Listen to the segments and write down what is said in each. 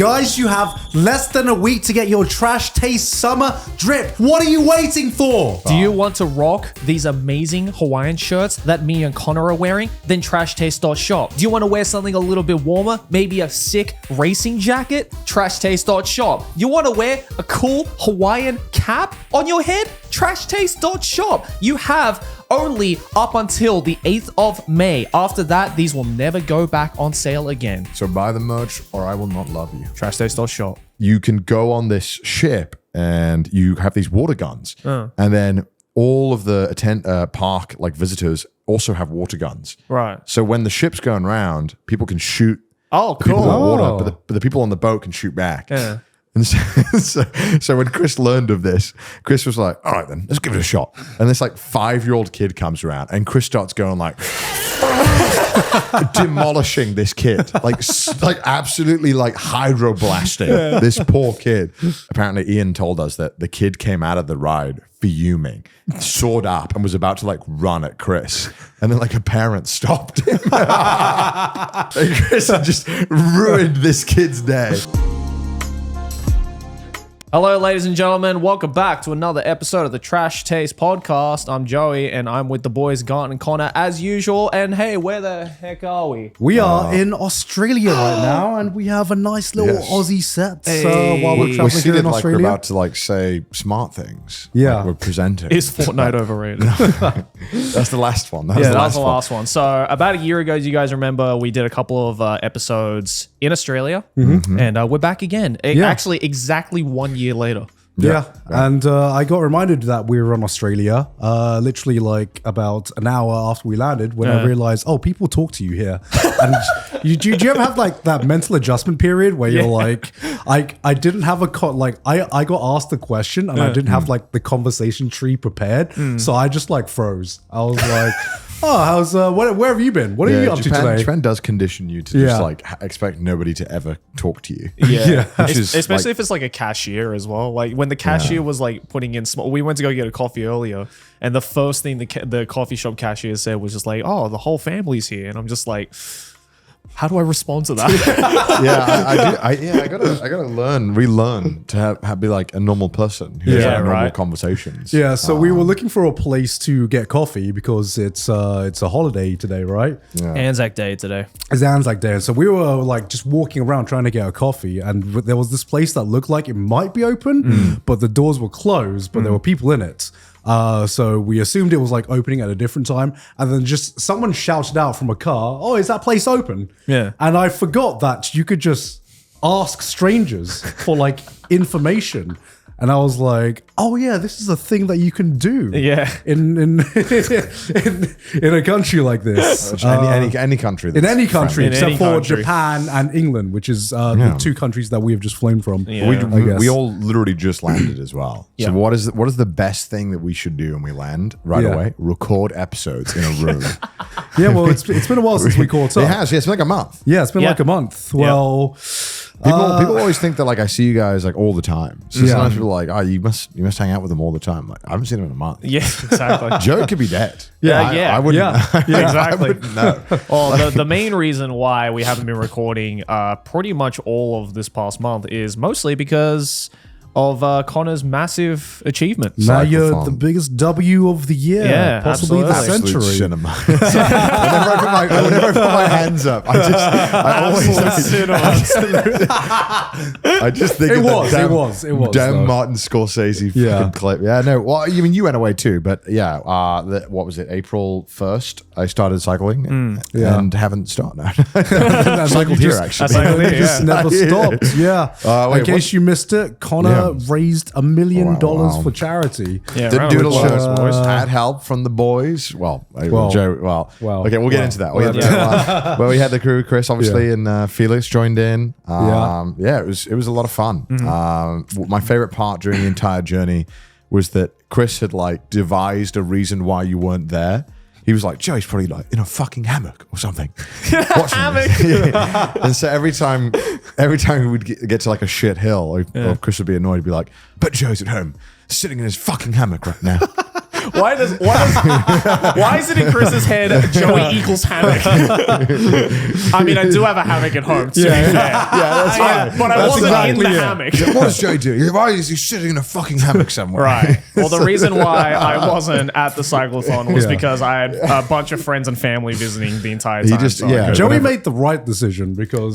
Guys, you have less than a week to get your Trash Taste Summer Drip. What are you waiting for? Do you want to rock these amazing Hawaiian shirts that me and Connor are wearing? Then TrashTaste.shop. Do you want to wear something a little bit warmer? Maybe a sick racing jacket? TrashTaste.shop. You want to wear a cool Hawaiian cap on your head? TrashTaste.shop. You have only up until the 8th of May. After that, these will never go back on sale again. So buy the merch or I will not love you. TrashTaste.shop. You can go on this ship and you have these water guns. And then all of the park like visitors also have water guns. Right. So when the ship's going around, people can shoot Oh, the people in the cool. water, but the people on the boat can shoot back. Yeah. And so when Chris learned of this, Chris was like, all right, then let's give it a shot. And this like 5-year-old kid comes around and Chris starts going like demolishing this kid, like absolutely like hydroblasting this poor kid. Apparently Ian told us that the kid came out of the ride fuming, sword up, and was about to like run at Chris. And then like a parent stopped him. And Chris had just ruined this kid's day. Hello, ladies and gentlemen. Welcome back to another episode of the Trash Taste Podcast. I'm Joey, and I'm with the boys, Garnt and Connor, as usual. And hey, where the heck are we? We are in Australia right now, and we have a nice little Aussie set while we're We traveling see here that in like Australia. we're about to like say smart things. Yeah. Like we're presenting. Is Fortnite overrated? That's the last one. That Yeah, that was the last one. So about a year ago, you guys remember we did a couple of episodes in Australia, and we're back again. Actually, exactly 1 year later. Yeah. And I got reminded that we were in Australia literally like about an hour after we landed when I realized, oh, people talk to you here. And do you ever have like that mental adjustment period where you're like, I didn't have I got asked the question and I didn't have like the conversation tree prepared. So I just like froze. I was like, oh, how's where have you been? What are you up to today? Japan does condition you to just like expect nobody to ever talk to you. Yeah. Which is, Especially like, if it's like a cashier as well. Like when the cashier was like putting in small, we went to go get a coffee earlier, and the first thing the coffee shop cashier said was just like, "Oh, the whole family's here," and I'm just like, how do I respond to that? I gotta relearn to be like a normal person who has like normal conversations. Yeah, so we were looking for a place to get coffee because it's a holiday today, right? Yeah. Anzac Day today. It's Anzac Day. So we were like just walking around trying to get a coffee, and there was this place that looked like it might be open, but the doors were closed, but there were people in it. So we assumed it was like opening at a different time, and then just someone shouted out from a car, "Oh, is that place open?" Yeah. And I forgot that you could just ask strangers for like information. And I was like, "Oh yeah, this is a thing that you can do." Yeah. in a country like this, Any country. in any country In except any for country. Japan and England, which is the two countries that we have just flown from. Yeah. We all literally just landed as well. Yeah. So what is the best thing that we should do when we land right away? Record episodes in a room. Yeah, well, it's been a while since we caught up. It has. Yeah, it's been like a month. Yeah, it's been like a month. Well, People always think that like I see you guys like all the time. So sometimes people are like, oh, you must hang out with them all the time. Like I haven't seen them in a month. Yeah, exactly. Joe could be dead. Yeah, I wouldn't. exactly. I wouldn't know. Well, the main reason why we haven't been recording pretty much all of this past month is mostly because of Connor's massive achievement. now you're Cyclethon. the biggest W of the year, Yeah, possibly the absolutely. Absolute century. cinema. Whenever I put my hands up, I just think It of was, that it was, damn though. Martin Scorsese Yeah. fucking clip. Yeah, no. Well, I mean, you went away too, but yeah. What was it? April 1st, I started cycling and haven't stopped now. Cycled here actually. cycled here, Just never stopped. Yeah. wait, In case you missed it, Connor raised $1 million Wow. for charity. Yeah, Didn't right, do it which, alone, boys. Had help from the boys. Well, Joe. Okay, we'll get into that. Well, we had the crew, Chris, obviously, and Felix joined in. It was a lot of fun. My favorite part during the entire journey was that Chris had like devised a reason why you weren't there. He was like, Joey's probably like in a fucking hammock or something. Watching And so every time we would get to like a shit hill, or Chris would be annoyed, he'd be like, but Joe's at home, sitting in his fucking hammock right now. Why is it in Chris's head Joey equals hammock? I mean, I do have a hammock at home. To be fair. that's fine. But I wasn't in the hammock. What does Joey do? Why is he sitting in a fucking hammock somewhere? Right. Well, the reason why I wasn't at the cyclothon was because I had a bunch of friends and family visiting the entire time. Joey made the right decision because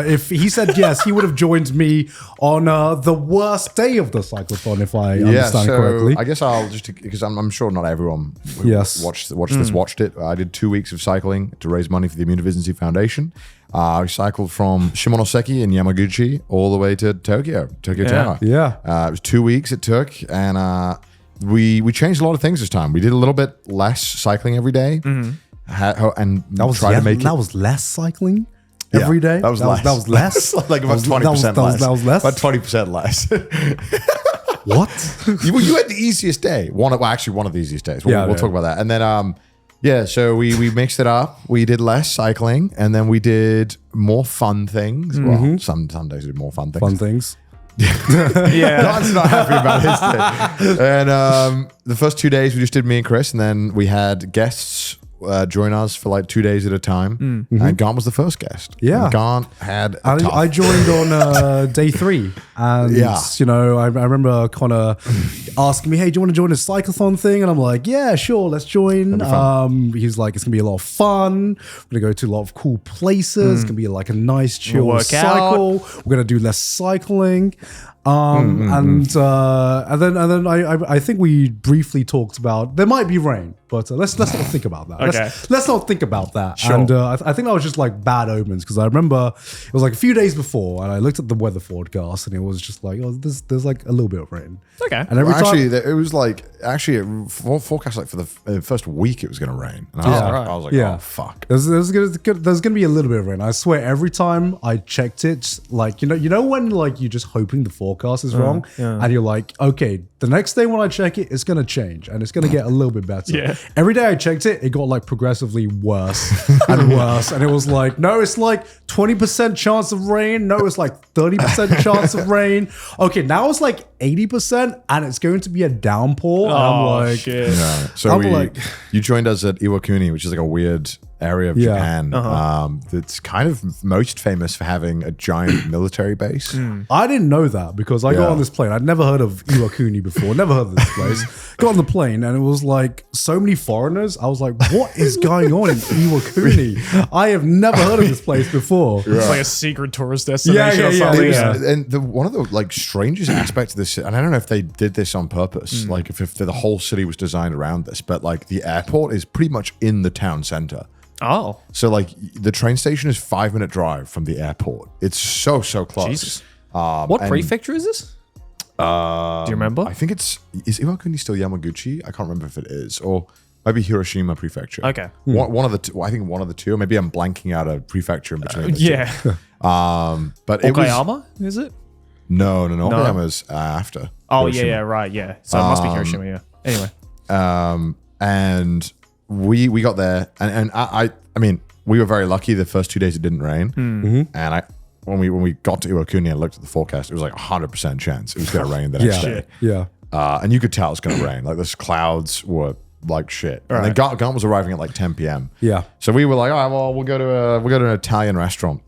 if he said yes, he would have joined me on the worst day of the cyclothon, if I understand correctly. I guess I'll just, because I'm sure not everyone who watched this watched it. I did 2 weeks of cycling to raise money for the Deficiency Foundation. I cycled from Shimonoseki in Yamaguchi all the way to Tokyo Tower. It was 2 weeks it took, and we changed a lot of things this time. We did a little bit less cycling every day, and that was less cycling every day. That was less. That was less. Like about 20% less. That was less. About 20% less. What? You had the easiest day. One of the easiest days. We'll talk about that. And then, so we mixed it up. We did less cycling, and then we did more fun things. Well, some days we did more fun things. Garnt's not happy about his thing. And the first 2 days we just did me and Chris, and then we had guests join us for like 2 days at a time. And Garnt was the first guest. And Garnt had I joined on day 3, and I remember Connor asking me, hey, do you want to join a cyclethon thing? And I'm like, yeah, sure, let's join. He's like, it's gonna be a lot of fun, we're gonna go to a lot of cool places, it's gonna be like a nice chill cycle, we're gonna do less cycling. And then I think we briefly talked about there might be rain, but let's not think about that. Okay. Let's not think about that. Sure. And I think that was just like bad omens, because I remember it was like a few days before, and I looked at the weather forecast, and it was just like, oh, there's like a little bit of rain. Okay. And every time it was like forecast like for the first week it was going to rain, and I was like, oh fuck. There's gonna be a little bit of rain. I swear, every time I checked it, like you know when like you're just hoping the forecast is wrong, and you're like, okay, the next day when I check it, it's gonna change and it's gonna get a little bit better. Every day I checked it, it got like progressively worse and worse, and it was like, no, it's like 20% chance of rain. No, it's like 30% chance of rain. Okay, now it's like 80%, and it's going to be a downpour. And I'm like, shit. Yeah. So you joined us at Iwakuni, which is like a weird area of Japan. That's kind of most famous for having a giant military base. I didn't know that because I got on this plane. I'd never heard of Iwakuni before, never heard of this place. Got on the plane, and it was like so many foreigners. I was like, what is going on in Iwakuni? I have never heard of this place before. It's like a secret tourist destination or something. And one of the like strangest aspects of this, and I don't know if they did this on purpose, like if the whole city was designed around this, but like the airport is pretty much in the town center. Oh. So like the train station is 5-minute drive from the airport. It's so close. Jesus. What prefecture is this? Do you remember? I think is Iwakuni still Yamaguchi? I can't remember if it is, or maybe Hiroshima prefecture. Okay. One of the two. I think one of the two. Maybe I'm blanking out a prefecture in between. The two. But Okayama, is it? No. Okayama's after. Oh, Hiroshima. right, yeah. So it must be Hiroshima, yeah. Anyway. And we got there, and I mean, we were very lucky. The first 2 days it didn't rain, and when we got to Iwakuni and looked at the forecast, it was like 100% chance it was going to rain the next day. Yeah. And you could tell it's going to rain. Like those clouds were like shit. Right. And then Garnt was arriving at like 10 p.m. Yeah. So we were like, all right, well, we'll go to an Italian restaurant.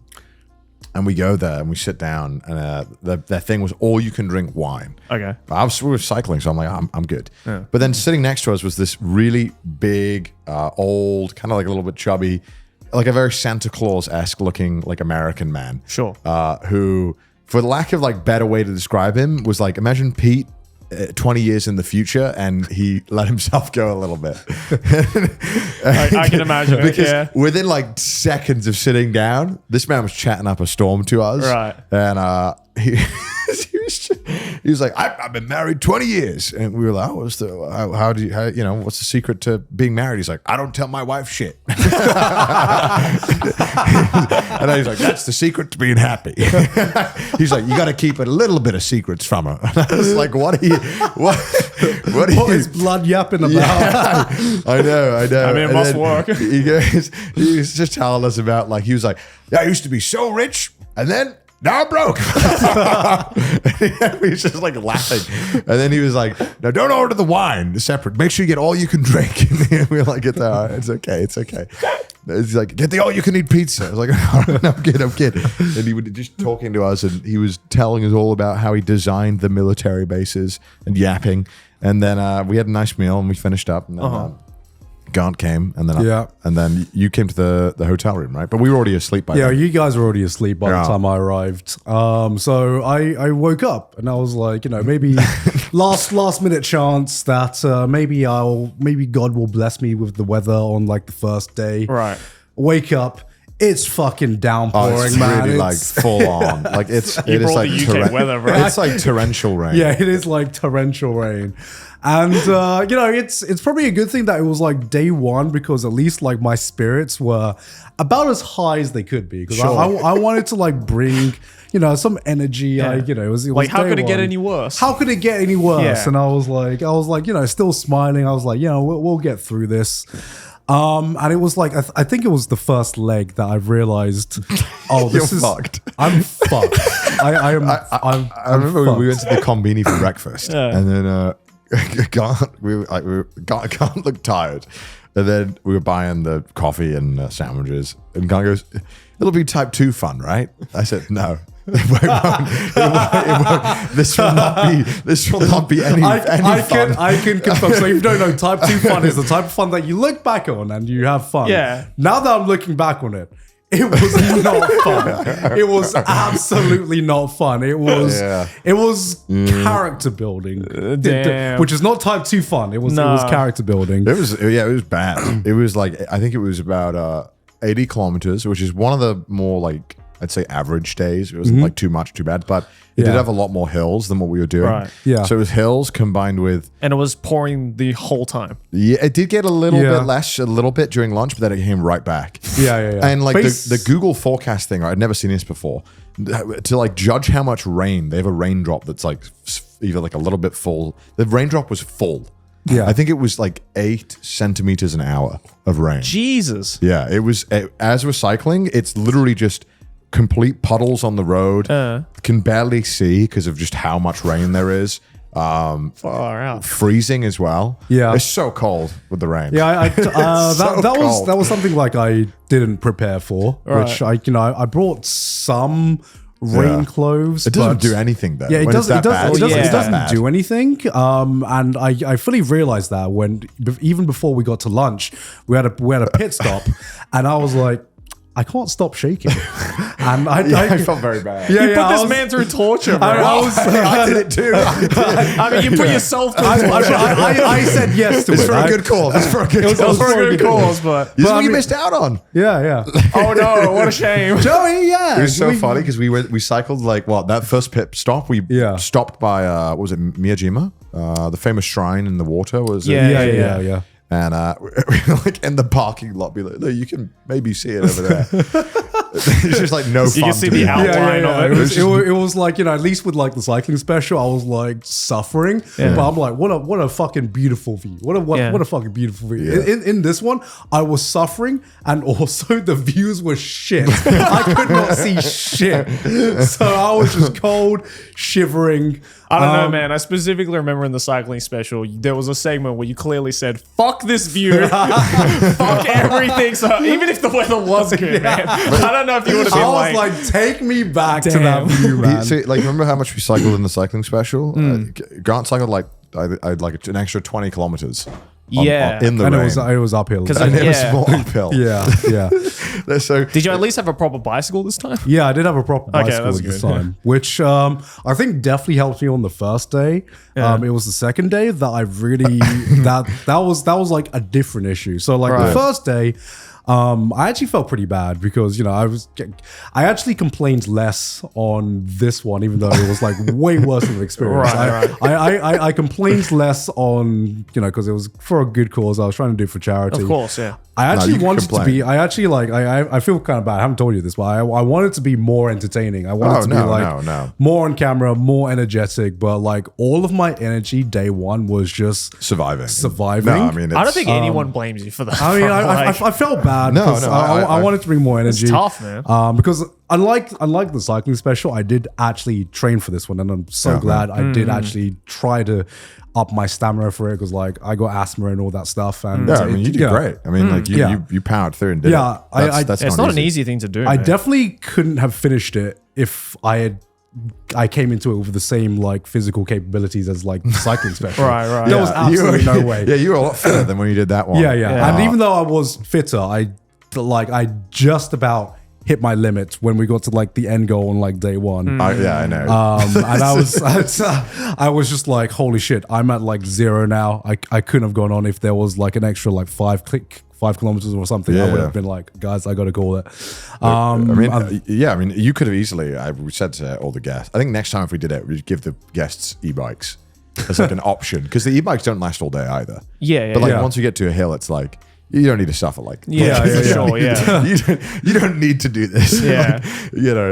And we go there and we sit down, and their thing was all you can drink wine. Okay. We were cycling, so I'm like, I'm good. Yeah. But then sitting next to us was this really big, old, kind of like a little bit chubby, like a very Santa Claus-esque looking like American man. Sure. Who, for lack of like better way to describe him, was like, imagine Pete 20 years in the future, and he let himself go a little bit. I can imagine because within like seconds of sitting down, this man was chatting up a storm to us. Right. And he was like, I've been married 20 years. And we were like, what's the secret to being married? He's like, I don't tell my wife shit. And then he's like, that's the secret to being happy. He's like, you got to keep a little bit of secrets from her. And I was like, what is blood yapping about? Yeah, I know. I mean, it must work. He was just telling us about, like, he was like, yeah, I used to be so rich, and then now I'm broke. He was just like laughing. And then he was like, no, don't order the wine separate. Make sure you get all you can drink. And we were like, it's okay. He's like, get the all you can eat pizza. I was like, no, I'm good. And he was just talking to us, and he was telling us all about how he designed the military bases and yapping. And then we had a nice meal, and we finished up. And then Garnt came, and then you came to the hotel room, right? But we were already asleep by then. Yeah, you guys were already asleep by the time I arrived. So I woke up, and I was like, maybe last minute chance that maybe God will bless me with the weather on like the first day. Right. Wake up. It's fucking downpouring, it's man. Really like full on. Like it is like the UK weather, bro. It's like torrential rain. Yeah, it is like torrential rain. And it's probably a good thing that it was like day one, because at least like my spirits were about as high as they could be, because I wanted to like bring some energy. Yeah. It was like, how could it get one. any worse? How could it get any worse? Yeah. And I was like, still smiling. I was like, we'll get through this. And it was like, I think it was the first leg that I've realized, this is fucked. I'm fucked. I remember we went to the Combini for breakfast, and then Garnt looked tired, and then we were buying the coffee and sandwiches, and Garnt goes, "It'll be type 2 fun, right?" I said, "No." It won't. This will not be any fun. I can confirm. So if you don't know, type 2 fun is the type of fun that you look back on and you have fun. Yeah. Now that I'm looking back on it, it was not fun. It was absolutely not fun. It was character building. Damn. Which is not type 2 fun. It was character building. It was bad. It was like, I think it was about 80 kilometers, which is one of the more like, I'd say average days. It wasn't like too much, too bad, but it did have a lot more hills than what we were doing. Right. Yeah. So it was hills combined with... And it was pouring the whole time. Yeah, it did get a little bit less, a little bit during lunch, but then it came right back. Yeah. And like the Google forecast thing, I'd never seen this before. To like judge how much rain, they have a raindrop that's like either like a little bit full. The raindrop was full. Yeah. I think it was like 8 centimeters an hour of rain. Jesus. Yeah, it was, as we're cycling, it's literally just complete puddles on the road. Can barely see because of just how much rain there is. Far out. Freezing as well. Yeah. It's so cold with the rain. Yeah, that was something like I didn't prepare for, which I brought some rain clothes. It doesn't do anything though. Yeah, it doesn't bad. do anything. And I fully realized that when even before we got to lunch, we had a pit stop, and I was like, I can't stop shaking. And I felt very bad. You put this man through torture, bro. I did it too. I mean, you put yourself through torture. I said yes to it. It's for a good cause. It's for a good cause. It was for a good cause, but... This is what you missed out on. Yeah. Oh no, what a shame. Joey, yeah. It was so funny because we cycled like, that first pit stop, we stopped by, what was it, Miyajima? The famous shrine in the water was it? Yeah. And we were like in the parking lot, be like, "No, you can maybe see it over there." It's just like no fun. You can see the outline of it. It was like, at least with like the cycling special, I was like suffering. But I'm like, what a fucking beautiful view. What a fucking beautiful view. Yeah. In this one, I was suffering, and also the views were shit. I could not see shit. So I was just cold, shivering. I don't know, man. I specifically remember in the cycling special, there was a segment where you clearly said, "Fuck this view, fuck everything." So even if the weather was good, man, I don't know if you would have been I was like, take me back to that view, man. See, like, remember how much we cycled in the cycling special? Garnt cycled like I'd like an extra 20 kilometers. In the rain. It was uphill. And it was more uphill. Yeah. So did you at least have a proper bicycle this time? Yeah, I did have a proper bicycle that's this good. time, which I think definitely helped me on the first day. It was the second day that I really that was like a different issue. So like the first day, I actually felt pretty bad because I actually complained less on this one, even though it was like way worse of an experience. I complained less on because it was for a good cause. I was trying to do it for charity. Of course, yeah. I actually wanted to be. I feel kind of bad. I haven't told you this, but I wanted to be more entertaining. I wanted to be more on camera, more energetic. But like all of my energy day one was just surviving. No, I don't think anyone blames you for that. I mean, I felt bad bad. No, I wanted to bring more energy. It's tough, man. Because unlike the cycling special, I did actually train for this one, and I'm so glad I did actually try to up my stamina for it, because like I got asthma and all that stuff. And I mean, you did great. I mean, like you powered through and did it. That's it's not an easy thing to do. I definitely couldn't have finished it if I came into it with the same like physical capabilities as like the cycling special. Right. There was absolutely no way. Yeah, you were a lot fitter than when you did that one. Yeah. And even though I was fitter, I just about hit my limit when we got to like the end goal on like day one. I know. And I was just like, holy shit, I'm at like 0 now. I couldn't have gone on if there was like an extra like 5 kilometers or something. I would have been like, guys, I got to call it. I mean, you could have easily, we said to all the guests, I think next time if we did it, we'd give the guests e-bikes as like an option, because the e-bikes don't last all day either. But like once you get to a hill, it's like, you don't need to suffer like sure. You don't need to do this. Yeah.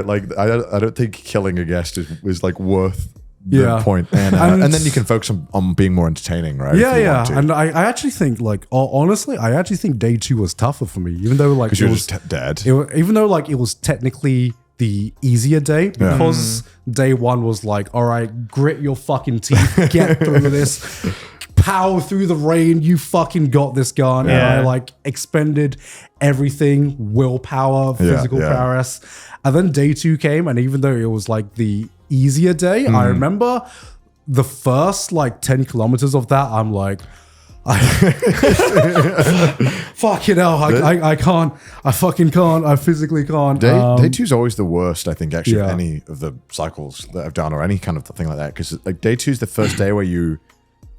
Like, I don't think killing a guest is like worth the point. And then you can focus on being more entertaining, right? And I actually think like honestly, I actually think day 2 was tougher for me, even though like you're just dead. Even though like it was technically the easier day, because day 1 was like, all right, grit your fucking teeth, get through this. Power through the rain, you fucking got this, Garnt. And I like expended everything, willpower, physical prowess. And then day 2 came, and even though it was like the easier day, I remember the first like 10 kilometers of that, I'm like, fucking hell, I can't, I fucking can't, I physically can't. Day 2 is always the worst, I think, actually, of any of the cycles that I've done or any kind of thing like that, because like day 2 is the first day where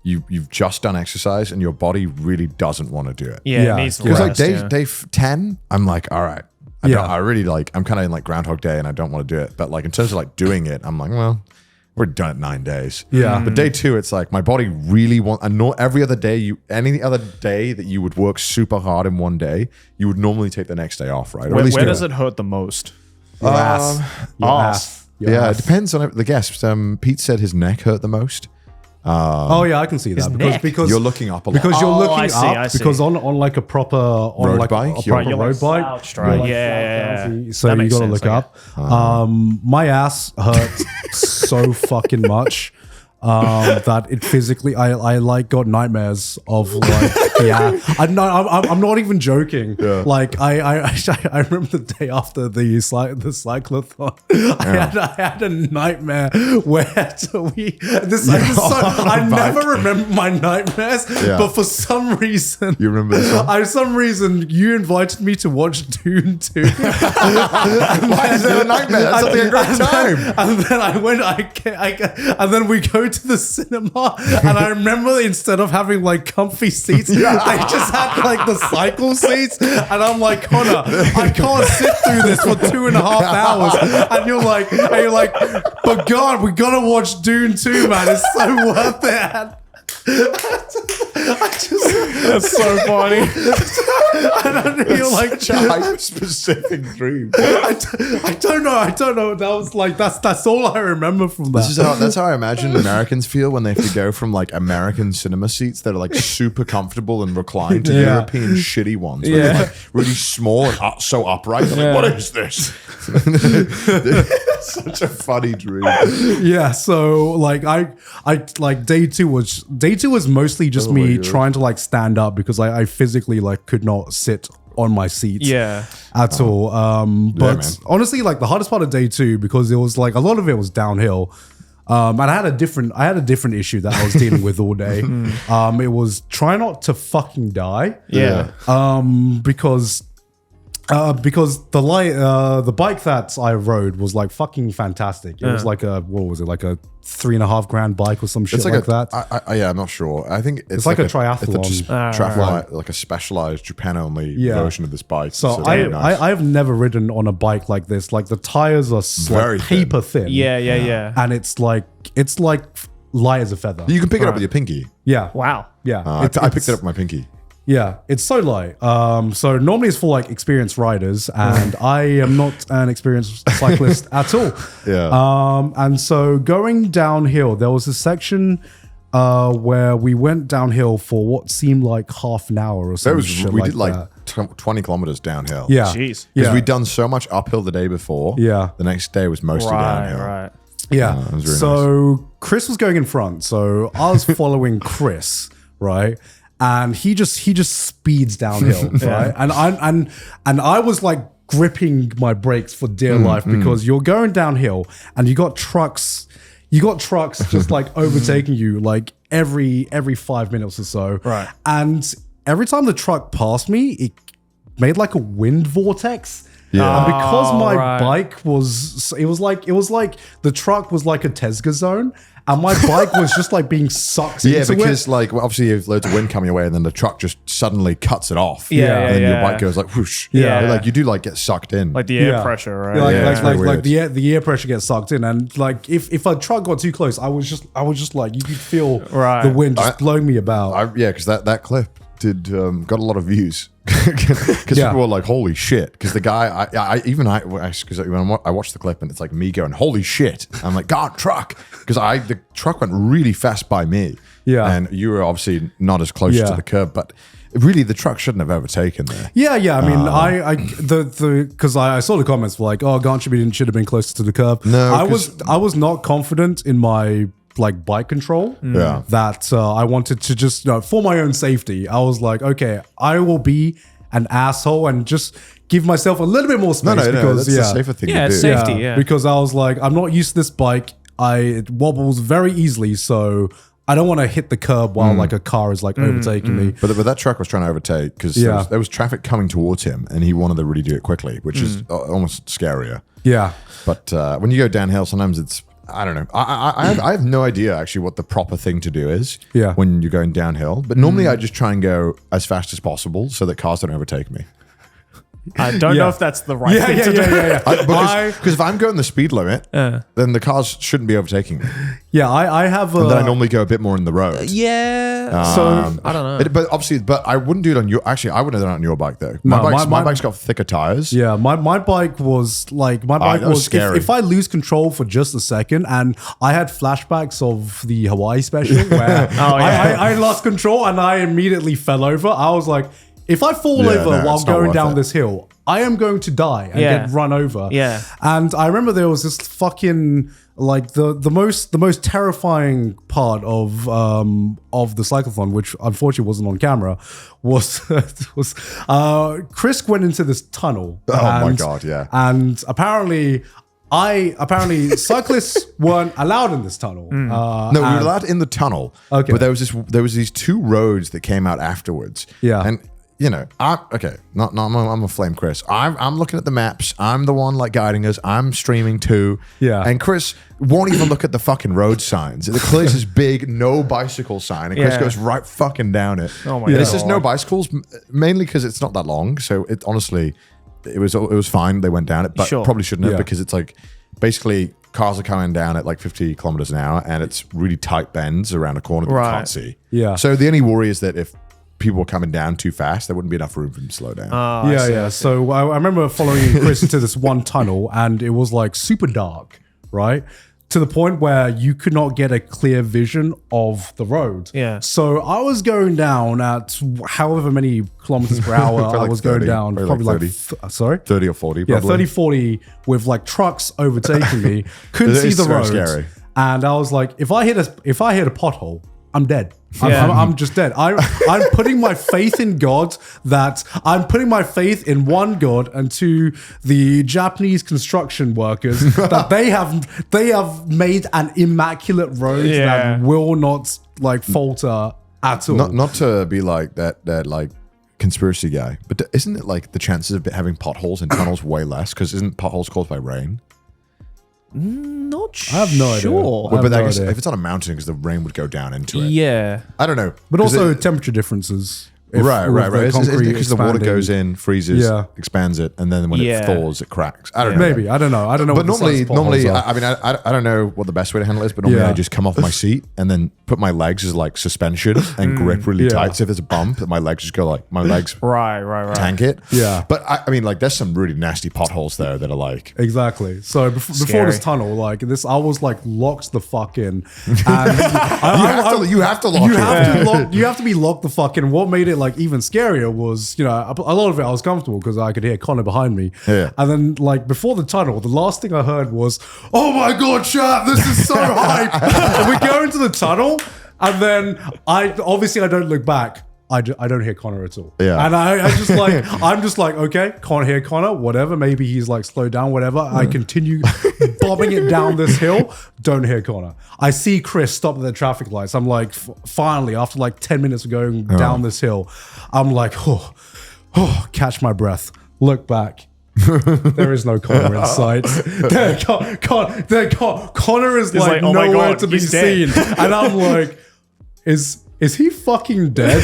you've just done exercise and your body really doesn't want to do it. It needs to because rest. like day 10, I'm like, all right, I really like, I'm kind of in like Groundhog Day and I don't want to do it. But like in terms of like doing it, I'm like, well, we're done at 9 days. But day 2, it's like my body really wants, and not every other day, any other day that you would work super hard in one day, you would normally take the next day off, right? Where does it hurt the most? Your ass. It depends on the guest. Pete said his neck hurt the most. I can see that because you're looking up a lot. Because you're looking I up see. because on like a proper road bike, road bike, so you got to look up. My ass hurt so fucking much that it physically, I like got nightmares of like I'm not even joking. Like I remember the day after the cyclethon, I had a nightmare where I never remember my nightmares, but for some reason you remember this one? For some reason you invited me to watch Dune 2. Why is that a nightmare? That's something a great time. And then I went, and then we go to the cinema, and I remember instead of having like comfy seats, they just had like the cycle seats, and I'm like, Connor, I can't sit through this for 2.5 hours, and you're like, but God, we gotta watch Dune 2, man. It's so worth it. That's so funny. I don't feel like such a hyper-specific dream. I don't know. That was like that's all I remember from that. That's how I imagine Americans feel when they have to go from like American cinema seats that are like super comfortable and reclined to European shitty ones. Where they're like really small and so upright. They're like, what is this? Such a funny dream. Yeah. So like I like day two was mostly just me trying to like stand up because I physically like could not sit on my seat at all. But honestly, like the hardest part of day two, because it was like a lot of it was downhill. And I had a different issue that I was dealing with all day. It was try not to fucking die. Because the bike that I rode was like fucking fantastic. It was like a 3.5 grand bike or some shit like that. I'm not sure. I think it's like a triathlon. Triathlon, like a specialized Japan only version of this bike. So I've never ridden on a bike like this. Like the tires are like paper thin. Yeah. And it's like light as a feather. You can pick it up with your pinky. Yeah. Wow. Yeah. I picked it up with my pinky. Yeah, it's so light. So normally it's for like experienced riders, and I am not an experienced cyclist at all. And so going downhill, there was a section where we went downhill for what seemed like half an hour or something. We did like 20 kilometers downhill. Yeah. Jeez. Because Yeah. we'd done so much uphill the day before. Yeah. The next day was mostly downhill. Right. Yeah. it was really So Chris was going in front. So I was following Chris, right? And he just speeds downhill, right? And I was like gripping my brakes for dear life because you're going downhill and you got trucks just like overtaking you like every 5 minutes or so. Right. And every time the truck passed me, it made like a wind vortex. Yeah. And because my right. bike was like the truck was like a Tesla zone, and my bike was just like being sucked Yeah, into because it. like obviously you have loads of wind coming your way, and then the truck just suddenly cuts it off. Yeah, and then yeah. your bike goes like whoosh. Yeah. like you do like get sucked in. Like the air pressure, right? Like, Yeah, it's really like weird. the air pressure gets sucked in, and like if a truck got too close, I was just like you could feel Right. the wind just blowing me about. Because that clip did got a lot of views because Yeah. people were like, "Holy shit!" Because the guy, because when I watched the clip and it's like me going, "Holy shit!" I'm like, "God, truck!" Because the truck went really fast by me. Yeah. and you were obviously not as close Yeah. to the curb, but really the truck shouldn't have overtaken there. Yeah. I mean, because I saw the comments were like, "Oh, Garnt should have been closer to the curb." No, I was not confident in my like bike control. Yeah. that I wanted to just for my own safety. I was like, okay, I will be an asshole and just give myself a little bit more space because that's the safer thing Yeah, to do. it's safety, yeah. because I was like, I'm not used to this bike. It wobbles very easily, so I don't want to hit the curb while like a car is like overtaking me. But that truck was trying to overtake because Yeah. there was traffic coming towards him, and he wanted to really do it quickly, which is almost scarier. Yeah. But when you go downhill, sometimes it's I don't know. I have no idea actually what the proper thing to do is. Yeah. When you're going downhill, but normally I just try and go as fast as possible so that cars don't overtake me. I don't Yeah. know if that's the right thing to do. Because if I'm going the speed limit, then the cars shouldn't be overtaking me. Yeah, I have And then I normally go a bit more in the road. Yeah. so I don't know. But obviously, I wouldn't do it on your. Actually, I wouldn't have done it on your bike though. No, My bike's got thicker tires. yeah, my bike was like that was scary. if I lose control for just a second, and I had flashbacks of the Hawaii special where I lost control and I immediately fell over. I was like, if I fall over while it's not going worth down it. this hill, I am going to die and Yeah. get run over. Yeah. And I remember there was this fucking like the most terrifying part of the cyclethon, which unfortunately wasn't on camera, was Chris went into this tunnel. Oh my God, yeah. And apparently cyclists weren't allowed in this tunnel. No, we were allowed in the tunnel. Okay. But there was these two roads that came out afterwards. Yeah. And I'm a flame Chris. I'm looking at the maps. I'm the one like guiding us. I'm streaming too. Yeah. And Chris won't even look at the fucking road signs. It clears this big no bicycle sign, and Chris Yeah. goes right fucking down it. Oh my And it God. says no bicycles, mainly because it's not that long. So it honestly, it was fine. They went down it, but Sure. probably shouldn't have Yeah. because it's like basically cars are coming down at like 50 kilometers an hour, and it's really tight bends around a corner that you Right. can't see. Yeah. So the only worry is that if people were coming down too fast, there wouldn't be enough room for them to slow down. Yeah. So I remember following Chris into this one tunnel, and it was like super dark, right? To the point where you could not get a clear vision of the road. Yeah. So I was going down at however many kilometers per hour I like was 30, going down. probably Probably like like, sorry? 30 or 40, Yeah, probably. 30, 40 with like trucks overtaking me. Couldn't It see is the so road. scary. And I was like, if I hit a pothole, I'm dead. Yeah. I'm just dead. I'm putting my faith in God that I'm putting my faith in one God and to the Japanese construction workers that they have made an immaculate road Yeah. that will not like falter at all. Not to be like that like conspiracy guy, but isn't it like the chances of having potholes in tunnels way less? Because isn't potholes caused by rain? Not sure. I have no idea. Well, have but I no guess idea. if it's on a mountain, because the rain would go down into it. Yeah. I don't know. But 'Cause also it- temperature differences. right. Because the water expanding. goes in, freezes, Yeah. expands it, and then when Yeah. it thaws, it cracks. I don't know. Maybe. I don't know. I don't know. But what the size normally, potholes are. I mean, I don't know what the best way to handle it is, but normally Yeah. I just come off my seat and then put my legs as like suspension and grip really Yeah. tight. So if there's a bump, my legs just go like, my legs Right. tank it. Yeah. But I mean, like, there's some really nasty potholes there that are like, Exactly. So before Scary. this tunnel, like this, I was like locked the fuck in, and you have to lock you it. have to be locked the fuck in. What made it like even scarier was, you know, a lot of it I was comfortable because I could hear Connor behind me. Yeah. And then like before the tunnel, the last thing I heard was, "Oh my God, chat, this is so hype." And we go into the tunnel and then I don't look back. I don't hear Connor at all. Yeah. And I'm just like, okay, can't hear Connor, whatever. Maybe he's like slowed down, whatever. I continue bombing it down this hill. Don't hear Connor. I see Chris stop at the traffic lights. I'm like, finally, after like 10 minutes of going down this hill, I'm like, catch my breath. Look back. There is no Connor in sight. Connor is like oh my nowhere God, to be he's dead. seen. And I'm like, is he fucking dead?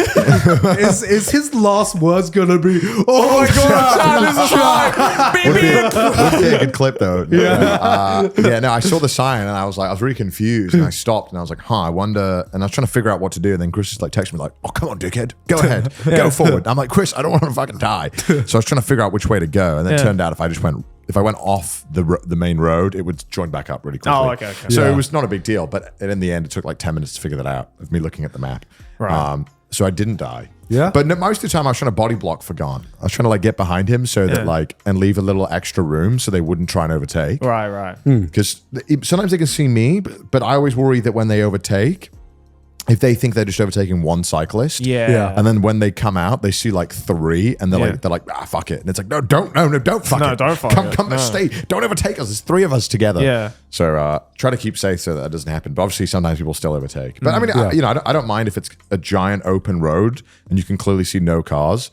is his last words gonna be, "Oh my God, This is high. Would be a good clip though. Yeah. No, I saw the sign and I was really confused and I stopped and I was like, I wonder. And I was trying to figure out what to do. And then Chris just like texted me like, "Oh, come on, dickhead, go ahead, go forward." I'm like, "Chris, I don't want to fucking die." So I was trying to figure out which way to go. And then it turned out if I went off the main road, it would join back up really quickly. Oh, okay. So it was not a big deal, but in the end, it took like 10 minutes to figure that out of me looking at the map. Right. So I didn't die. Yeah. But most of the time I was trying to body block for Garnt. I was trying to like get behind him so that like, and leave a little extra room so they wouldn't try and overtake. Right. Because sometimes they can see me, but I always worry that when they overtake, if they think they're just overtaking one cyclist, Yeah. and then when they come out, they see like three, and they're like, fuck it, and it's like, no, don't fuck it, don't fuck it. come, stay, don't overtake us. There's three of us together. Yeah. So try to keep safe so that doesn't happen. But obviously, sometimes people still overtake. But I mean, I don't mind if it's a giant open road and you can clearly see no cars.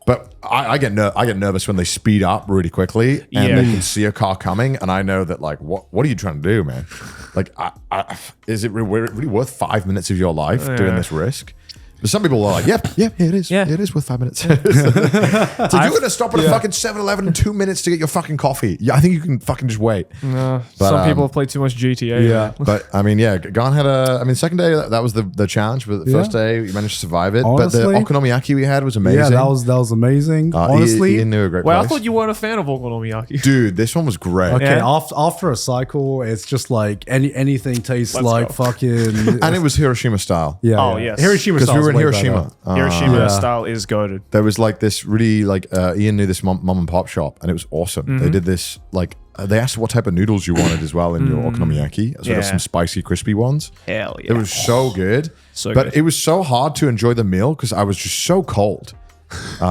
But I get nervous when they speed up really quickly and they can see a car coming, and I know that like what are you trying to do, man? Like, is it really worth 5 minutes of your life doing this risk? But some people are like, yeah, it is. Yeah. It is worth 5 minutes. It's like, you're going to stop at a fucking 7-Eleven in 2 minutes to get your fucking coffee. Yeah, I think you can fucking just wait. Some people have played too much GTA. Yeah. But I mean, Garnt had second day, that was the challenge, but the first day we managed to survive it. Honestly, but the okonomiyaki we had was amazing. Yeah, that was amazing. Honestly, Ian knew a great Well, place. I thought you weren't a fan of okonomiyaki. Dude, this one was great. okay, Yeah. after a cycle, it's just like anything tastes Let's like go. fucking. And it was Hiroshima style. Yeah. Oh, yeah. yes. Hiroshima Because we style's were in way Hiroshima. better. Hiroshima style is goated. There was like this really Ian knew this mom and pop shop, and it was awesome. They did this they asked what type of noodles you wanted as well in your okonomiyaki. So there's some spicy, crispy ones. Hell yeah. It was so good. So but good. it was so hard to enjoy the meal because I was just so cold. And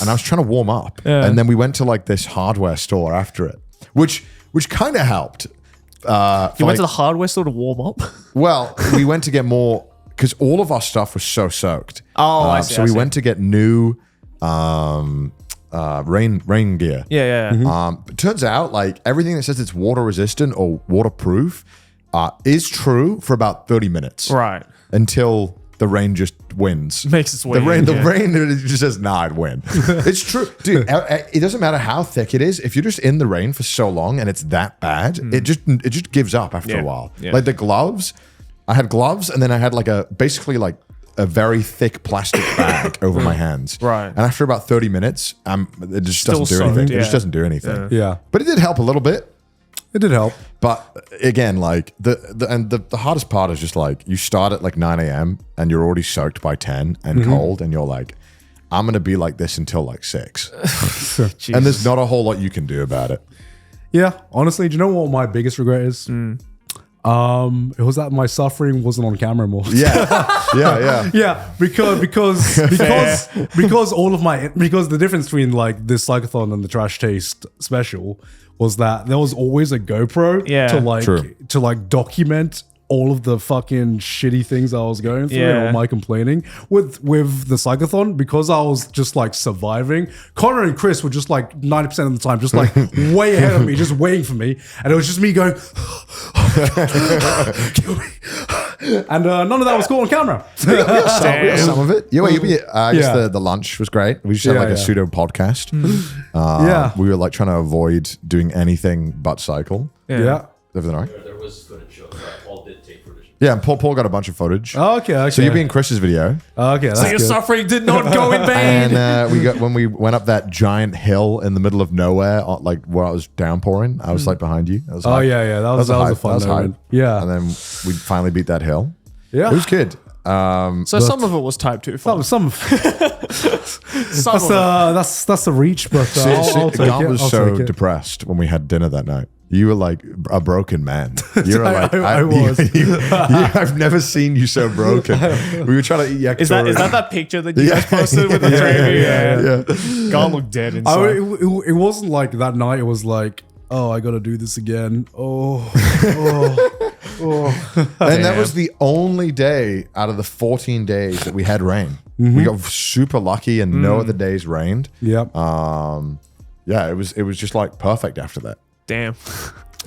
I was trying to warm up. Yeah. And then we went to like this hardware store after it, which kind of helped. You went to the hardware store to warm up? Well, we went to get more because all of our stuff was so soaked. Oh, I see, So I we see. went to get new rain gear. Yeah. It turns out like everything that says it's water resistant or waterproof is true for about 30 minutes. Right. Until the rain just wins. Makes its way The rain, in, the yeah. rain it just says, nah, I'd win. It's true. Dude, it doesn't matter how thick it is. If you're just in the rain for so long and it's that bad, it just gives up after Yeah. a while. Yeah. Like the gloves, I had gloves and then I had basically a very thick plastic bag over my hands. Right. And after about 30 minutes, it just Still doesn't do soaked, anything. It yeah. just doesn't do anything. Yeah. But it did help a little bit. It did help. But again, like the hardest part is just like you start at like 9 a.m. and you're already soaked by 10 and cold, and you're like, I'm gonna be like this until like 6. And there's not a whole lot you can do about it. Yeah. Honestly, do you know what my biggest regret is? It was that my suffering wasn't on camera more. Yeah. Yeah, because all of my because the difference between like this Cyclethon and the Trash Taste special was that there was always a GoPro Yeah. to like document all of the fucking shitty things I was going through and Yeah. all my complaining. With the Cyclethon, because I was just like surviving, Connor and Chris were just like 90% of the time just like way ahead of me, just waiting for me, and it was just me going kill me. And none of that was caught on camera. We got some of it. I guess Yeah. the lunch was great. We just had like a pseudo podcast. Yeah. We were like trying to avoid doing anything but cycle. Yeah. Everything all right? There was footage of Paul did take footage. Yeah, and Paul got a bunch of footage. Okay. So you're being Chris's video. Okay. That's So your good. suffering did not go in vain. And when we went up that giant hill in the middle of nowhere, like where I was downpouring, I was like behind you. I was Oh hype. yeah. That was a hype. fun That was moment. hype. Yeah. And then we finally beat that hill. Yeah. It was good. So some of it was type 2 fun. Some that's a reach, but I'll take Garnt it. was I'll so take it. depressed when we had dinner that night. You were like a broken man. You were like, I was. I've never seen you so broken. We were trying to eat yakitori. Is that picture that you guys posted with the gravy? Yeah. Garnt looked dead inside. It wasn't like that night. It was like, oh, I gotta do this again. And that was the only day out of the 14 days that we had rain. We got super lucky, and no other days rained. Yep. Yeah, it was just like perfect after that. Damn.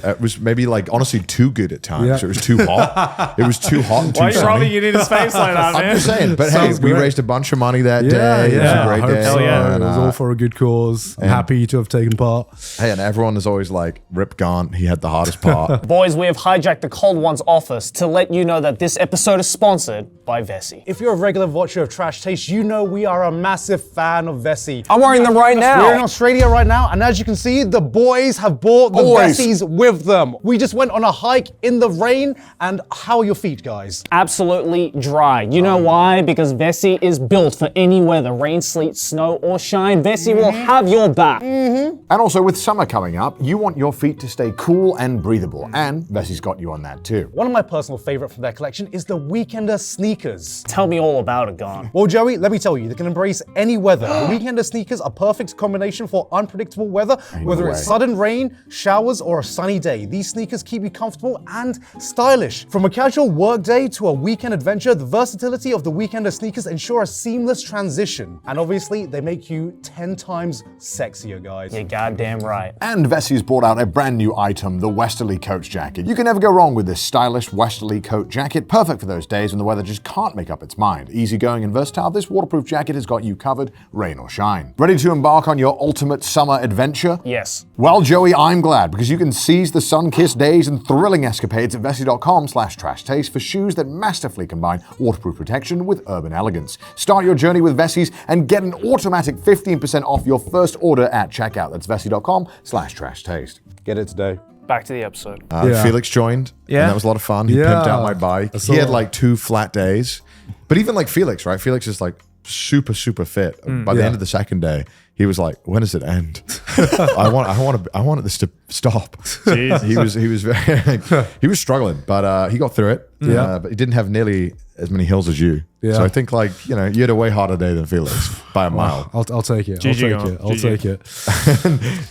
It was maybe like honestly too good at times. Yeah. It was too hot. It was too hot and too Why are you sunny. rubbing it in his face like that, man? I'm just saying. But hey, Sounds we great. raised a bunch of money that day. Yeah, It was yeah. a great I hope day. so. yeah. It was all for a good cause. I'm happy to have taken part. Hey, and everyone is always like, rip Garnt, he had the hardest part. Boys, we have hijacked the Cold One's office to let you know that this episode is sponsored by Vessi. If you're a regular watcher of Trash Taste, you know we are a massive fan of Vessi. I'm wearing them right now. We're in Australia right now, and as you can see, the boys have bought the Vessis with them. We just went on a hike in the rain, and how are your feet, guys? Absolutely dry. You know why? Because Vessi is built for any weather, rain, sleet, snow, or shine. Vessi will have your back. And also with summer coming up, you want your feet to stay cool and breathable, and Vessi's got you on that too. One of my personal favorite from their collection is the Weekender sneakers. Tell me all about it, Garnt. Well, Joey, let me tell you, they can embrace any weather. The Weekender sneakers are perfect combination for unpredictable weather, whether it's sudden rain, showers, or a sunny day. These sneakers keep you comfortable and stylish. From a casual work day to a weekend adventure, the versatility of the Weekender sneakers ensure a seamless transition. And obviously, they make you 10 times sexier, guys. You're goddamn right. And Vessi's brought out a brand new item, the Westerly Coach Jacket. You can never go wrong with this stylish Westerly Coat Jacket, perfect for those days when the weather just can't make up its mind. Easygoing and versatile, this waterproof jacket has got you covered, rain or shine. Ready to embark on your ultimate summer adventure? Yes. Well, Joey, I'm glad, because you can seize the sun-kissed days and thrilling escapades at Vessi.com/trashtaste for shoes that masterfully combine waterproof protection with urban elegance. Start your journey with Vessis and get an automatic 15% off your first order at checkout. That's Vessi.com/trashtaste. Get it today. Back to the episode. Felix joined, Yeah. and that was a lot of fun. He Yeah. pimped out my bike. saw He had that. like 2 flat days. But even like Felix, right? Felix is like super fit. By the Yeah. end of the second day, he was like, "When does it end? I wanted this to stop." He was very he was struggling, but he got through it. Yeah. But he didn't have nearly as many hills as you. Yeah. So I think like you had a way harder day than Felix by a mile. I'll take it. GG, I'll take GG.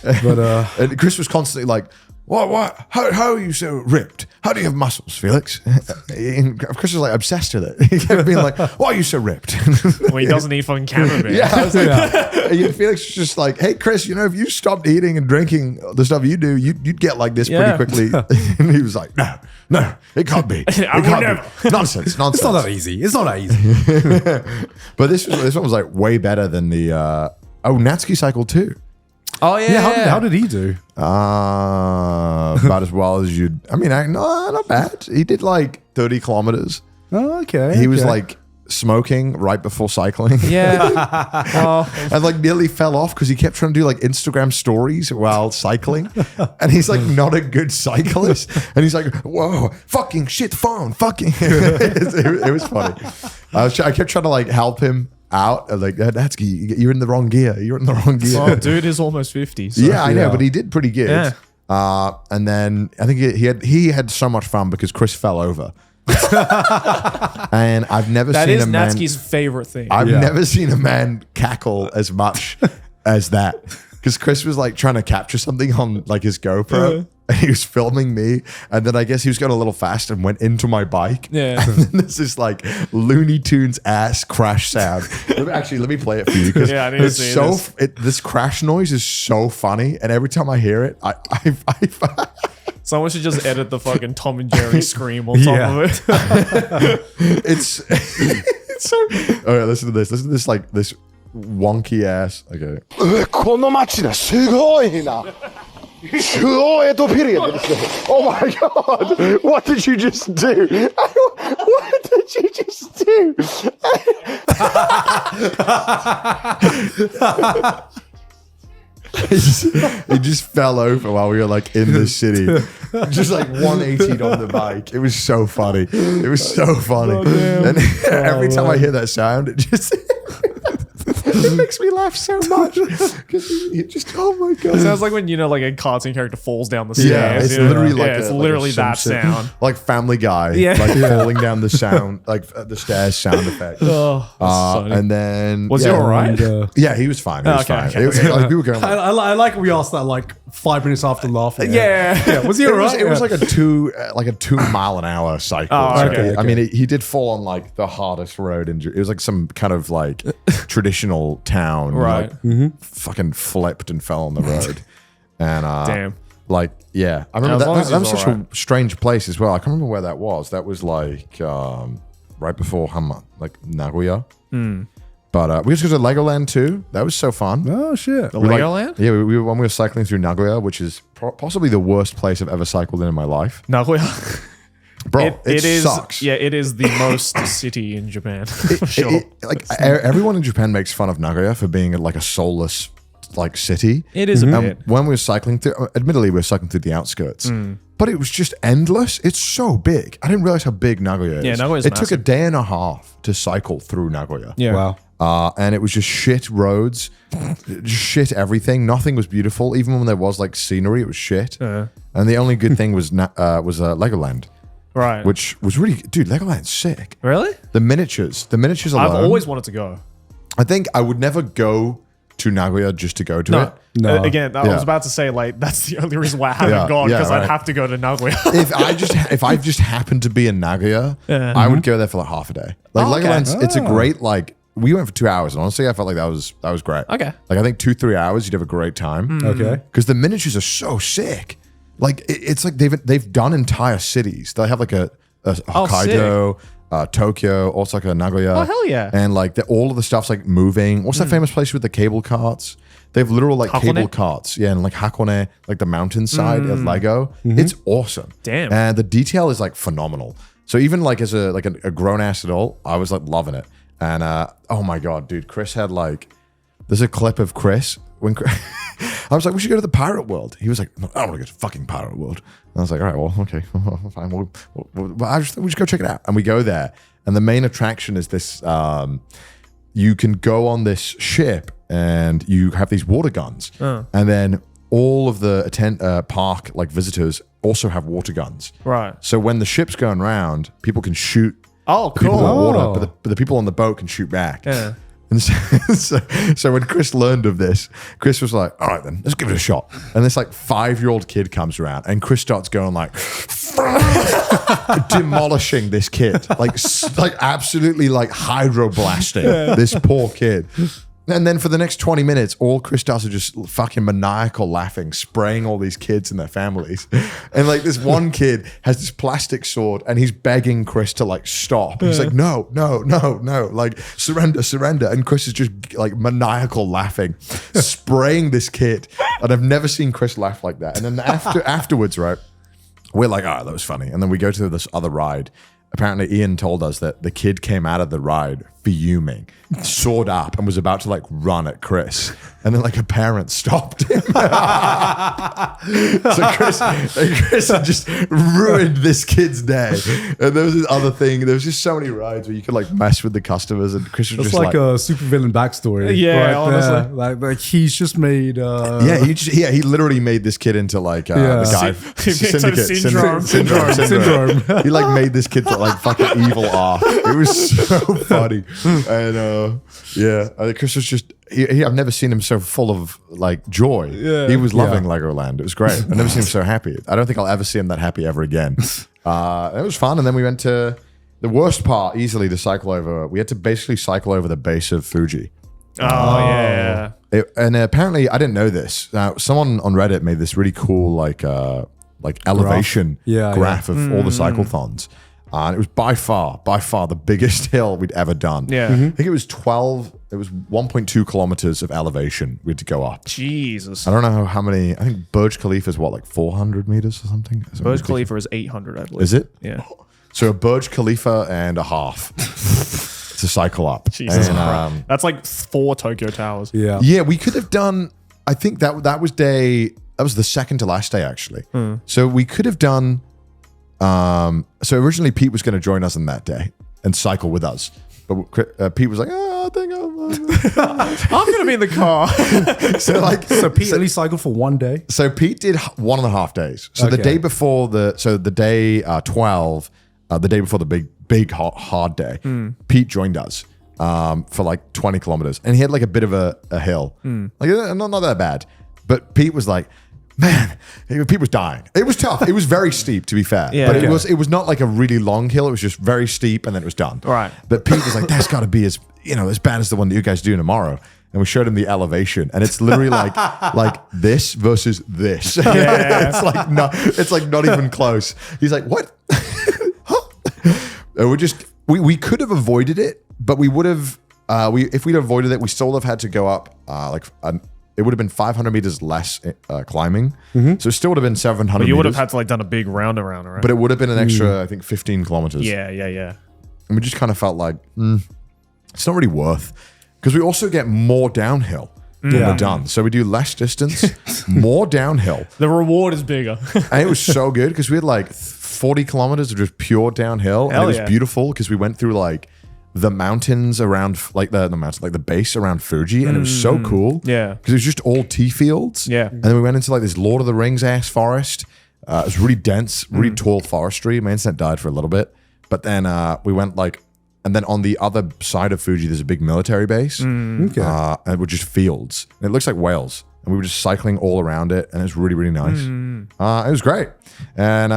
it. But And Chris was constantly like, "What? How are you so ripped? How do you have muscles, Felix?" And Chris was like obsessed with it. He kept being like, "Why are you so ripped?" Well, he doesn't need fucking cameraman. Yeah, I was like, Felix was just like, "Hey, Chris, if you stopped eating and drinking the stuff you do, you'd get like this Yeah. pretty quickly." And he was like, "No, it can't be. It I would can't never." be. Nonsense. it's not that easy. It's not that easy. But this one was like way better than the Natsuki cycle too. Oh, yeah. Yeah, how did he do? About as well as you'd. I mean, no, not bad. He did like 30 kilometers. Oh, okay. He was okay. like smoking right before cycling. Yeah. Well, And like nearly fell off because he kept trying to do like Instagram stories while cycling. And he's like not a good cyclist. And he's like, "Whoa, fucking shit phone, fucking." It was funny. I kept trying to like help him out. I was like, "Natsuki, you're in the wrong gear. You're in the wrong gear." well, dude is almost 50. So. Yeah, I know, Yeah. but he did pretty good. Yeah. And then I think he had so much fun because Chris fell over. And I've never That seen is a man. Natsuki's favorite thing. I've Yeah. never seen a man cackle as much as that. Because Chris was like trying to capture something on like his GoPro. And he was filming me. And then I guess he was going a little fast and went into my bike. Yeah. And then there's this like Looney Tunes ass crash sound. Let me play it for you. Because Yeah, I need to it's see so, this. this crash noise is so funny. And every time I hear it, I Someone should just edit the fucking Tom and Jerry scream on top Yeah. of it. it's so. All right, listen to this. Listen to this like this wonky ass. Okay. この街だすごいなすごいとピリオドですね Oh my god What did you just do? What did you just do? he just fell over while we were like in the city. Just like 180'd on the bike. It was so funny. It was so funny. And every time I hear that sound, it just it makes me laugh so much. Because he just, oh my God. It sounds like when, like a cartoon character falls down the stairs. Yeah, it's literally like it's a, literally like that Simpson, sound. like Family Guy, like falling down the sound, like the stairs sound effect. And then Was he all right? Yeah, he was fine. He was fine. okay, It was, like, we were going. Like, I like we asked that like 5 minutes after laughing. Yeah. Was he alright? it was like a 2 mile an hour cycle. Oh, okay. I mean, he did fall on like the hardest road in. It was like some kind of like traditional town, Right. Like, fucking flipped and fell on the road, and Damn. like yeah, I remember As long as that was he's such alright. a strange place as well. I can't remember where that was. That was like right before like Nagoya. But we used to go to Legoland too. That was so fun. Oh shit. The Legoland? Yeah, we when we were cycling through Nagoya, which is possibly the worst place I've ever cycled in my life. Nagoya. Bro, it is. sucks. Yeah, it is the most city in Japan. For sure. Everyone in Japan makes fun of Nagoya for being like a soulless like city. It is a bit. When we were cycling through, admittedly, we were cycling through the outskirts, but it was just endless. It's so big. I didn't realize how big Nagoya is. Yeah, Nagoya's It took a massive. day and a half to cycle through Nagoya. Yeah. Wow. And it was just shit roads, just shit everything. Nothing was beautiful. Even when there was like scenery, it was shit. And the only good thing was Legoland. Right. Which was really, dude, Legoland's sick. Really? The miniatures alone. I've always wanted to go. I think I would never go to Nagoya just to go to No. it. No. Again, I Yeah. was about to say, like, that's the only reason why I haven't Yeah, gone, yeah, because right. I'd have to go to Nagoya. If I just happened to be in Nagoya, I would go there for like half a day. Like Oh, okay. Legoland's, it's a great like. We went for 2 hours, and honestly, I felt like that was great. Okay. Like I think 2-3 hours, you'd have a great time. Okay. Because the miniatures are so sick. Like it's like they've done entire cities. They have like a Hokkaido, Tokyo, Osaka, Nagoya. Oh, hell yeah. And like all of the stuff's like moving. What's that famous place with the cable carts? They have literal like Hakone? cable carts. Yeah, and like Hakone, like the mountainside of Lego. It's awesome. Damn. And the detail is like phenomenal. So even like as a grown ass adult, I was like loving it. And oh my God, dude, Chris had like, there's a clip of Chris when I was like, we should go to the pirate world. He was like, no, I don't want to go to fucking pirate world. And I was like, all right, well, okay, fine. We just go check it out. And we go there. And the main attraction is this, you can go on this ship and you have these water guns. And then all of the park like visitors also have water guns. Right. So when the ship's going around, people can shoot Oh, people in the cool. water, but the people on the boat can shoot back. Yeah. And so when Chris learned of this, Chris was like, all right, then, let's give it a shot. And this like 5-year-old kid comes around and Chris starts going like, demolishing this kid, like absolutely like hydroblasting this poor kid. And then for the next 20 minutes, all Chris does is just fucking maniacal laughing, spraying all these kids and their families. And like this one kid has this plastic sword and he's begging Chris to like stop. He's like, no, like surrender. And Chris is just like maniacal laughing, spraying this kid. And I've never seen Chris laugh like that. And then afterwards, right, we're like, that was funny. And then we go to this other ride. Apparently Ian told us that the kid came out of the ride fuming, sword up, and was about to like run at Chris. And then like a parent stopped him. So Chris just ruined this kid's day. And there was this other thing. There was just so many rides where you could like mess with the customers, and Chris was It's just like a supervillain backstory. Yeah, right honestly. there. Like he's just made. he literally made this kid into like the guy Syndrome. He like made this kid like fucking evil art. It was so funny. And Chris was just I've never seen him so full of like joy. He was loving Legoland. It was great. I've never seen him so happy. I don't think I'll ever see him that happy ever again. It was fun. And then we went to the worst part, easily to cycle over. We had to basically cycle over the base of Fuji. Oh, yeah. And apparently, I didn't know this. Someone on Reddit made this really cool like elevation graph of all the cyclethons. And it was by far the biggest hill we'd ever done. Yeah. I think it was 1.2 kilometers of elevation we had to go up. Jesus. I don't know how many. I think Burj Khalifa is what, like 400 meters or something? Burj Khalifa is 800, I believe. Is it? Yeah. So a Burj Khalifa and a half to cycle up. Jesus And, Christ. That's like 4 Tokyo Towers. Yeah. yeah, we could have done. I think that was the second to last day actually. So we could have done. So originally Pete was going to join us on that day and cycle with us, but Pete was like, I think I'm going to be in the car. So Pete only cycled for one day. So Pete did 1.5 days. So the day before the day 12, the day before the big hard day, Pete joined us for like 20 kilometers, and he had like a bit of a hill, like not that bad. But Pete was like, man, Pete was dying. It was tough. It was very steep, to be fair. Yeah, but okay. it was not like a really long hill. It was just very steep, and then it was done. Right. But Pete was like, that's got to be as bad as the one that you guys do tomorrow. And we showed him the elevation, and it's literally like this versus this. Yeah. It's like not even close. He's like, what? We could have avoided it, but we would have. If we'd avoided it, we still would have had to go up it would have been 500 meters less climbing. So it still would have been 700 But you would meters. have had to like done a big round around, right? But it would have been an extra, I think, 15 kilometers. Yeah. And we just kind of felt like, it's not really worth. Because we also get more downhill when we're done. So we do less distance, more downhill. The reward is bigger. And it was so good because we had like 40 kilometers of just pure downhill. Hell and it was yeah. beautiful because we went through like the mountains around, like the mountains, like the base around Fuji. And it was so cool. Yeah. Because it was just all tea fields. Yeah. And then we went into like this Lord of the Rings ass forest. It was really dense, really tall forestry. My internet died for a little bit. But then we went like, and then on the other side of Fuji, there's a big military base. And it was just fields. And it looks like Wales. And we were just cycling all around it. And it was really, really nice. It was great. And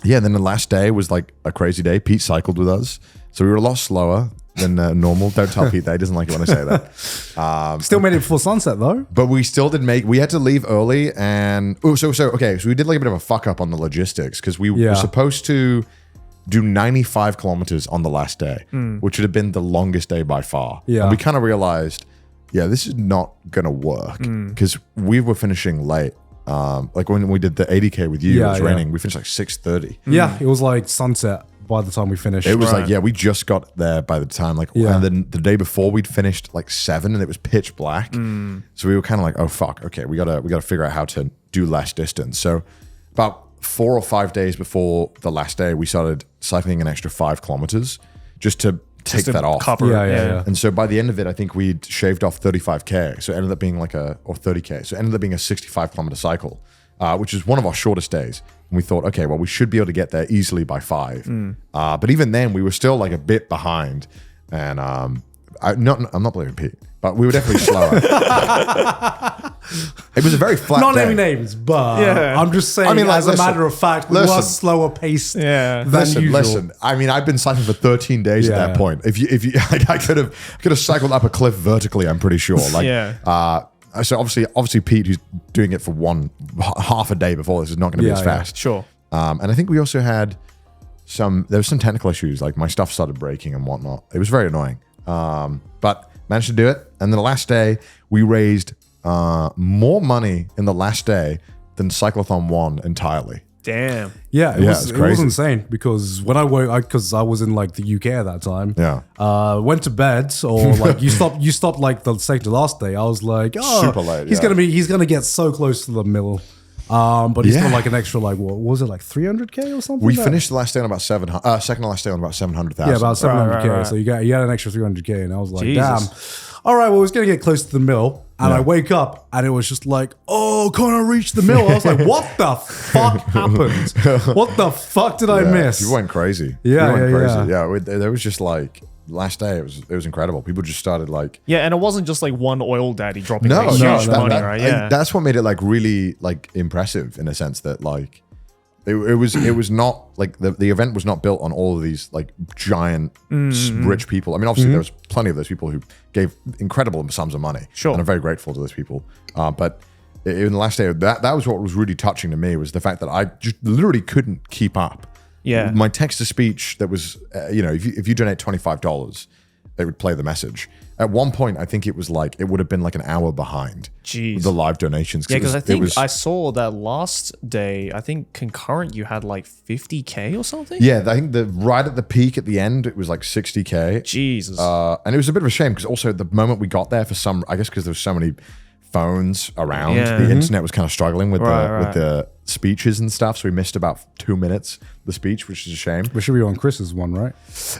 then the last day was like a crazy day. Pete cycled with us. So we were a lot slower than normal. Don't tell Pete that. He doesn't like it when I say that. Still made it before sunset though. But we still did we had to leave early. And so we did like a bit of a fuck up on the logistics because we were supposed to do 95 kilometers on the last day, which would have been the longest day by far. Yeah. And we kind of realized, this is not going to work because we were finishing late. Like when we did the 80K with you, it was raining. We finished like 6:30. Yeah, it was like sunset by the time we finished. It was like, we just got there by the time, and then the day before we'd finished like 7 and it was pitch black. So we were kind of like, oh fuck, okay, we gotta figure out how to do less distance. So about 4 or 5 days before the last day, we started cycling an extra 5 kilometers just to take that off. Yeah. And so by the end of it, I think we'd shaved off 35K. So it ended up being or 30K. So it ended up being a 65 kilometer cycle, which is one of our shortest days. And we thought, okay, well, we should be able to get there easily by 5. But even then, we were still like a bit behind. And I'm not blaming Pete, but we were definitely slower. It was a very flat Not day. naming names, but I'm just saying, as a matter of fact, we were slower paced than usual. Listen. I mean, I've been cycling for 13 days at that point. If you, like, I could have cycled up a cliff vertically. I'm pretty sure. Like, so obviously, Pete, who's doing it for half a day before this, is not going to be as fast. Sure. And I think we also had there was some technical issues, like my stuff started breaking and whatnot. It was very annoying. But managed to do it. And then the last day, we raised more money in the last day than Cyclethon won entirely. Damn. Yeah, it was insane because when I woke, because I was in like the UK at that time. Yeah. Went to bed, or like you stopped like the second to last day. I was like, super late. He's gonna get so close to the middle. But he's got like an extra, like, what was it, like 300K or something? We finished the last day on about second to last day on about 700,000. Yeah, about 700K. Right. So you had an extra 300K, and I was like, Jesus. damn. All right, well, it's gonna get close to the middle, and I wake up, and it was just like, oh, can't I reach the middle? I was like, what the fuck happened? What the fuck did I miss? You went crazy. Yeah, you went crazy. Yeah, there was just like last day. It was incredible. People just started like. Yeah, and it wasn't just like one oil daddy dropping No, huge money, that, right? Yeah, that's what made it like really like impressive in a sense that like. It was not like the event was not built on all of these like giant rich people. I mean, obviously there was plenty of those people who gave incredible sums of money. Sure. And I'm very grateful to those people. But in the last day, that was what was really touching to me, was the fact that I just literally couldn't keep up. Yeah. My text to speech that was, if you donate $25, they would play the message. At one point, I think it was like, it would have been like an hour behind the live donations. Yeah, because I think I saw that last day, I think concurrent, you had like 50K or something? Yeah, I think right at the peak at the end, it was like 60K. Jesus. And it was a bit of a shame because also the moment we got there I guess because there was so many phones around. Yeah. The internet was kind of struggling with Right, with the speeches and stuff, so we missed about 2 minutes the speech, which is a shame. We should be on Chris's one, right?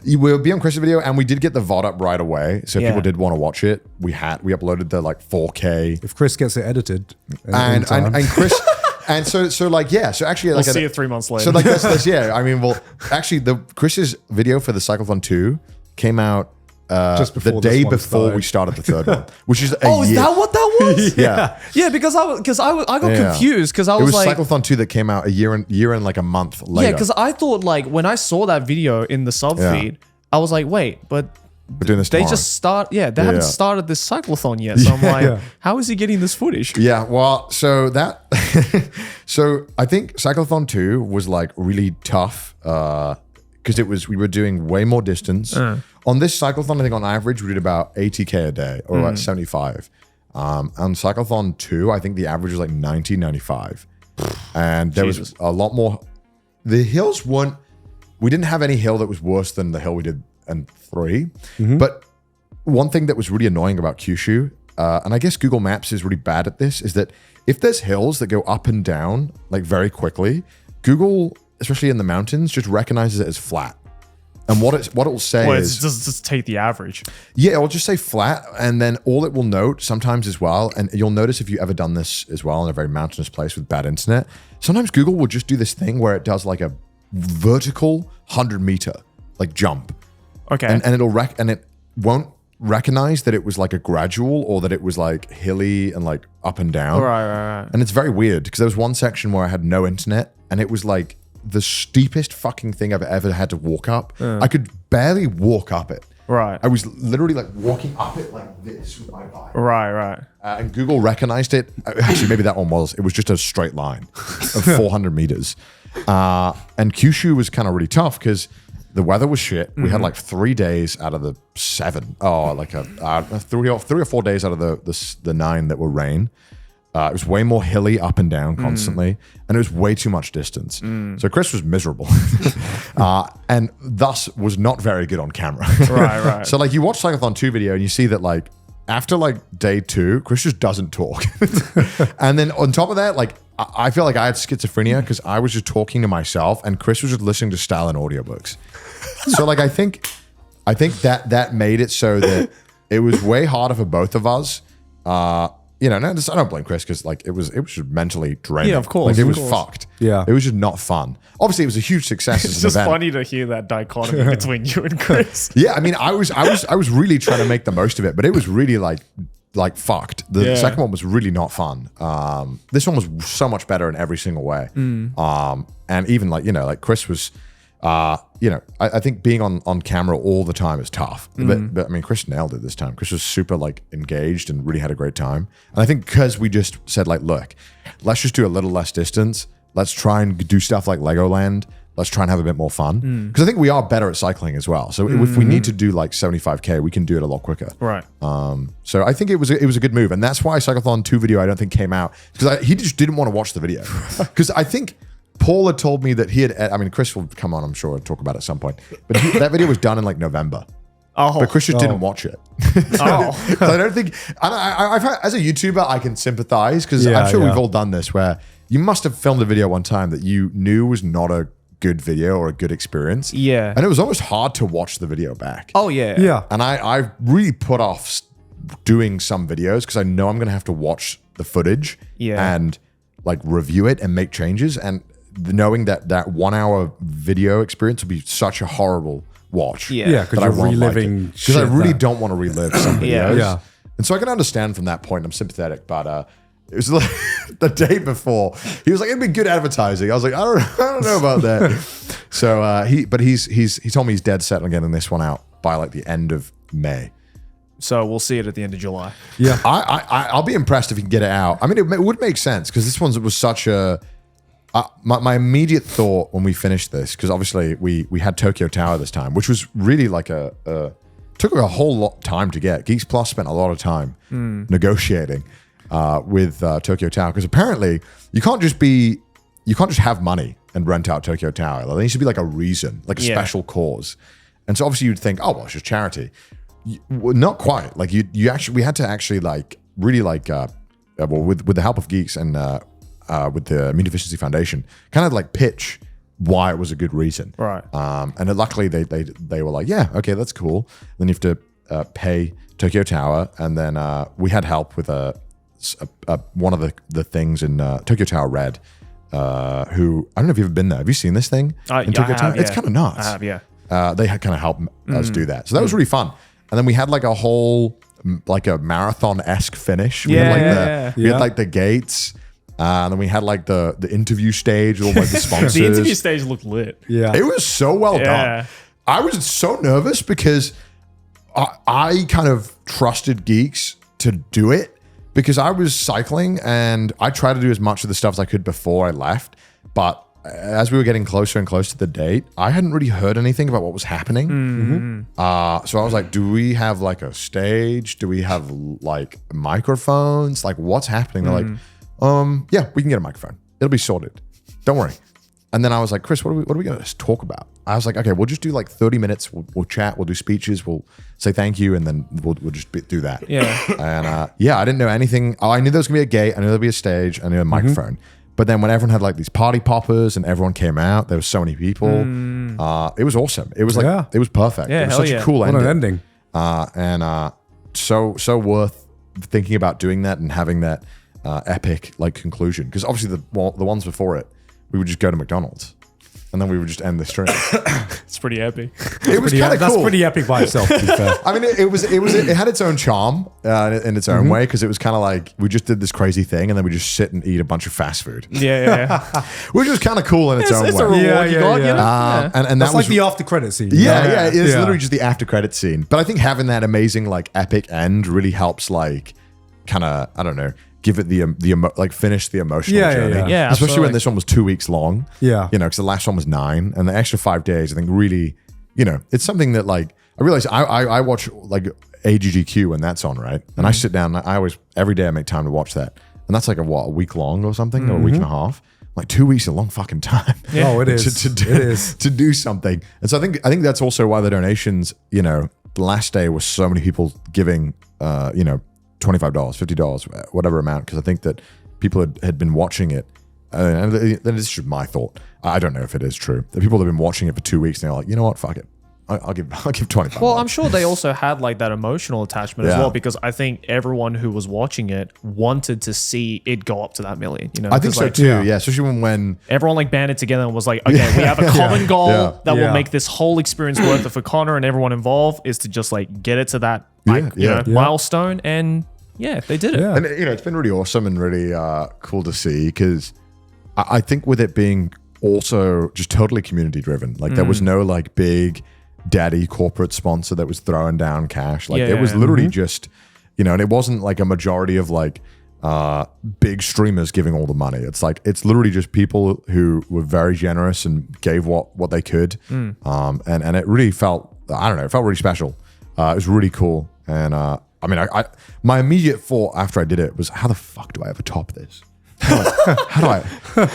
We'll be on Chris's video, and we did get the VOD up right away. So if Yeah. people did want to watch it, we uploaded the like 4K. If Chris gets it edited, And Chris, and so like yeah, so actually like We'll see it 3 months later. So like that's yeah. I mean, well, actually, the Chris's video for the Cyclethon 2 came out Just before the this day one before started. we started the third one, which is a Oh, is year. that what that was? Yeah. Yeah, because I got Yeah. confused because I It was was like, Cyclethon 2 that came out a year and like a month later. yeah, because I thought like when I saw that video in the sub Yeah. feed, I was like, wait, but we're doing this they tomorrow. just they haven't Yeah. started this cyclethon yet. So I'm like, Yeah. how is he getting this footage? Yeah, well, so that, so I think Cyclethon 2 was like really tough because we were doing way more distance. On this Cyclethon, I think on average, we did about 80K a day or about 75. On Cyclethon 2, I think the average was like 90, 95. And there was a lot more. The hills weren't, we didn't have any hill that was worse than the hill we did in 3. But one thing that was really annoying about Kyushu, and I guess Google Maps is really bad at this, is that if there's hills that go up and down like very quickly, Google, especially in the mountains, just recognizes it as flat. And what it'll say Well, is it's just take the average. yeah, it'll just say flat, and then all it will note sometimes as well, and you'll notice if you ever done this as well in a very mountainous place with bad internet, sometimes Google will just do this thing where it does like a vertical 100-meter like jump, Okay. and it won't recognize that it was like a gradual or that it was like hilly and like up and down. Right. And it's very weird because there was one section where I had no internet, and it was like the steepest fucking thing I've ever had to walk up. I could barely walk up it. Right. I was literally like walking up it like this with my bike. Right. And Google recognized it. Actually, maybe that one was. It was just a straight line of 400 meters. And Kyushu was kind of really tough because the weather was shit. We had like 3 days out of the 7. Oh, like three or 4 days out of the 9 that were rain. It was way more hilly up and down constantly, and it was way too much distance. So Chris was miserable, and thus was not very good on camera. Right. So like you watch Cyclethon 2 video and you see that like after like day 2, Chris just doesn't talk. And then on top of that, like I feel like I had schizophrenia because I was just talking to myself and Chris was just listening to Stalin audiobooks. So like I think that made it so that it was way harder for both of us. I don't blame Chris because like it was just mentally draining. Yeah, of course, Like it of was course. fucked. Yeah. It was just not fun. Obviously, it was a huge success It's as an just event. funny to hear that dichotomy between you and Chris. Yeah, I mean, I was really trying to make the most of it, but it was really like fucked. The second one was really not fun. This one was so much better in every single way. And even like Chris was, I think being on camera all the time is tough. But I mean, Chris nailed it this time. Chris was super like engaged and really had a great time. And I think because we just said like, look, let's just do a little less distance. Let's try and do stuff like Legoland. Let's try and have a bit more fun. Because I think we are better at cycling as well. So if we need to do like 75K, we can do it a lot quicker. Right. So I think it was a good move. And that's why Cyclethon 2 video I don't think came out. Because he just didn't want to watch the video. Because I think Paul had told me that he had, I mean, Chris will come on, I'm sure, and talk about it at some point. But that video was done in like November. Oh. But Chris just didn't watch it. Oh. I don't think, I've had, as a YouTuber, I can sympathize because I'm sure we've all done this where you must have filmed a video one time that you knew was not a good video or a good experience. Yeah. And it was almost hard to watch the video back. Oh, yeah. Yeah. And I really put off doing some videos because I know I'm going to have to watch the footage and like review it and make changes. And knowing that 1 hour video experience would be such a horrible watch. Yeah, because that I you're won't like reliving it. Because I shit really that- don't want to relive some videos. Yeah. And so I can understand from that point. I'm sympathetic, but it was like the day before. He was like, "It'd be good advertising." I was like, "I don't know about that." So he told me he's dead set on getting this one out by like the end of May. So we'll see it at the end of July. Yeah. I'll be impressed if he can get it out. I mean, it would make sense because this one was such a. My immediate thought when we finished this, because obviously we had Tokyo Tower this time, which was really like took a whole lot of time to get. Geeks Plus spent a lot of time negotiating with Tokyo Tower because apparently you can't just have money and rent out Tokyo Tower. There needs to be like a reason, like a special cause. And so obviously you'd think, oh well, it's just charity. Not quite. Like we had to actually like really like with the help of geeks and with the Immune Deficiency Foundation, kind of like pitch why it was a good reason. Right. And luckily they were like, yeah, okay, that's cool. Then you have to pay Tokyo Tower, and then we had help with one of the things in Tokyo Tower Red. Who I don't know if you've ever been there. Have you seen this thing in Tokyo Tower? Yeah. It's kind of nuts. I have, yeah. They had kind of helped us do that, so that was really fun. And then we had like a whole like a marathon-esque finish. We had like the gates. And then we had like the interview stage with all like the sponsors. The interview stage looked lit. Yeah. It was so well done. I was so nervous because I kind of trusted geeks to do it because I was cycling and I tried to do as much of the stuff as I could before I left. But as we were getting closer and closer to the date, I hadn't really heard anything about what was happening. So I was like, do we have like a stage? Do we have like microphones? Like what's happening? They're like, yeah, we can get a microphone. It'll be sorted. Don't worry. And then I was like, Chris, what are we going to talk about? I was like, okay, we'll just do like 30 minutes. We'll chat. We'll do speeches. We'll say thank you. And then we'll just do that. Yeah. And I didn't know anything. I knew there was going to be a gate. I knew there'd be a stage. I knew a microphone. But then when everyone had like these party poppers and everyone came out, there were so many people. It was awesome. It was like, it was perfect. Yeah, it was hell such yeah. a cool What ending. an ending. So worth thinking about doing that and having that epic like conclusion. Because obviously the ones before it, we would just go to McDonald's and then we would just end the stream. It's pretty epic. It was kind of cool. That's pretty epic by itself, to be fair. I mean, it had its own charm in its own way because it was kind of like we just did this crazy thing and then we just sit and eat a bunch of fast food. Yeah. Which was kind of cool in its own It's way. a reward Yeah, you yeah, got, yeah. you know? And that That's was like the after credit scene. yeah, it's Yeah. literally just the after credit scene. But I think having that amazing like epic end really helps like kind of, I don't know, give it finish the emotional journey. Yeah, Especially absolutely. when this one was 2 weeks long. Yeah. You know, because the last one was 9 and the extra 5 days, I think really, you know, it's something that like, I realize I watch like AGGQ when that's on, right? And I sit down, every day I make time to watch that. And that's like a week long or something, or a week and a half. Like 2 weeks is a long fucking time. Yeah. Oh, it is. It is. To do something. And so I think that's also why the donations, you know, the last day was so many people giving, you know, $25, $50, whatever amount, because I think that people had been watching it. And this is just my thought. I don't know if it is true. The people that have been watching it for 2 weeks and they're like, you know what, fuck it. I'll give 25. Well, I'm sure they also had like that emotional attachment as Yeah. well, because I think everyone who was watching it wanted to see it go up to that million. You know, I think 'Cause, so like, too. Yeah, especially when everyone like banded together and was like, okay, we have a common goal that Yeah. will make this whole experience worth it for Connor and everyone involved is to just like get it to that like, Yeah, yeah. milestone. And yeah, they did it. Yeah. and you know, it's been really awesome and really cool to see because I think with it being also just totally community driven, like there was no like big daddy corporate sponsor that was throwing down cash. Like it was literally just, you know, and it wasn't like a majority of like big streamers giving all the money. It's like, it's literally just people who were very generous and gave what they could. And it really felt, I don't know, it felt really special. It was really cool. And I mean, I my immediate thought after I did it was, how the fuck do I ever top this? How do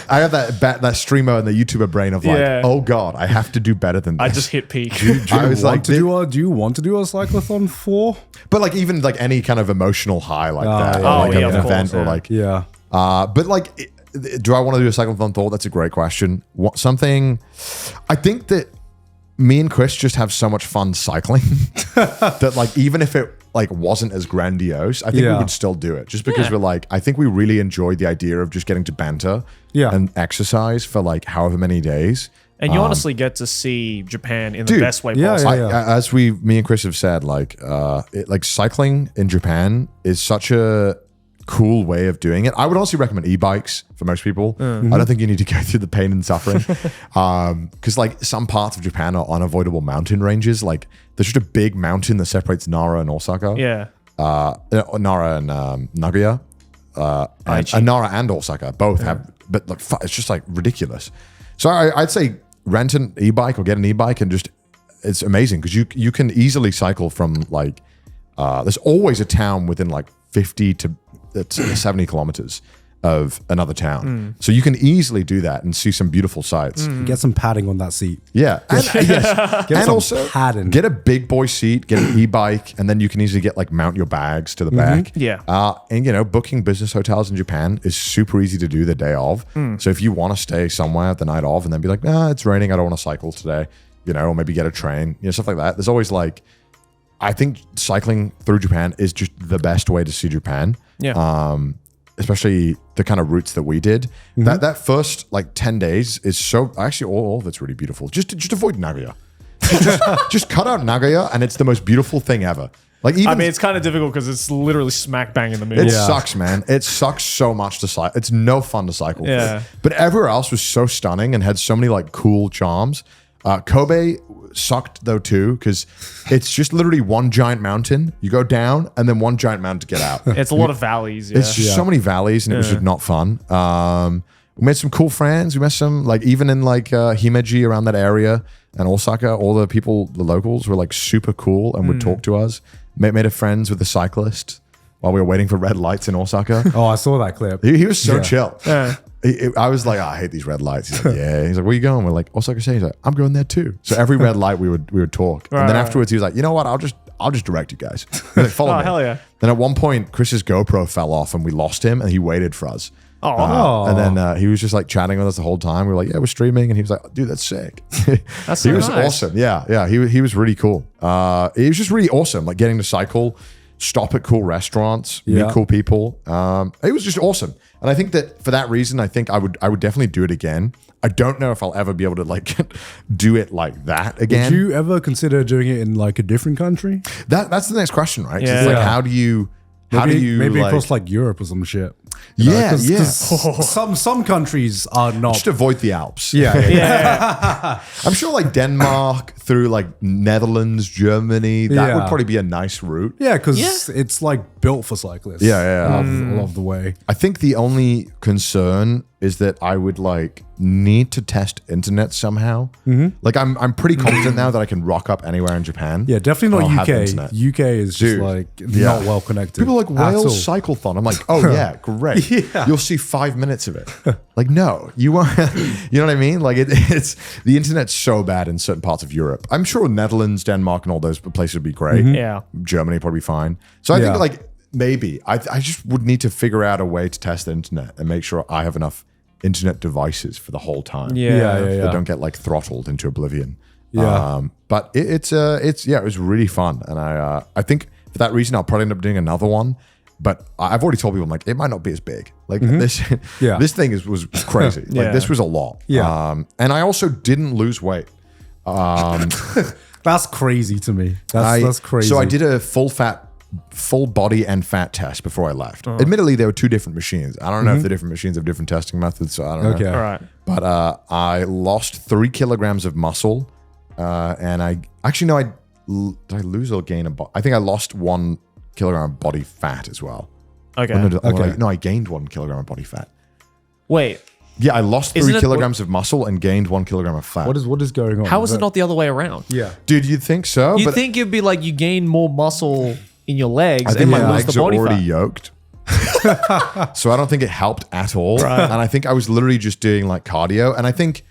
I have that streamer and the YouTuber brain of like, Yeah. oh God, I have to do better than this. I just hit peak. I was like, do you want to do a cyclothon 4? but like even like any kind of emotional high like that, yeah. or like Oh, yeah, an of event, course, or yeah. like, Yeah. but like, do I want to do a cyclethon thought? That's a great question. Something, I think that me and Chris just have so much fun cycling that like, even if it like wasn't as grandiose, I think we Yeah. would still do it just because Yeah. we're like, I think we really enjoyed the idea of just getting to banter and exercise for like however many days. And you honestly get to see Japan in the Dude, best way yeah, possible. yeah. As me and Chris have said, like, like cycling in Japan is such a cool way of doing it. I would also recommend e-bikes for most people. I don't think you need to go through the pain and suffering, because like some parts of Japan are unavoidable mountain ranges. Like there's just a big mountain that separates Nara and Osaka. Yeah. Nara and Nagoya, and Nara and Osaka both have, but like it's just like ridiculous. So I'd say rent an e-bike or get an e-bike and just, it's amazing because you can easily cycle from like, there's always a town within like 50 to 70 kilometers. of another town. So you can easily do that and see some beautiful sights. Get some padding on that seat. Yeah. And, yes. Get and some also padding. get a big boy seat, get an e-bike, and then you can easily get like mount your bags to the back. Yeah. And you know, booking business hotels in Japan is super easy to do the day of. So if you want to stay somewhere the night of and then be like, nah, it's raining, I don't want to cycle today, you know, or maybe get a train, you know, stuff like that. There's always like, I think cycling through Japan is just the best way to see Japan. Yeah. Especially the kind of routes that we did. That first like 10 days is so, actually all of it's really beautiful. Just avoid Nagoya. just cut out Nagoya and it's the most beautiful thing ever. Like even, I mean, it's kind of difficult because it's literally smack bang in the middle. it sucks, man. It sucks so much to cycle. It's no fun to cycle through. Yeah. But everywhere else was so stunning and had so many like cool charms. Kobe sucked though too because it's just literally one giant mountain. You go down and then one giant mountain to get out. It's a lot of valleys. Yeah. It's just so many valleys and it was just not fun. We made some cool friends. We met some like even in like Himeji around that area and Osaka, all the people, the locals were like super cool and would talk to us. Made a friends with a cyclist while we were waiting for red lights in Osaka. Oh, I saw that clip. He was so chill. Yeah. I was like, oh, I hate these red lights. He's like, yeah. He's like, where you going? We're like, Osaka State. He's like, I'm going there too. So every red light we would talk. And then afterwards he was like, you know what? I'll just direct you guys. We're like, follow me. hell yeah. Then at one point, Chris's GoPro fell off and we lost him and he waited for us. Oh. And then he was just like chatting with us the whole time. We were like, yeah, we're streaming. And he was like, dude, that's sick. That's He so was nice. awesome. Yeah. He was really cool. It was just really awesome. Like getting to cycle, stop at cool restaurants, meet cool people. It was just awesome. And I think that for that reason, I think I would definitely do it again. I don't know if I'll ever be able to like do it like that again. Did you ever consider doing it in like a different country? That's the next question, right? 'Cause Yeah. it's like, how do you Maybe like, across like Europe or some shit. Yeah, 'Cause some countries are not. just avoid the Alps. Yeah. I'm sure like Denmark through like Netherlands, Germany, that would probably be a nice route. Yeah, because it's like built for cyclists. Yeah. I love the way. I think the only concern is that I would like need to test internet somehow. Like I'm pretty confident now that I can rock up anywhere in Japan. Yeah, definitely I'll not have internet. UK. UK is just Dude, like yeah. not well connected. People are like at all. Wales Cyclethon. I'm like, oh yeah, great. You'll see 5 minutes of it. Like, no, you won't. You know what I mean? Like it's the internet's so bad in certain parts of Europe. I'm sure Netherlands, Denmark, and all those places would be great. Yeah. Germany probably fine. So I think like maybe I just would need to figure out a way to test the internet and make sure I have enough internet devices for the whole time. That don't get like throttled into oblivion. But it was really fun, and I think for that reason I'll probably end up doing another one. But I've already told people, I'm like, it might not be as big. Like this thing was crazy. Like this was a lot. And I also didn't lose weight. That's crazy to me. That's crazy. So I did a full body and fat test before I left. Admittedly, there were two different machines. I don't know if the different machines have different testing methods, so I don't know. All right. But I lost 3 kilograms of muscle, and I actually no, did I lose or gain I think I lost 1 kilogram of body fat as well. Okay. No, I gained 1 kilogram of body fat. Wait. Yeah, I lost Isn't 3 it- kilograms of muscle and gained 1 kilogram of fat. what is going on? How is it not the other way around? Yeah. Dude, you'd think so, You but think it'd be like you gain more muscle in your legs I and think might my lose legs the are body already fat. yoked. So I don't think it helped at all. And I think I was literally just doing like cardio. And I think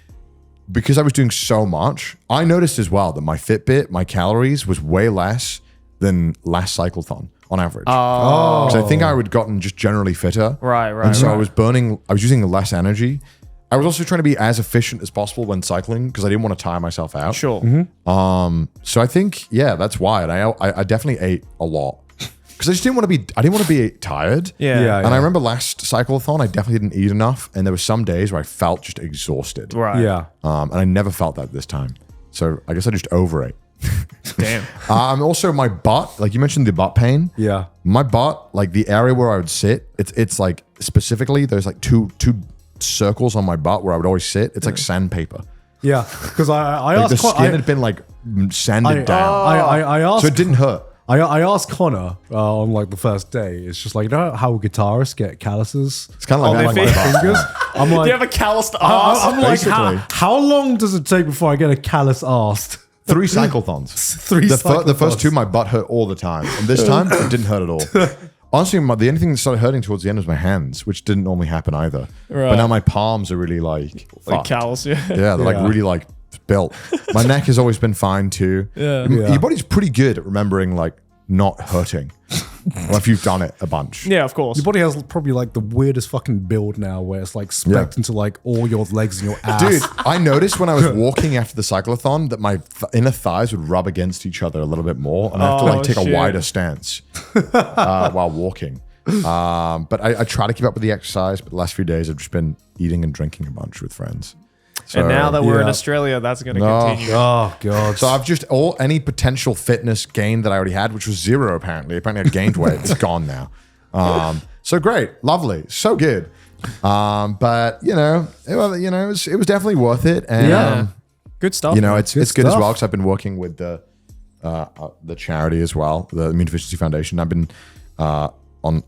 because I was doing so much, I noticed as well that my Fitbit, my calories was way less than last cyclethon on average. Because I think I would gotten just generally fitter. Right. And so I was using less energy. I was also trying to be as efficient as possible when cycling because I didn't want to tire myself out. Sure. So I think, that's why. And I definitely ate a lot. Because I just didn't want to be tired. Yeah. And I remember last cyclethon, I definitely didn't eat enough. And there were some days where I felt just exhausted. Right. Yeah. And I never felt that this time. So I guess I just overate. Damn. Also my butt, like you mentioned the butt pain. Yeah. My butt, like the area where I would sit, it's like specifically there's like two circles on my butt where I would always sit. It's like sandpaper. Yeah. Because I Like asked the skin had been like sanded down. I asked So it didn't hurt. I asked Connor on like the first day. It's just like, you know how guitarists get calluses? It's kind of like, On that, their like my butt. Fingers. I'm Do like, you have a calloused ass? I'm like, Basically. how long does it take before I get a callus asked? 3 cyclethons. Three The first cyclethons. 2, my butt hurt all the time. And this time, it didn't hurt at all. Honestly, the only thing that started hurting towards the end was my hands, which didn't normally happen either. But now my palms are really like callous. Yeah. Yeah, they're like really like built. My neck has always been fine too. Your body's pretty good at remembering like not hurting. Well, if you've done it a bunch. Yeah, of course. Your body has probably like the weirdest fucking build now where it's like specced into like all your legs and your ass. Dude, I noticed when I was walking after the cyclethon that my inner thighs would rub against each other a little bit more, and I have to like take a wider stance while walking. But I try to keep up with the exercise, but the last few days I've just been eating and drinking a bunch with friends. So, and now that we're in Australia, that's going to continue. Oh god! So I've just any potential fitness gain that I already had, which was zero apparently. Apparently I gained weight. It's gone now. So great, lovely, so good. But it was definitely worth it. And good stuff. It's good as well because I've been working with the charity as well, the Immune Deficiency Foundation. I've been on.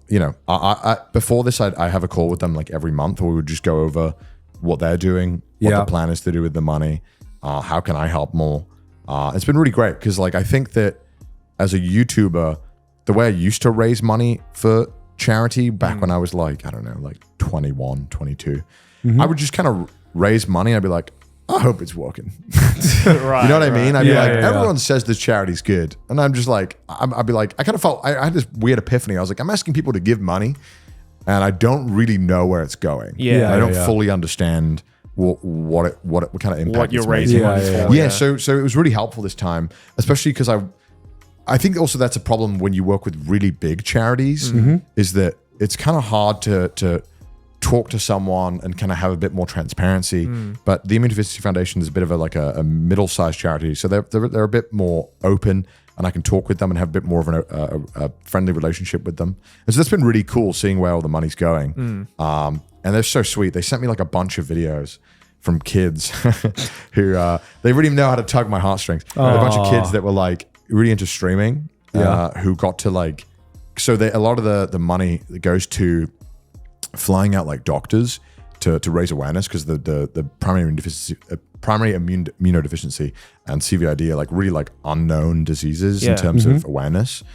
Before this, I have a call with them like every month, where we would just go over what they're doing, what the plan is to do with the money, how can I help more. It's been really great because like I think that as a YouTuber, the way I used to raise money for charity back when I was like, I don't know, like 21, 22, I would just kind of raise money. I'd be like, I hope it's working. Right, you know what I mean? I'd be like, yeah. everyone says this charity's good. And I'm just like, I'd be like, I kind of felt, I had this weird epiphany. I was like, I'm asking people to give money and I don't really know where it's going. Yeah. I don't fully understand what kind of impact What you're it's raising making. money for. Yeah, so it was really helpful this time, especially because I think also that's a problem when you work with really big charities, is that it's kind of hard to talk to someone and kind of have a bit more transparency. But the Immune Deficiency Foundation is a bit of a middle-sized charity, so they're a bit more open, and I can talk with them and have a bit more of a friendly relationship with them. And so that's been really cool seeing where all the money's going. And they're so sweet. They sent me like a bunch of videos from kids who they really know how to tug my heartstrings. A bunch of kids that were like really into streaming, who got to like, so a lot of the money that goes to flying out like doctors to raise awareness, because the primary immunodeficiency and CVID are like really like unknown diseases in terms of awareness.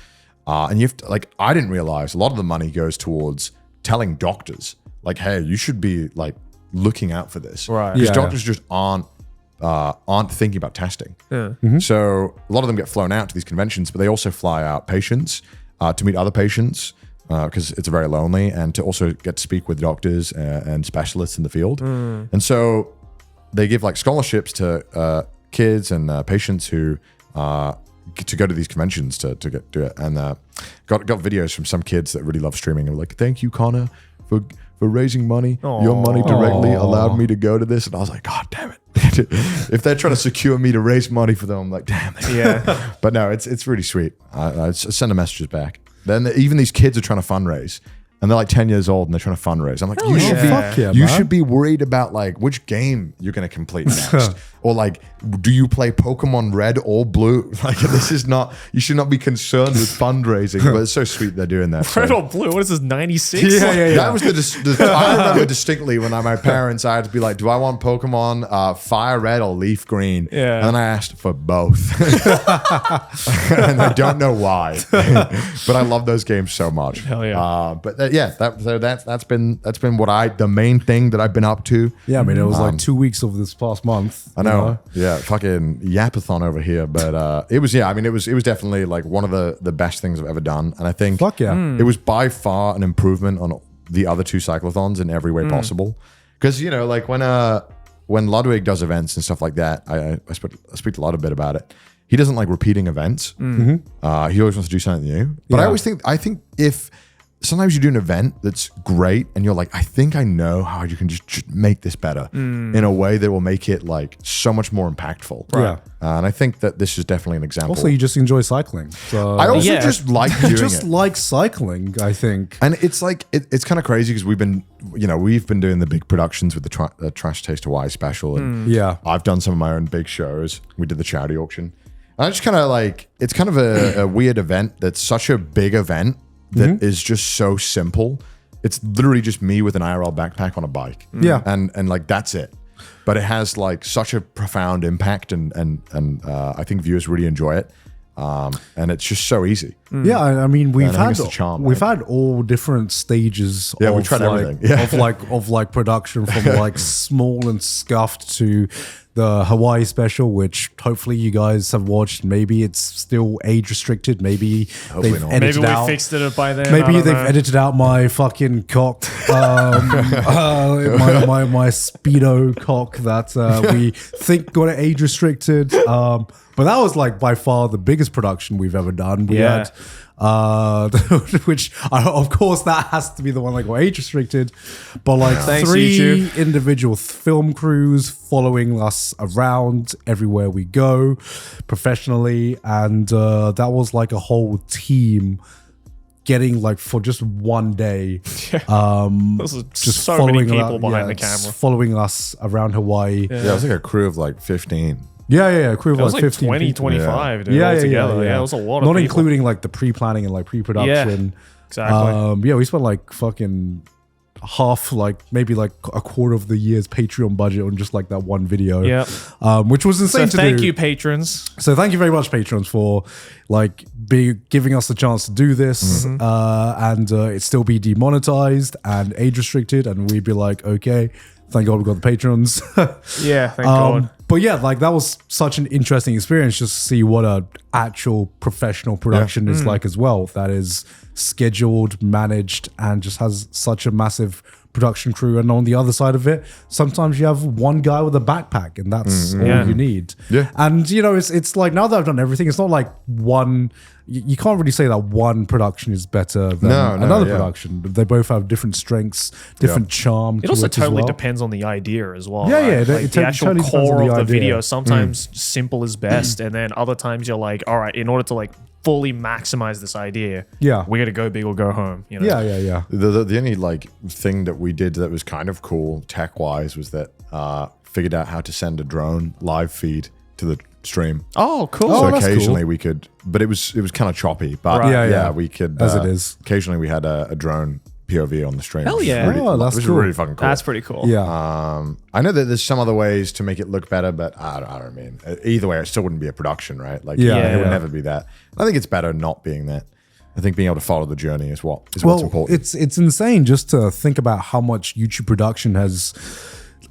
And you have to, like, I didn't realize a lot of the money goes towards telling doctors like, hey, you should be like looking out for this. Right. Because doctors just aren't thinking about testing. So a lot of them get flown out to these conventions, but they also fly out patients to meet other patients, because it's very lonely, and to also get to speak with doctors and specialists in the field. And so they give like scholarships to kids and patients who get to go to these conventions to do it. And got videos from some kids that really love streaming and were like, thank you, Connor, for raising money. Your money directly allowed me to go to this. And I was like, God damn it. If they're trying to secure me to raise money for them, I'm like, damn. But no, it's really sweet. I send the messages back. Then even these kids are trying to fundraise, and they're like 10 years old and they're trying to fundraise. I'm like, you should be worried about like which game you're going to complete next. Or like, do you play Pokemon Red or Blue? Like, this is not, you should not be concerned with fundraising, but it's so sweet they're doing that. Red or blue? What is this, 96? That was I remember distinctly when my parents, I had to be like, do I want Pokemon Fire Red or Leaf Green? And then I asked for both. And I don't know why. But I love those games so much. Hell yeah. That's been the main thing that I've been up to. Yeah, I mean, it was like 2 weeks of this past month. I know. Yeah, fucking yapathon over here. But it was definitely like one of the best things I've ever done. And I think it was by far an improvement on the other two cyclothons in every way possible. Because, like when Ludwig does events and stuff like that, I speak a lot a bit about it. He doesn't like repeating events. He always wants to do something new. But I think if sometimes you do an event that's great and you're like, I think I know how you can just make this better in a way that will make it like so much more impactful. Right. And I think that this is definitely an example. Also, you just enjoy cycling. So I also just like doing just it. like cycling, I think. And it's like, it's kind of crazy because we've been doing the big productions with the Trash Taste Hawaii special. And I've done some of my own big shows. We did the charity auction. And I just kind of like, it's kind of a weird event that's such a big event that is just so simple. It's literally just me with an IRL backpack on a bike. And like, that's it. But it has like such a profound impact and I think viewers really enjoy it. and it's just so easy. Yeah, I mean we've I think had it's the charm, we've right? had all different stages. Yeah, of we tried like, everything. Yeah. of like production from like small and scuffed to the Hawaii special, which hopefully you guys have watched. Maybe it's still age restricted. Maybe they've not. edited Maybe we out. fixed it by then. I Maybe don't they've know. edited out my fucking cock, my speedo cock that we think got it age restricted. But that was like by far the biggest production we've ever done. We Yeah. had, which of course that has to be the one that got age restricted. But like Thanks, 3 YouTube. individual film crews following us around everywhere we go, professionally, and that was like a whole team. Getting like for just one day, Those are just so following many people around- behind the just camera. following us around Hawaii. Yeah, it was like a crew of like 15. Yeah. Crew of It was like like 15 20, people. 25, dude, Yeah, altogether. Yeah, it was a lot of Not people. including like the pre-planning and like pre-production. Exactly. Yeah, we spent like fucking half, like maybe like a quarter of the year's Patreon budget on just like that one video. Yep. Which was insane So to do. thank you, patrons. So thank you very much, patrons, for like giving us the chance to do this, and it still be demonetized and age restricted, and we'd be like, okay, thank God we got the patrons. Yeah, thank God. But yeah, like that was such an interesting experience just to see what a actual professional production is like as well. That is scheduled, managed, and just has such a massive production crew. And on the other side of it, sometimes you have one guy with a backpack, and that's all Yeah. you need. Yeah. And you know, it's like now that I've done everything, it's not like one. You can't really say that one production is better than another production. They both have different strengths, different charm. It also to it as totally well. depends on the idea as well. Yeah, right? yeah, Like it the actual totally depends on core the of the idea. video, sometimes simple is best, and then other times you're like, all right, in order to like fully maximize this idea, Yeah. we got to go big or go home. You know? Yeah. The only like thing that we did that was kind of cool tech wise was that figured out how to send a drone live feed to the stream. Oh, cool. Oh, So that's occasionally cool. we could, but it was kind of choppy. But Right. Yeah. we could As it is. Occasionally we had a drone POV on the stream. Hell which was yeah. really, Oh, that's which was cool. really fucking cool. That's pretty cool. Yeah. I know that there's some other ways to make it look better, but I don't mean either way, it still wouldn't be a production, right? Like, Yeah. it would Yeah. never be that. I think it's better not being that. I think being able to follow the journey is what's Well, important. it's insane just to think about how much YouTube production has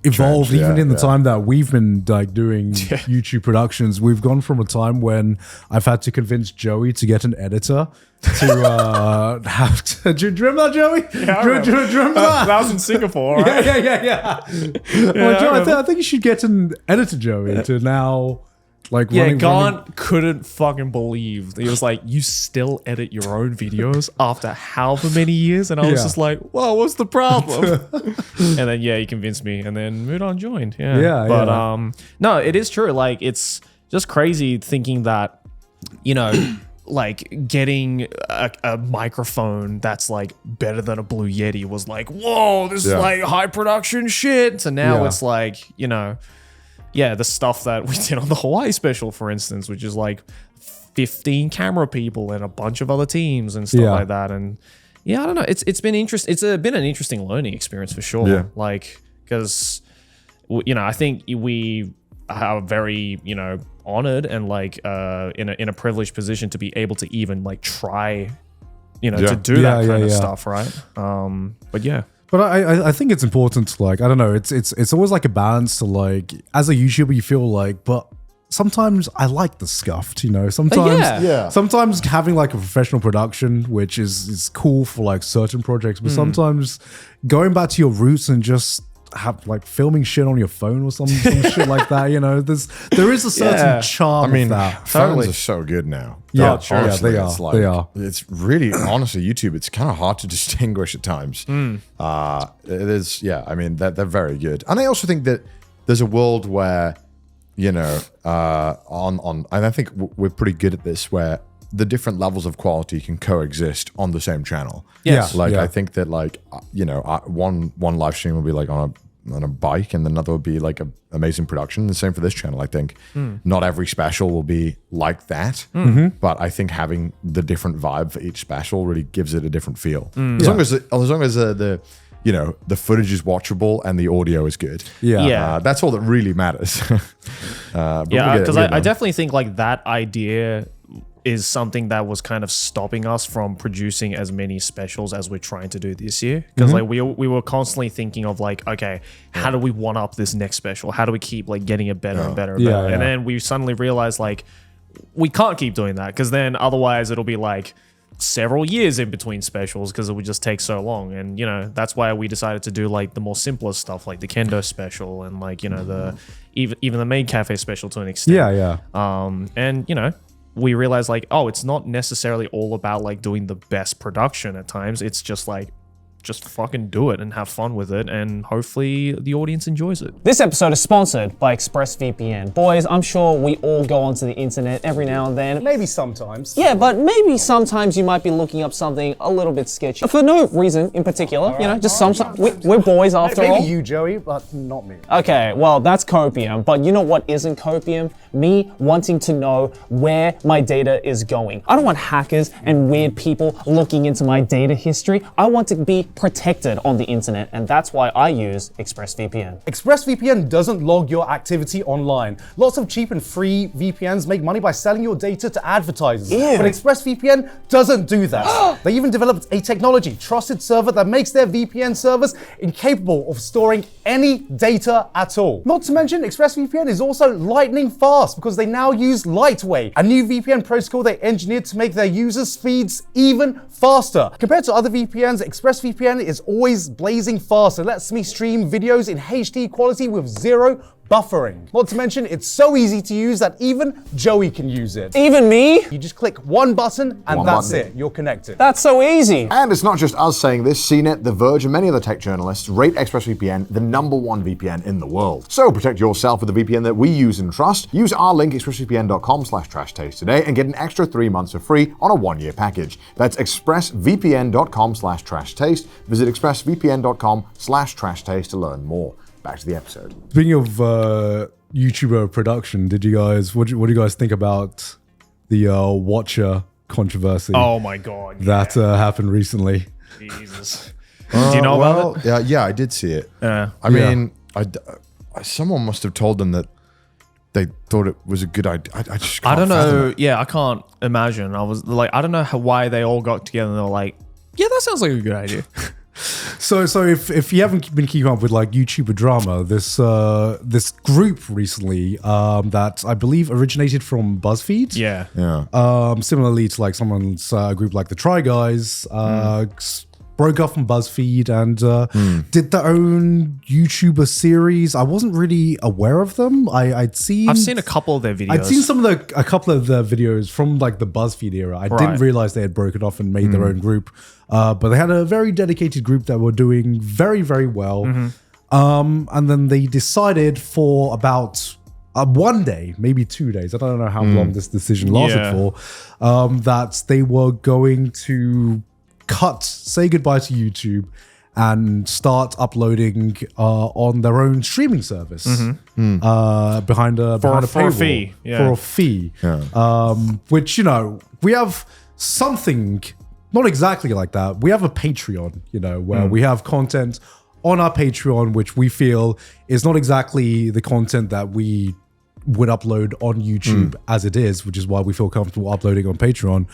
evolved, Changed, even yeah, in the yeah. time that we've been like doing YouTube productions. We've gone from a time when I've had to convince Joey to get an editor to have to. Do you remember that, Joey? Do you remember that? That was in Singapore, right? Yeah. Well, Joe, I think you should get an editor, Joey, to now. Like Yeah, running- Garnt couldn't fucking believe. He was like, you still edit your own videos after however many years? And I was Yeah. just like, well, what's the problem? And then, yeah, he convinced me. And then Mudan joined. Yeah. Yeah, But, yeah. no, it is true. Like, it's just crazy thinking that, you know, like getting a microphone that's like better than a Blue Yeti was like, whoa, this is Yeah. like high production shit. So now Yeah. it's like, you know, yeah, the stuff that we did on the Hawaii special, for instance, which is like 15 camera people and a bunch of other teams and stuff Yeah. like that. And yeah, I don't know. It's been interesting. It's been an interesting learning experience for sure. Yeah. Like, because, you know, I think we are very, you know, honored and like in a privileged position to be able to even like try, you know, Yeah. to do that Yeah, kind of yeah. stuff, right? But yeah. But I think it's important to like, I don't know, it's always like a balance to like, as a YouTuber you feel like, but sometimes I like the scuffed, you know, sometimes Yeah. sometimes having like a professional production, which is cool for like certain projects, but sometimes going back to your roots and just have like filming shit on your phone or some shit like that, you know, there is a certain Yeah. charm I mean, of that. phones Totally. are so good now. Yeah, That, sure. Yeah, honestly, they are. It's like, They are. It's really, honestly, YouTube, it's kind of hard to distinguish at times. It is, yeah, I mean, they're very good. And I also think that there's a world where, you know, and I think we're pretty good at this, where the different levels of quality can coexist on the same channel. Yes. Like, Yeah. I think that, like, you know, one live stream will be like on a bike, and another would be like an amazing production. The same for this channel. I think not every special will be like that, but I think having the different vibe for each special really gives it a different feel. As long as the you know, the footage is watchable and the audio is good. Yeah. Yeah. That's all that really matters. But Yeah, we'll because get I there. definitely think like that idea is something that was kind of stopping us from producing as many specials as we're trying to do this year. Because like we were constantly thinking of like, okay, how do we one up this next special? How do we keep like getting it better and better and better? And then we suddenly realized like we can't keep doing that, because then otherwise it'll be like several years in between specials, because it would just take so long. And you know, that's why we decided to do like the more simpler stuff, like the Kendo special and like, you know, the even the main cafe special to an extent. And you know, we realized like, oh, it's not necessarily all about like doing the best production at times. It's just like, just fucking do it and have fun with it, and hopefully the audience enjoys it. This episode is sponsored by ExpressVPN. Boys, I'm sure we all go onto the internet every now and then. Maybe sometimes. Yeah, but maybe sometimes you might be looking up something a little bit sketchy. For no reason in particular, you know, just sometimes. We're boys after all. Maybe you, Joey, but not me. Okay, well, that's copium. But you know what isn't copium? Me wanting to know where my data is going. I don't want hackers and weird people looking into my data history. I want to be protected on the internet, and that's why I use ExpressVPN. ExpressVPN doesn't log your activity online. Lots of cheap and free VPNs make money by selling your data to advertisers. Ew. But ExpressVPN doesn't do that. They even developed a technology, trusted server, that makes their VPN servers incapable of storing any data at all. Not to mention, ExpressVPN is also lightning fast, because they now use Lightway, a new VPN protocol they engineered to make their users' speeds even faster. Compared to other VPNs, ExpressVPN is always blazing fast. It lets me stream videos in HD quality with zero buffering. Not to mention, it's so easy to use that even Joey can use it. Even me? You just click one button and that's it. You're connected. That's so easy. And it's not just us saying this. CNET, The Verge, and many other tech journalists rate ExpressVPN the #1 VPN in the world. So protect yourself with the VPN that we use and trust. Use our link, expressvpn.com/trashtaste today, and get an extra 3 months for free on a 1-year package. That's expressvpn.com/trashtaste. Visit expressvpn.com/trashtaste to learn more. Back to the episode. Speaking of YouTuber production, what do you guys think about the Watcher controversy? Oh my god, that happened recently. Jesus. Do you know about it? Yeah, I did see it. I mean, someone must have told them that they thought it was a good idea. I just can't don't know. fathom it. Yeah, I can't imagine. I was like, I don't know why they all got together and they were like, yeah, that sounds like a good idea. So if you haven't been keeping up with like YouTuber drama, this group recently that I believe originated from BuzzFeed. Yeah. Similarly to like someone's group like the Try Guys, broke up from BuzzFeed and did their own YouTuber series. I wasn't really aware of them. I've seen a couple of their videos. I'd seen a couple of their videos from like the BuzzFeed era. I didn't realize they had broken off and made their own group. But they had a very dedicated group that were doing very, very well. And then they decided for about 1 day, maybe 2 days, I don't know how long this decision lasted for, that they were going to say goodbye to YouTube and start uploading on their own streaming service behind a paywall. For a fee. Yeah. For a fee. Which, you know, we have something not exactly like that. We have a Patreon, you know, where we have content on our Patreon, which we feel is not exactly the content that we would upload on YouTube as it is, which is why we feel comfortable uploading on Patreon.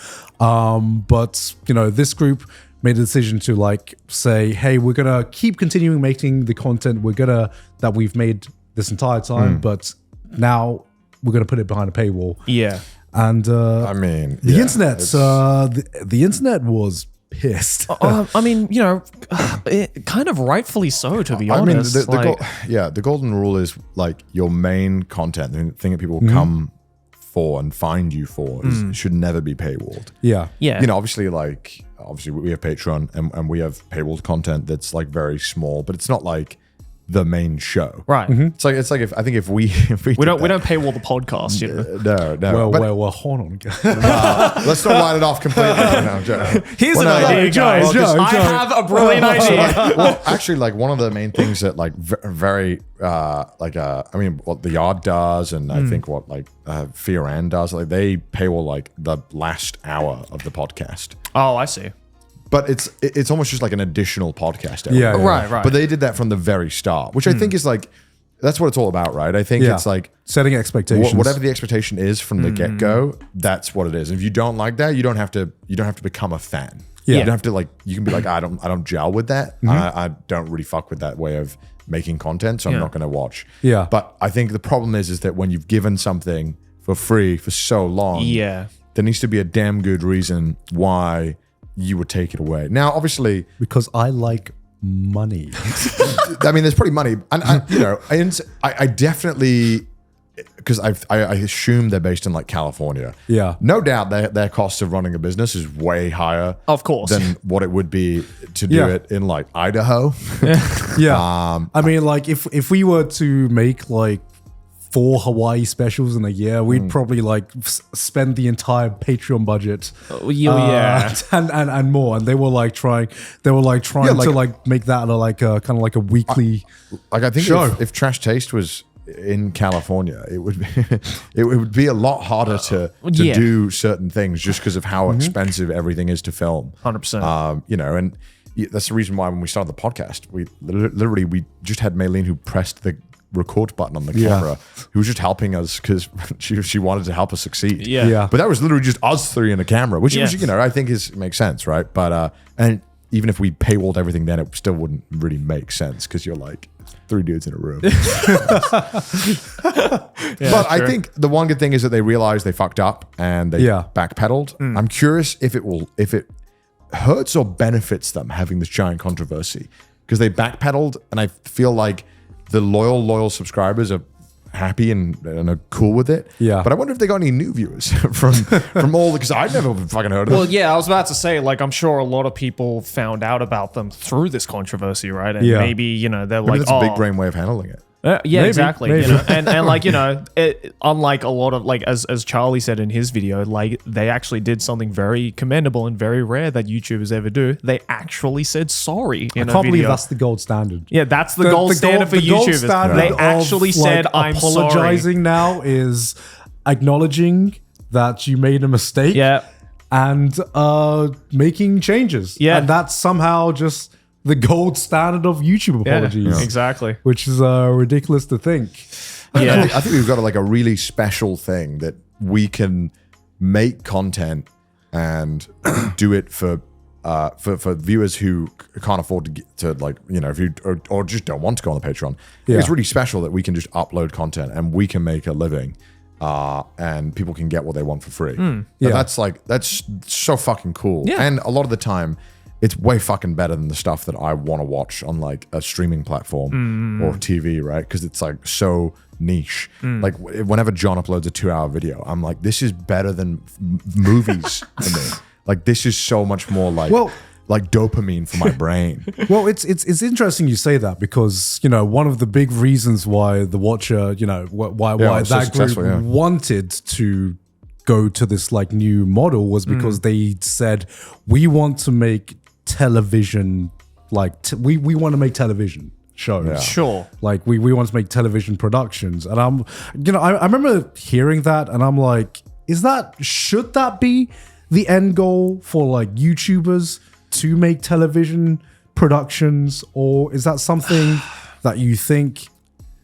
But, you know, this group made a decision to like say, hey, we're going to keep continuing making the content that we've made this entire time, but now we're going to put it behind a paywall. Yeah. And I mean, the internet, the internet was pissed. I mean, you know, kind of rightfully so, to be honest. I mean, the golden rule is like your main content, the thing that people come for and find you for should never be paywalled. Yeah. Yeah. You know, obviously we have Patreon and we have paywalled content that's like very small, but it's not like the main show. Right. It's like if we don't paywall the podcast, you know. No. Well, hold on. Let's not write it off completely. No, Joe. Here's an idea, guys. I have a brilliant idea. Well, actually, like one of the main things that like very I mean, what the Yard does, and I think what like Fioran does, like they paywall like the last hour of the podcast. Oh, I see. But it's almost just like an additional podcast. Yeah. Right. But they did that from the very start, which I think is like that's what it's all about, right? I think it's like setting expectations. Whatever the expectation is from the get-go, that's what it is. If you don't like that, you don't have to become a fan. Yeah. You don't have to like, you can be like, I don't gel with that. I don't really fuck with that way of making content, so I'm not going to watch. Yeah. But I think the problem is that when you've given something for free for so long, there needs to be a damn good reason why you would take it away. Now, obviously, because I like money. I mean, there's probably money, and I definitely, because I assume they're based in like California. Yeah, no doubt their cost of running a business is way higher, of course, than what it would be to do it in like Idaho. I mean, like if we were to make like 4 Hawaii specials in a year, we'd probably like spend the entire Patreon budget. And more. And they were like trying to like make that like a kind of like a weekly I think show. If Trash Taste was in California, it would be a lot harder to do certain things just because of how expensive everything is to film. 100%. And that's the reason why when we started the podcast, we just had Maylene who pressed the record button on the camera, who was just helping us because she wanted to help us succeed. But that was literally just us 3 in a camera, which I think makes sense, right? But and even if we paywalled everything, then it still wouldn't really make sense because you're like 3 dudes in a room. But I think the one good thing is that they realized they fucked up and they backpedaled. I'm curious if it hurts or benefits them having this giant controversy, because they backpedaled, and I feel like the loyal subscribers are happy and are cool with it. Yeah. But I wonder if they got any new viewers from all, because I'd never fucking heard of them. Well, yeah, I was about to say, like, I'm sure a lot of people found out about them through this controversy, right? And maybe, they're maybe like, that's a big brain way of handling it. Yeah, exactly. And like, unlike a lot of, like, as Charlie said in his video, like, they actually did something very commendable and very rare that YouTubers ever do. They actually said sorry in a video. I can't believe that's the gold standard. Yeah, that's the gold standard for YouTubers. They actually said, I'm apologizing sorry. now is acknowledging that you made a mistake. Yeah. And making changes. Yeah. And that's somehow just the gold standard of YouTube apologies. Yeah, exactly. Which is ridiculous to think. Yeah, I think we've got like a really special thing that we can make content and do it for viewers who can't afford to get to, like, if you or just don't want to go on the Patreon. It's really special that we can just upload content and we can make a living. And people can get what they want for free. That's so fucking cool. Yeah. And a lot of the time, it's way fucking better than the stuff that I want to watch on like a streaming platform or TV, right? Because it's like so niche. Like whenever John uploads a 2-hour video, I'm like, this is better than movies to me. Like this is so much more like dopamine for my brain. Well, it's interesting you say that, because one of the big reasons why the Watcher, why that group wanted to go to this like new model was because they said, we want to make television, like we want to make television shows. Sure. Like we want to make television productions. And I'm, I remember hearing that and I'm like, should that be the end goal for like YouTubers to make television productions, or is that something that you think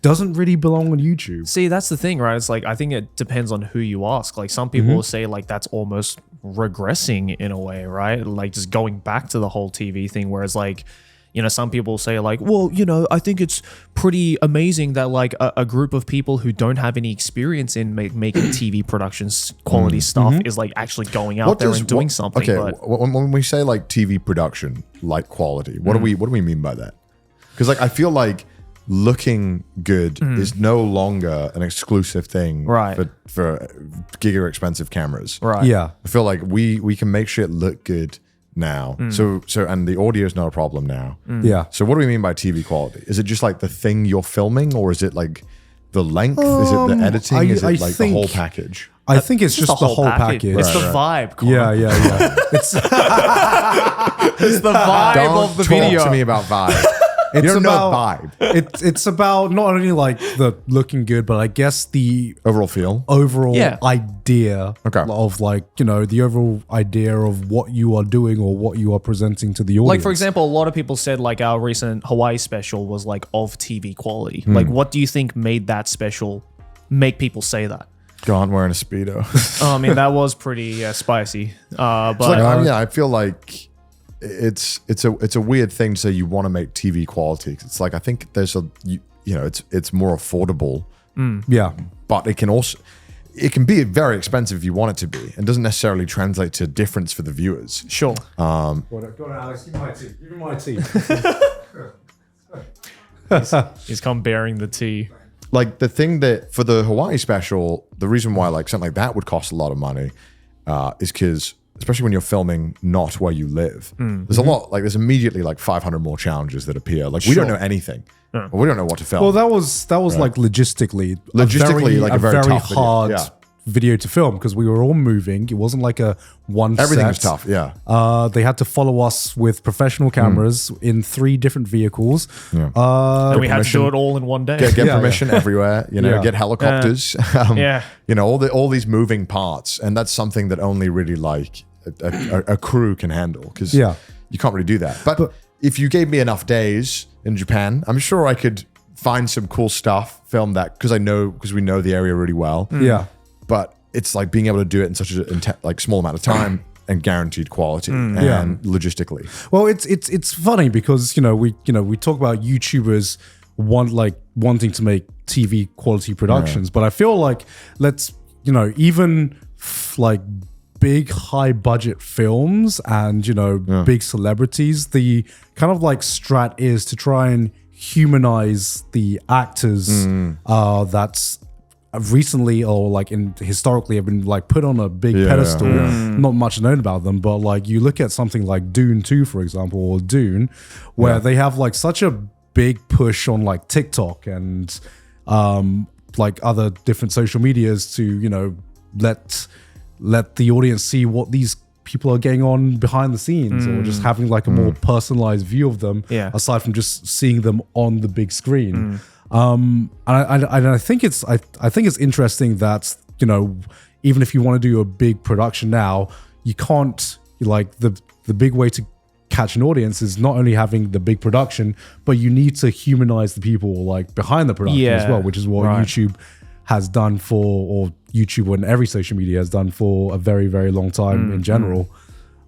doesn't really belong on YouTube? See, that's the thing, right? It's like, I think it depends on who you ask. Like some people will say like that's almost regressing in a way, right? Like just going back to the whole TV thing, whereas like, some people say like, well, I think it's pretty amazing that like a group of people who don't have any experience in making TV productions quality stuff is like actually going out there and doing something. Okay, but when we say like TV production, like quality, what do we mean by that? Because like I feel like looking good is no longer an exclusive thing for giga expensive cameras. Right. Yeah. I feel like we can make shit look good now. So and the audio is not a problem now. Yeah. So what do we mean by TV quality? Is it just like the thing you're filming, or is it like the length? Is it the editing? Is it like the whole package? I think it's just the whole package. It's the vibe. Connor. Yeah. It's the vibe of the video. Don't talk to me about vibe. It's You don't know about vibe. It's about not only like the looking good, but I guess the Overall feel. overall Yeah. idea Okay. of like, the overall idea of what you are doing or what you are presenting to the audience. Like, for example, a lot of people said like our recent Hawaii special was like of TV quality. Like, what do you think made that special make people say that? Garnt wearing a Speedo. I mean, that was pretty spicy. But I feel like it's a weird thing to say you want to make TV quality. It's like I think there's it's more affordable, yeah. but it can be very expensive if you want it to be, and doesn't necessarily translate to difference for the viewers. sure. Go on, Alex. Give me my tea. He's come bearing the tea. Like the thing that for the Hawaii special, the reason why like something like that would cost a lot of money is because, especially when you're filming not where you live, there's a lot, like there's immediately like 500 more challenges that appear. Like we don't know anything. We don't know what to film. Well, that was like logistically a very tough video. hard Yeah. video to film because we were all moving. It wasn't like a one Everything set. was tough, yeah. They had to follow us with professional cameras in 3 different vehicles. Yeah. And we had to do it all in one day. Get Yeah, permission everywhere, Yeah. get helicopters. Yeah. All these moving parts. And that's something that only really like a crew can handle because Yeah. you can't really do that. But if you gave me enough days in Japan, I'm sure I could find some cool stuff, film that because we know the area really well. Yeah. But it's like being able to do it in such a small amount of time and guaranteed quality and logistically. Well, it's funny because we talk about YouTubers wanting to make TV quality productions, but I feel like even like big high budget films and big celebrities, the kind of like strat is to try and humanize the actors that's recently or like historically have been like put on a big pedestal. Not much known about them, but like you look at something like Dune 2, for example, or Dune, where they have like such a big push on like TikTok and like other different social medias to let the audience see what these people are getting on behind the scenes or just having like a more personalized view of them aside from just seeing them on the big screen. And I think it's interesting that even if you want to do a big production now, you can't like the big way to catch an audience is not only having the big production, but you need to humanize the people like behind the production as well, which is what YouTube has done or YouTube and every social media has done for a very, very long time in general.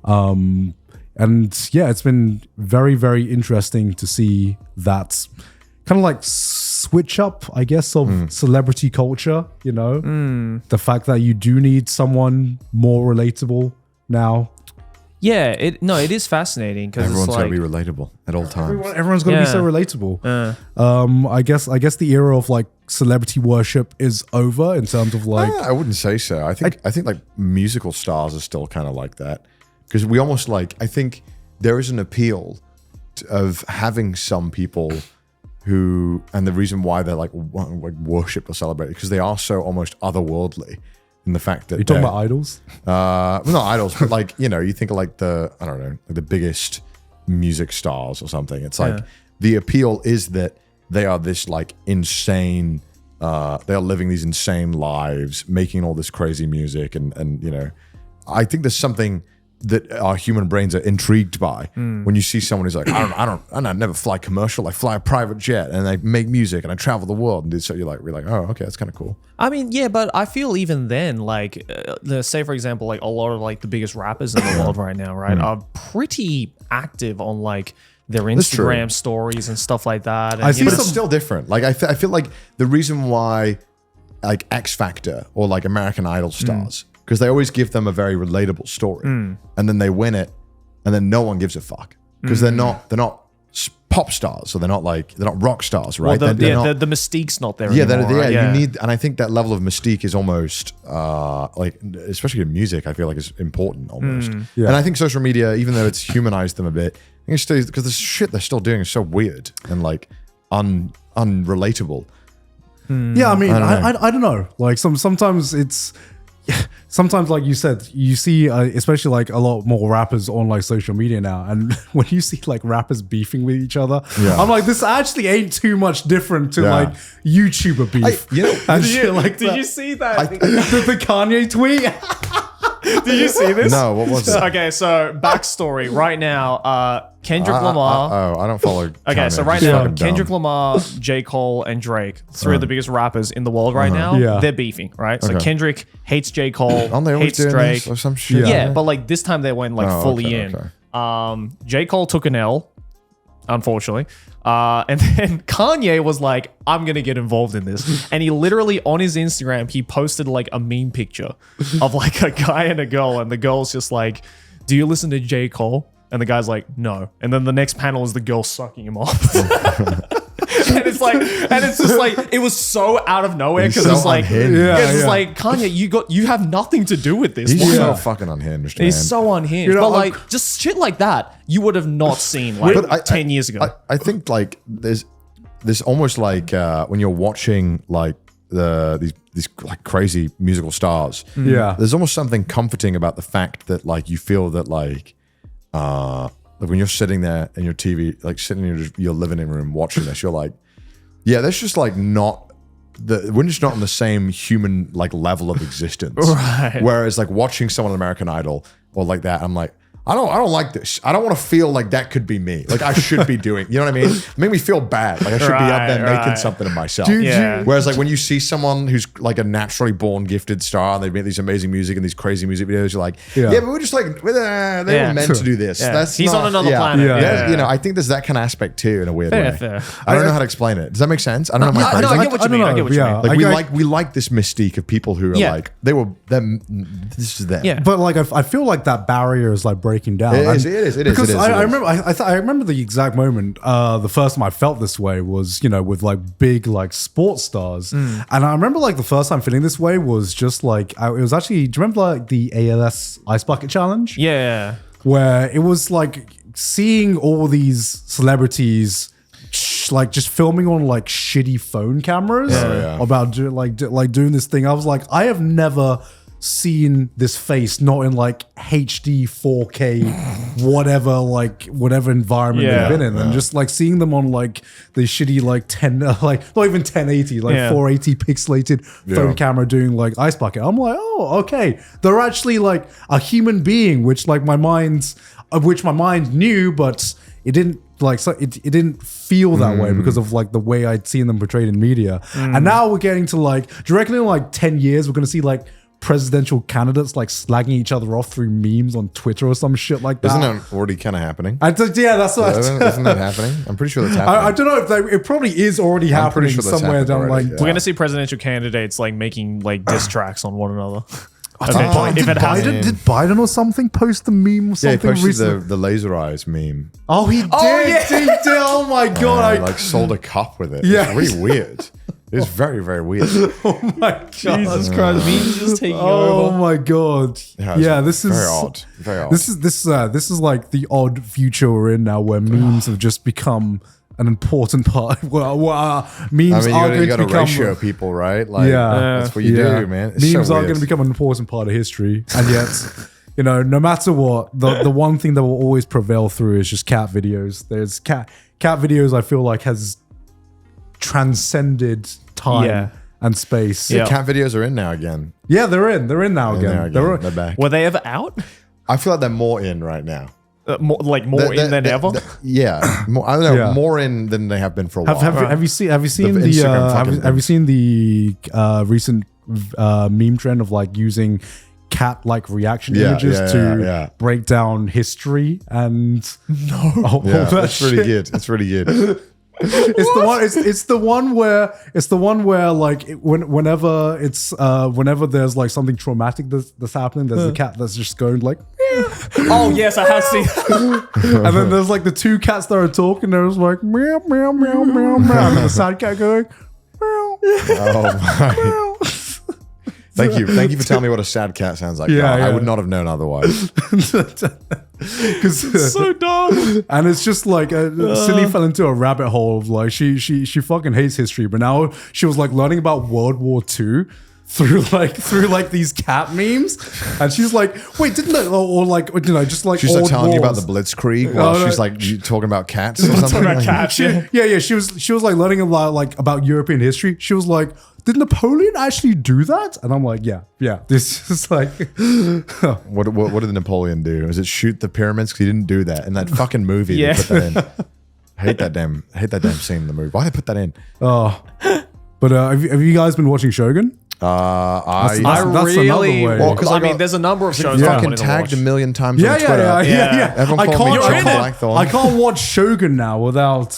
And yeah, it's been very, very interesting to see that kind of like switch up, I guess, of celebrity culture, the fact that you do need someone more relatable now. Yeah, it is fascinating because Everyone's it's got to like be relatable at all times. Everyone's got to be so relatable. I guess the era of like celebrity worship is over in terms of like. I wouldn't say so. I think like musical stars are still kind of like that because we almost like I think there is an appeal of having some people who, and the reason why they're like worshipped or celebrated because they are so almost otherworldly. In the fact that you're talking about idols, well, not idols, but like you think of like the biggest music stars or something. It's like the appeal is that they are this like insane. They are living these insane lives, making all this crazy music, and I think there's something that our human brains are intrigued by when you see someone who's like, I never fly commercial, I fly a private jet, and I make music, and I travel the world, and so you're like, oh, okay, that's kind of cool. I mean, yeah, but I feel even then, like, say for example, like a lot of like the biggest rappers in the world right now, right, are pretty active on like their Instagram stories and stuff like that. And, but it's still different. Like I feel like the reason why, like X Factor or like American Idol stars. Because they always give them a very relatable story, and then they win it, and then no one gives a fuck because they're not pop stars, so they're not rock stars, right? Well, the mystique's not there anymore. You need, and I think that level of mystique is almost like, especially in music, I feel like is important almost. And I think social media, even though it's humanized them a bit, I think it's still because the shit they're still doing is so weird and like unrelatable. Yeah, I mean, I don't know. Like sometimes it's. sometimes, like you said, you see, especially like a lot more rappers on like social media now, and when you see like rappers beefing with each other, I'm like, this actually ain't too much different to like YouTuber beef. Did you see that? The Kanye tweet? Did you see this? No, what was it? Okay, so backstory. Right now, Kendrick Lamar. I don't follow. Okay, so right now, Kendrick Lamar, J. Cole, and Drake, three of the biggest rappers in the world right now, they're beefing, right? So Kendrick hates J. Cole, Aren't they always hates doing Drake. this or some shit? Yeah, but like this time they went like fully in. J. Cole took an L, unfortunately. And then Kanye was like, I'm going to get involved in this. And he literally, on his Instagram, he posted like a meme picture of like a guy and a girl. And the girl's just like, do you listen to J. Cole? And the guy's like, no. And then the next panel is the girl sucking him off. And it's just like, it was so out of nowhere because it's like, like, Kanye, you have nothing to do with this. He's so fucking unhinged. He's so unhinged. But like, just shit like that, you would have not seen like 10 years ago. I think like there's almost like when you're watching like these like crazy musical stars. There's almost something comforting about the fact that like you feel that like when you're sitting there in your TV, like sitting in your living room watching this, you're like, yeah, that's just like we're just not on the same human like level of existence. Right. Whereas like watching someone on American Idol or like that, I'm like, I don't like this. I don't want to feel like that could be me. Like I should be doing, you know what I mean? Make me feel bad. Like I should be up there making something of myself. Whereas like when you see someone who's like a naturally born gifted star and they make these amazing music and these crazy music videos, you're like, but we're just like, they were meant to do this. He's on another planet. You know, I think there's that kind of aspect too in a weird way. Fair. I don't know how to explain it. Does that make sense? I don't know. I get what you mean. I get what you mean. Like we like this mystique of people who are like, this is them. Yeah. But like, I feel like that barrier is like breaking down. It is. Because I remember the exact moment. The first time I felt this way was, you know, with like big like sports stars, and I remember like the first time feeling this way was just like it was actually. Do you remember like the ALS Ice Bucket Challenge? Yeah, where it was like seeing all these celebrities like just filming on like shitty phone cameras about doing this thing. I was like, I have never seen this face not in like HD 4K whatever environment they've been in, and just like seeing them on like the shitty like 10 like not even 1080 like 480 pixelated phone camera doing like Ice Bucket. I'm like, oh, okay, they're actually like a human being, which my mind knew, but it didn't like, so it didn't feel that way because of like the way I'd seen them portrayed in media. And now we're getting to like, do you reckon in like 10 years we're gonna see like presidential candidates like slagging each other off through memes on Twitter or some shit like that? Isn't that already kind of happening? That's what isn't that happening? I'm pretty sure that's happening. I don't know if it probably is already happening somewhere down like. We're gonna see presidential candidates like making like diss tracks on one another. Did Biden or something post the meme or something? Yeah, he posted the laser eyes meme. Oh, he did. He did. Oh my god! Like sold a cup with it. Yeah, it's really weird. It's very, very weird. Oh my god! Jesus Christ! Memes just taking over. Oh my god! Yeah, this is very odd. Very odd. This is like the odd future we're in now, where memes have just become an important part. Memes are going to become ratio people, right? Like, that's what you do, man. It's memes are going to become an important part of history, and yet, you know, no matter what, the one thing that will always prevail through is just cat videos. There's cat videos. I feel like has transcended time and space. Yeah, cat videos are in now again. Yeah, they're in now again. They're back. Were they ever out? I feel like they're more in right now. More in than ever. Yeah, I don't know, more in than they have been for a while. Have you seen the recent meme trend of like using cat like reaction images to break down history and that's really good. It's really good. It's the one where like whenever there's like something traumatic that's happening, there's a cat that's just going like oh yes, I have seen and then there's like the two cats that are talking, there's like meow meow meow meow meow and the sad cat going meow. Oh my. Thank you for telling me what a sad cat sounds like. I would not have known otherwise. Because it's so dumb, and it's just like Cindy fell into a rabbit hole of like she fucking hates history, but now she was like learning about World War II, through these cat memes, and she's like, "Wait, didn't that or like just like She's like old telling you about wars. the Blitzkrieg while she's like talking about cats or something. About cats, yeah. Yeah. She was like learning about European history. She was like, "Did Napoleon actually do that?" And I'm like, "Yeah." This is like, What did Napoleon do? Was it shoot the pyramids? Because he didn't do that in that fucking movie. Yeah. They put that in. I hate that damn scene in the movie. Why did they put that in? oh. But have you guys been watching Shogun? I That's another way. Well, 'cause I I mean, got- there's a number of shows Yeah. I fucking wanted to tagged watch. a million times Yeah, on Twitter. yeah. Everyone I called me can't, John Blackthorn. I can't watch Shogun now without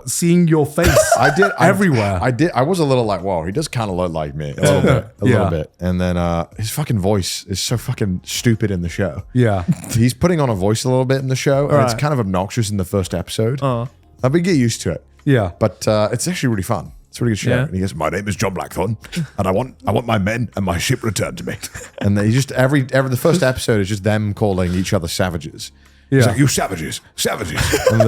seeing your face. I did everywhere. I was a little like, whoa, he does kind of look like me a little bit, a little bit. And then his fucking voice is so fucking stupid in the show. Yeah. He's putting on a voice a little bit in the show, and it's Right. kind of obnoxious in the first episode. But we get used to it. Yeah. But it's actually really fun. It's a really good show. Yeah. And he goes, "My name is John Blackthorn, and I want my men and my ship returned to me." And they just every the first episode is just them calling each other savages. He's Yeah. like, "You savages." And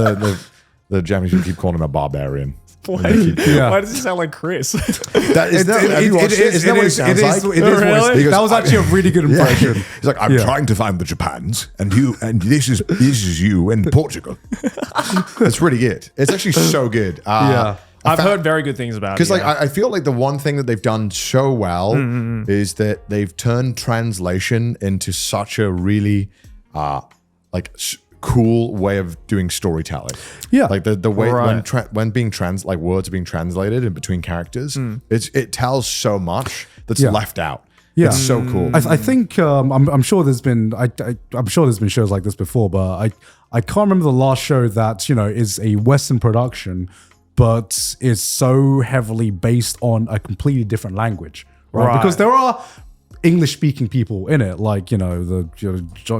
the Japanese people keep calling him a barbarian. Why, Yeah. why does he sound like Chris? That is that, have you watched it? Is that what he sounds like? It is Really? He goes, that was actually a really good Yeah. impression. He's like, "I'm Yeah. trying to find the Japans, and this is you and Portugal." It's really good. It's actually so good. Yeah. I've heard very good things about it. Because like I feel like the one thing that they've done so well is that they've turned translation into such a really cool way of doing storytelling. Yeah. like the way Right. when being words are being translated in between characters, it tells so much that's Yeah. left out. Yeah. It's so cool. I think I'm sure there's been I'm sure there's been shows like this before, but I can't remember the last show that is a Western production, but is so heavily based on a completely different language, right? Because there are English-speaking people in it, like the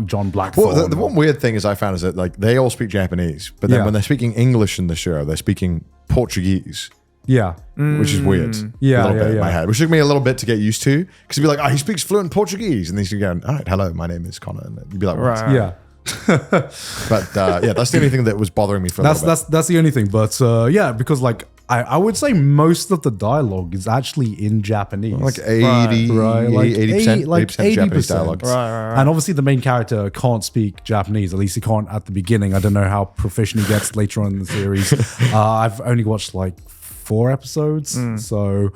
John Blackthorn. Well, the one weird thing is I found is that like they all speak Japanese, but then Yeah. when they're speaking English in the show, they're speaking Portuguese. Yeah. Which is weird. Yeah, a little bit in yeah. my head, which took me a little bit to get used to, because you'd be like, "Oh, he speaks fluent Portuguese," and then you'd go, "All right, hello, my name is Connor," and you'd be like, "What?" Right. Yeah. But yeah, that's the only thing that was bothering me for a little bit. That's the only thing. But yeah, because like I would say most of the dialogue is actually in Japanese. Like 80, Right, like 80%, like 80% Japanese 80%. dialogue. And obviously the main character can't speak Japanese. At least he can't at the beginning. I don't know how proficient he gets later on in the series. I've only watched like 4 episodes. So,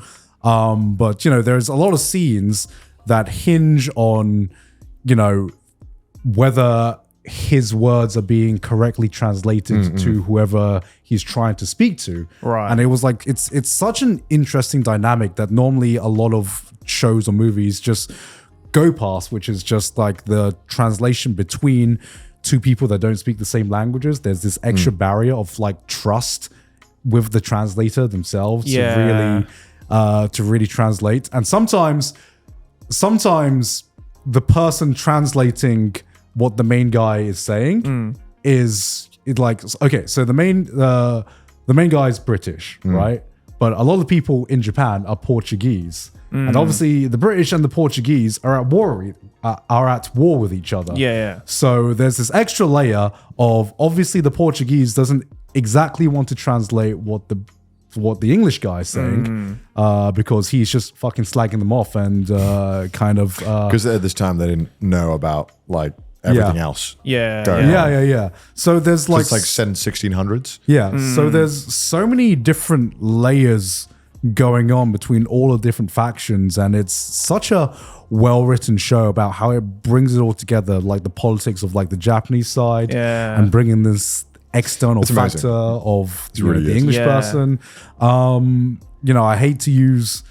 but there's a lot of scenes that hinge on, whether his words are being correctly translated to whoever he's trying to speak to. Right. And it was like, it's such an interesting dynamic that normally a lot of shows or movies just go past, which is just like the translation between two people that don't speak the same languages. There's this extra barrier of like trust with the translator themselves to really translate. And sometimes the person translating what the main guy is saying is like, okay, so the main guy is British, right? But a lot of the people in Japan are Portuguese. And obviously the British and the Portuguese are at war with each other. Yeah. So there's this extra layer of, obviously the Portuguese doesn't exactly want to translate what the English guy is saying, because he's just fucking slagging them off and kind of Because at this time they didn't know about like everything else. Yeah. going on. yeah. So there's So like it's like 1600s. yeah. So there's so many different layers going on between all the different factions, and it's such a well-written show about how it brings it all together, like the politics of like the Japanese side, and bringing this external amazing. factor of really the good. English Yeah. person. I hate to use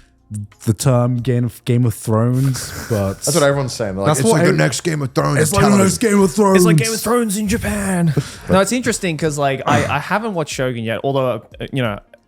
the term Game of Thrones, but That's what everyone's saying. They're like, That's it's what like the ev- next Game of Thrones. it's like the television. next Game of Thrones. It's like Game of Thrones in Japan. No, it's interesting because like I haven't watched Shogun yet, although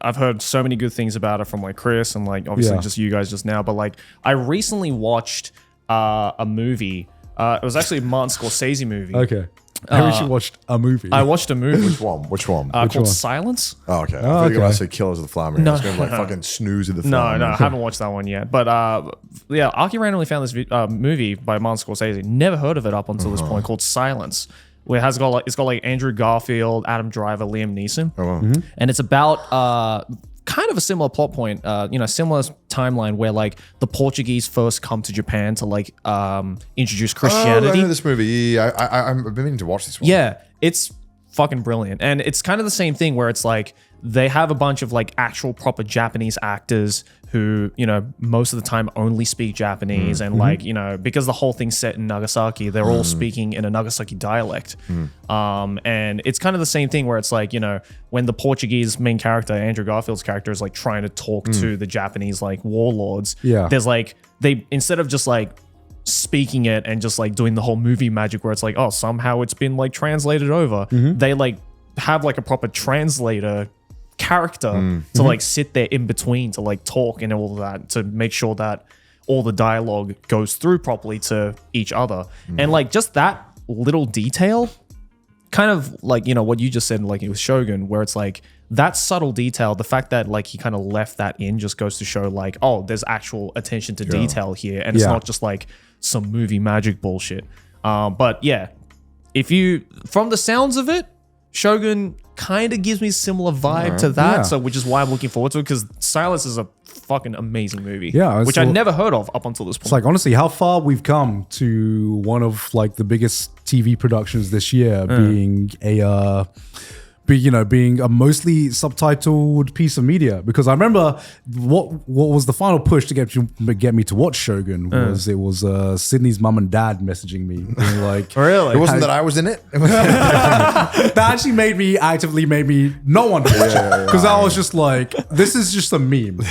I've heard so many good things about it from like Chris and like obviously Yeah. just you guys just now. But like I recently watched a movie. It was actually a Martin Scorsese movie. Okay. I actually watched a movie. I watched a movie Which one? called one? Silence. Oh, okay. I thought you were okay. going to say Killers of the Flower Moon. No. I was going to like fucking snooze of the No, Flower no, I Moon. haven't watched that one yet. But yeah, Aki randomly found this movie by Martin Scorsese. Never heard of it up until this point, called Silence. Where it's got like Andrew Garfield, Adam Driver, Liam Neeson, and it's about kind of a similar plot point, similar timeline where like the Portuguese first come to Japan to like introduce Christianity. Oh, I know this movie. I've been meaning to watch this one. Yeah, it's fucking brilliant. And it's kind of the same thing where it's like they have a bunch of like actual proper Japanese actors who, most of the time only speak Japanese. And like, because the whole thing's set in Nagasaki, they're all speaking in a Nagasaki dialect. And it's kind of the same thing where it's like, when the Portuguese main character, Andrew Garfield's character, is like trying to talk to the Japanese like warlords, there's like, they, instead of just like speaking it and just like doing the whole movie magic where it's like, oh, somehow it's been like translated over, they like have like a proper translator character to like sit there in between to like talk and all of that to make sure that all the dialogue goes through properly to each other. And like just that little detail, kind of like, what you just said, like it was Shogun, where it's like that subtle detail, the fact that like he kind of left that in just goes to show like, oh, there's actual attention to detail here. And it's not just like some movie magic bullshit. But yeah, if you, from the sounds of it, Shogun kind of gives me a similar vibe to that. So which is why I'm looking forward to it, because Silas is a fucking amazing movie. Which I never heard of up until this point. It's like, honestly, how far we've come to one of like the biggest TV productions this year being being a mostly subtitled piece of media. Because I remember what was the final push to get me to watch Shogun was it was Sydney's mum and dad messaging me being like, really? It wasn't that I was in it. That actually actively made me not want to watch it, because I was just like, this is just a meme.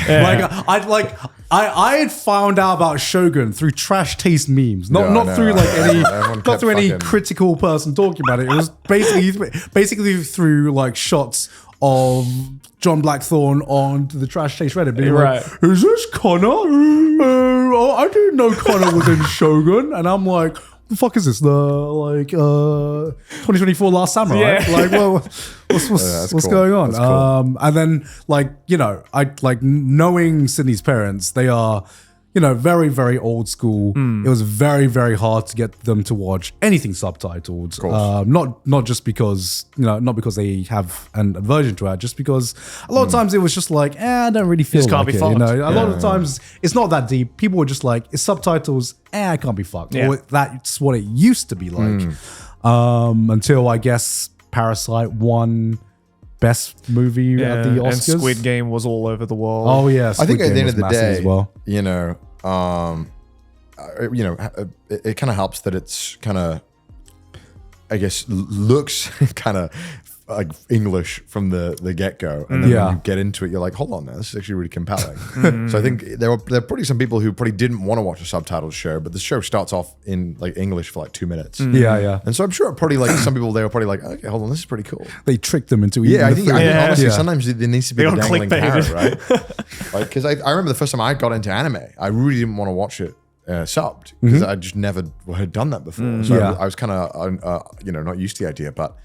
I had found out about Shogun through trash taste memes, not through like any critical person talking about it. It was basically through like shots of John Blackthorne on the trash taste Reddit being like, is this Connor? I didn't know Connor was in Shogun. And I'm like, the fuck is this? The 2024 Last Samurai? Like, well, what's going on? Cool. And then I like knowing Sydney's parents, they are very, very old school. It was very, very hard to get them to watch anything subtitled. Not just because not because they have an aversion to it, just because a lot of times it was just like, I don't really feel like it. A lot of the times it's not that deep. People were just like, it's subtitles. I can't be fucked. Or that's what it used to be like. Until I guess Parasite won Best movie at the Oscars. And Squid Game was all over the world. Oh yeah, I think at the end of the day, as well. It kind of helps that it's kind of, I guess, looks kind of like English from the get-go, and then when you get into it, you're like, hold on, now, this is actually really compelling. So I think there are probably some people who probably didn't want to watch a subtitled show, but the show starts off in like English for like 2 minutes. And so I'm sure probably like some people, they were probably like, okay, hold on, this is pretty cool. They tricked them into I think honestly sometimes there needs to be a dangling carrot, right? Like, because I remember the first time I got into anime, I really didn't want to watch it subbed, because I just never had done that before. So I was kind of not used to the idea, but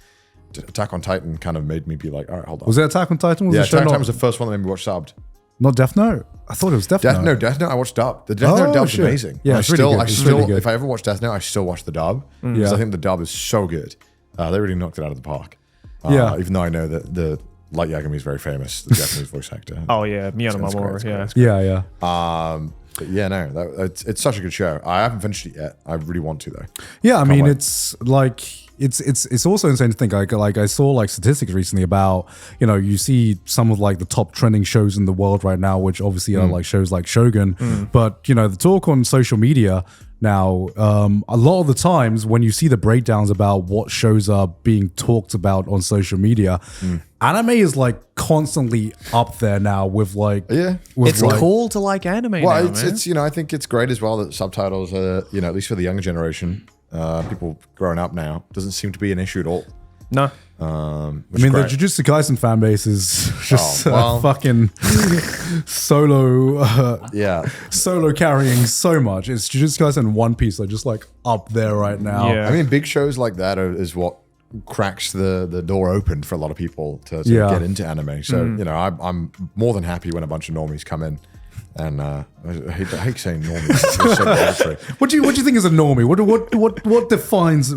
Attack on Titan kind of made me be like, all right, hold on. Was it Attack on Titan? Attack on Titan was the first one that made me watch subbed. Not Death Note. I thought it was Death Note. No, Death Note. I watched dub. The Death Note dub's amazing. Yeah, it's really good. If I ever watch Death Note, I still watch the dub, because I think the dub is so good. They really knocked it out of the park. Even though I know that the Light Yagami is very famous, the Japanese voice actor. Oh yeah, Miyano Mamoru. But yeah, no, it's such a good show. I haven't finished it yet. I really want to though. Yeah, I mean, it's like it's also insane to think. Like I saw like statistics recently about you see some of like the top trending shows in the world right now, which obviously are like shows like Shogun. But the talk on social media now, a lot of the times when you see the breakdowns about what shows are being talked about on social media, anime is like constantly up there now with like it's cool to like anime. Well, now, it's I think it's great as well that subtitles are at least for the younger generation, people growing up now, doesn't seem to be an issue at all. No. I mean, the Jujutsu Kaisen fan base is just fucking solo carrying so much. It's Jujutsu Kaisen and One Piece are just like up there right now. I mean, big shows like that is what cracks the door open for a lot of people to get into anime. So I'm more than happy when a bunch of normies come in And I hate saying normie. It's so arbitrary. What do you think is a normie? What defines a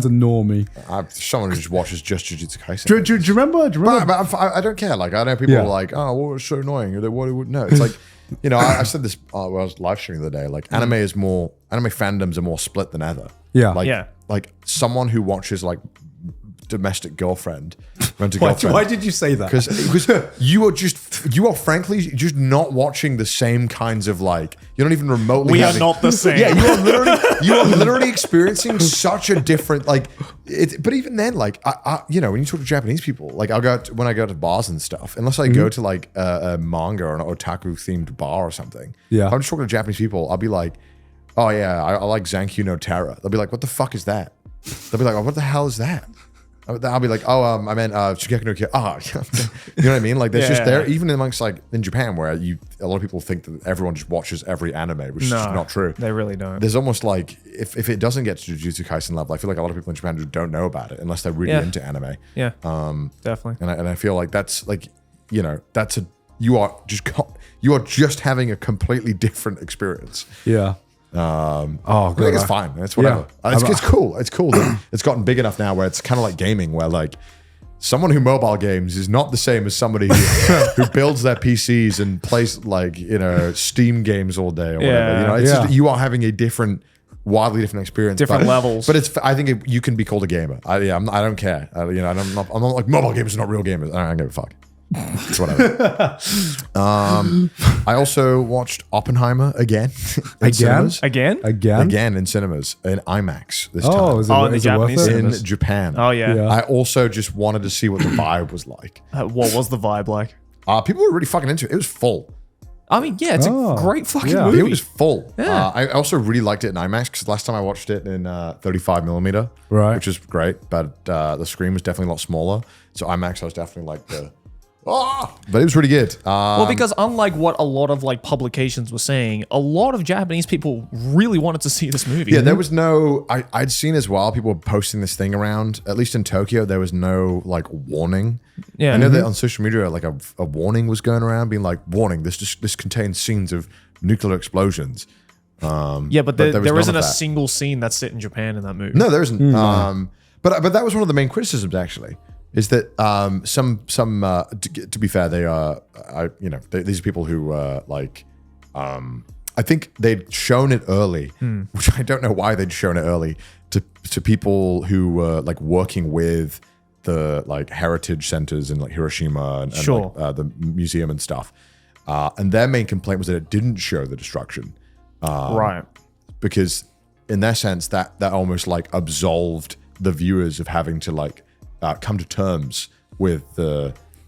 normie? Someone who just watches just Jujutsu Kaisen. Do you remember? But I don't care. Like, I know people are like, oh, well, it's so annoying. No, it's like, you know, I said this when I was live streaming the other day. Like, anime fandoms are more split than ever. Yeah. Like someone who watches like domestic girlfriend. Why did you say that? Because you are frankly just not watching the same kinds of like, you don't even remotely. We are not the same. Yeah, you are literally experiencing such a different like. But even then, like you know, when you talk to Japanese people, like when I go to bars and stuff, unless I go to like a manga or an otaku themed bar or something. Yeah, if I'm just talking to Japanese people, I'll be like, oh yeah, I like Zankyu no Terra. They'll be like, what the fuck is that? They'll be like, oh, what the hell is that? I'll be like, oh, I meant Shigeki no Kyojin. You know what I mean? Like, there's just there, even amongst like in Japan, where a lot of people think that everyone just watches every anime, which is just not true. They really don't. There's almost like if it doesn't get to Jujutsu Kaisen level, I feel like a lot of people in Japan just don't know about it unless they're really into anime. Yeah, definitely. And I feel like that's like, you know, you are just having a completely different experience. Yeah. I think it's fine. It's whatever. It's cool. It's cool that it's gotten big enough now where it's kind of like gaming, where like someone who mobile games is not the same as somebody who builds their PCs and plays like, you know, Steam games all day or whatever. You know, it's just, you are having a wildly different experience, different levels. But I think you can be called a gamer. I don't care. You know, I'm not like mobile gamers are not real gamers. I don't give a fuck. It's whatever. I also watched Oppenheimer again in cinemas. Again in cinemas in IMAX this time. Is in the it Japanese worth it? In cinemas? Japan. Oh yeah. I also just wanted to see what the vibe was like. What was the vibe like? People were really fucking into it. It was full. I mean, yeah, it's a great fucking movie. It was full. Yeah. I also really liked it in IMAX because last time I watched it in 35mm, right, which is great, but the screen was definitely a lot smaller. So IMAX, I was definitely like but it was really good. Well, because unlike what a lot of like publications were saying, a lot of Japanese people really wanted to see this movie. Yeah, there was no. I'd seen as well. People were posting this thing around. At least in Tokyo, there was no like warning. Yeah, I know that on social media, like a warning was going around, being like, "Warning: this contains scenes of nuclear explosions." Yeah, but there isn't a single scene that's set in Japan in that movie. No, there isn't. But that was one of the main criticisms actually. Is that to be fair, they are these are people who I think they'd shown it early, which I don't know why they'd shown it early to people who were like working with the like heritage centers in like Hiroshima and like, the museum and stuff, and their main complaint was that it didn't show the destruction, right? Because in their sense that almost like absolved the viewers of having to like. Come to terms with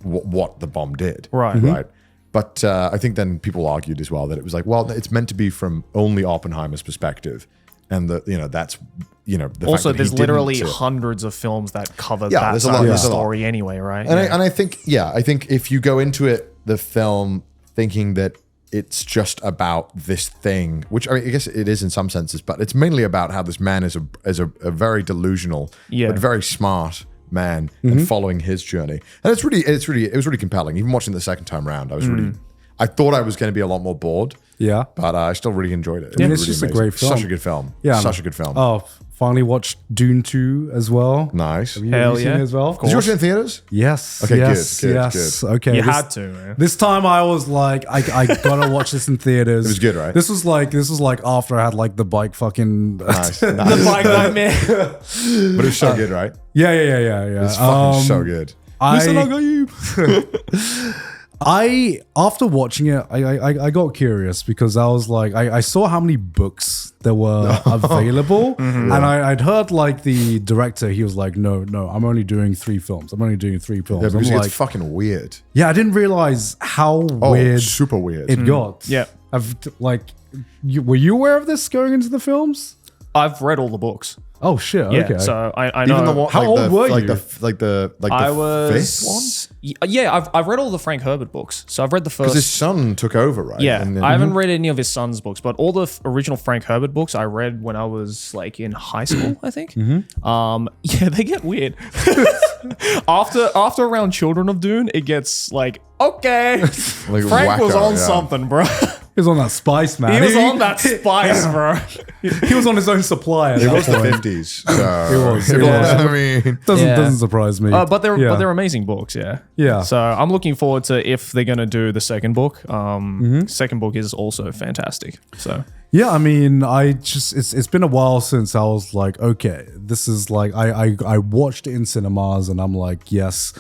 what the bomb did, right? But I think then people argued as well that it was like, well, it's meant to be from only Oppenheimer's perspective, and that that's the also fact that there's literally hundreds of films that cover that side of the story anyway, right? And I think if you go into the film thinking that it's just about this thing, which I mean, I guess it is in some senses, but it's mainly about how this man is a very delusional, but very smart man and following his journey, and it was really compelling. Even watching the second time round, I thought I was going to be a lot more bored, but I still really enjoyed it. It's just a great film, such a good film, such a good film. Oh, finally watched Dune 2 as well. Nice. Have you seen it as well? Did you watch it in theaters? Yes. Okay, yes. Good. Okay, you had to, man. This time I was like, I gotta watch this in theaters. It was good, right? This was like after I had like the bike fucking nice. The bike nightmare. But it was so good, right? Yeah. It's fucking so good. After watching it, I got curious because I was like, I saw how many books there were available, and I'd heard like the director, he was like, no, I'm only doing 3 films. I'm only doing 3 films. Yeah, because I'm it's fucking weird. Yeah, I didn't realize how weird, super weird it got. Yeah, were you aware of this going into the films? I've read all the books. Oh shit. Yeah, Okay. so I know. Even the one, How old were you? The I was fifth one? Yeah, I've read all the Frank Herbert books. So I've read the Because his first. son took over, right? Yeah, And then- I haven't read any of his son's books, but all the original Frank Herbert books I read when I was like in high school, I think. Yeah, they get weird. after around Children of Dune, it gets like okay, Like Frank was wacko, on yeah. something, bro. He was on that spice, man. He was on that spice, bro. He was on his own supply. At It that was the point. 50s. So It was. I mean, Doesn't surprise me. But they're amazing books, yeah. Yeah. So I'm looking forward to if they're gonna do the second book. Second book is also fantastic. So Yeah, I mean, it's been a while since I was like, okay, this is like I watched it in cinemas and I'm like, yes,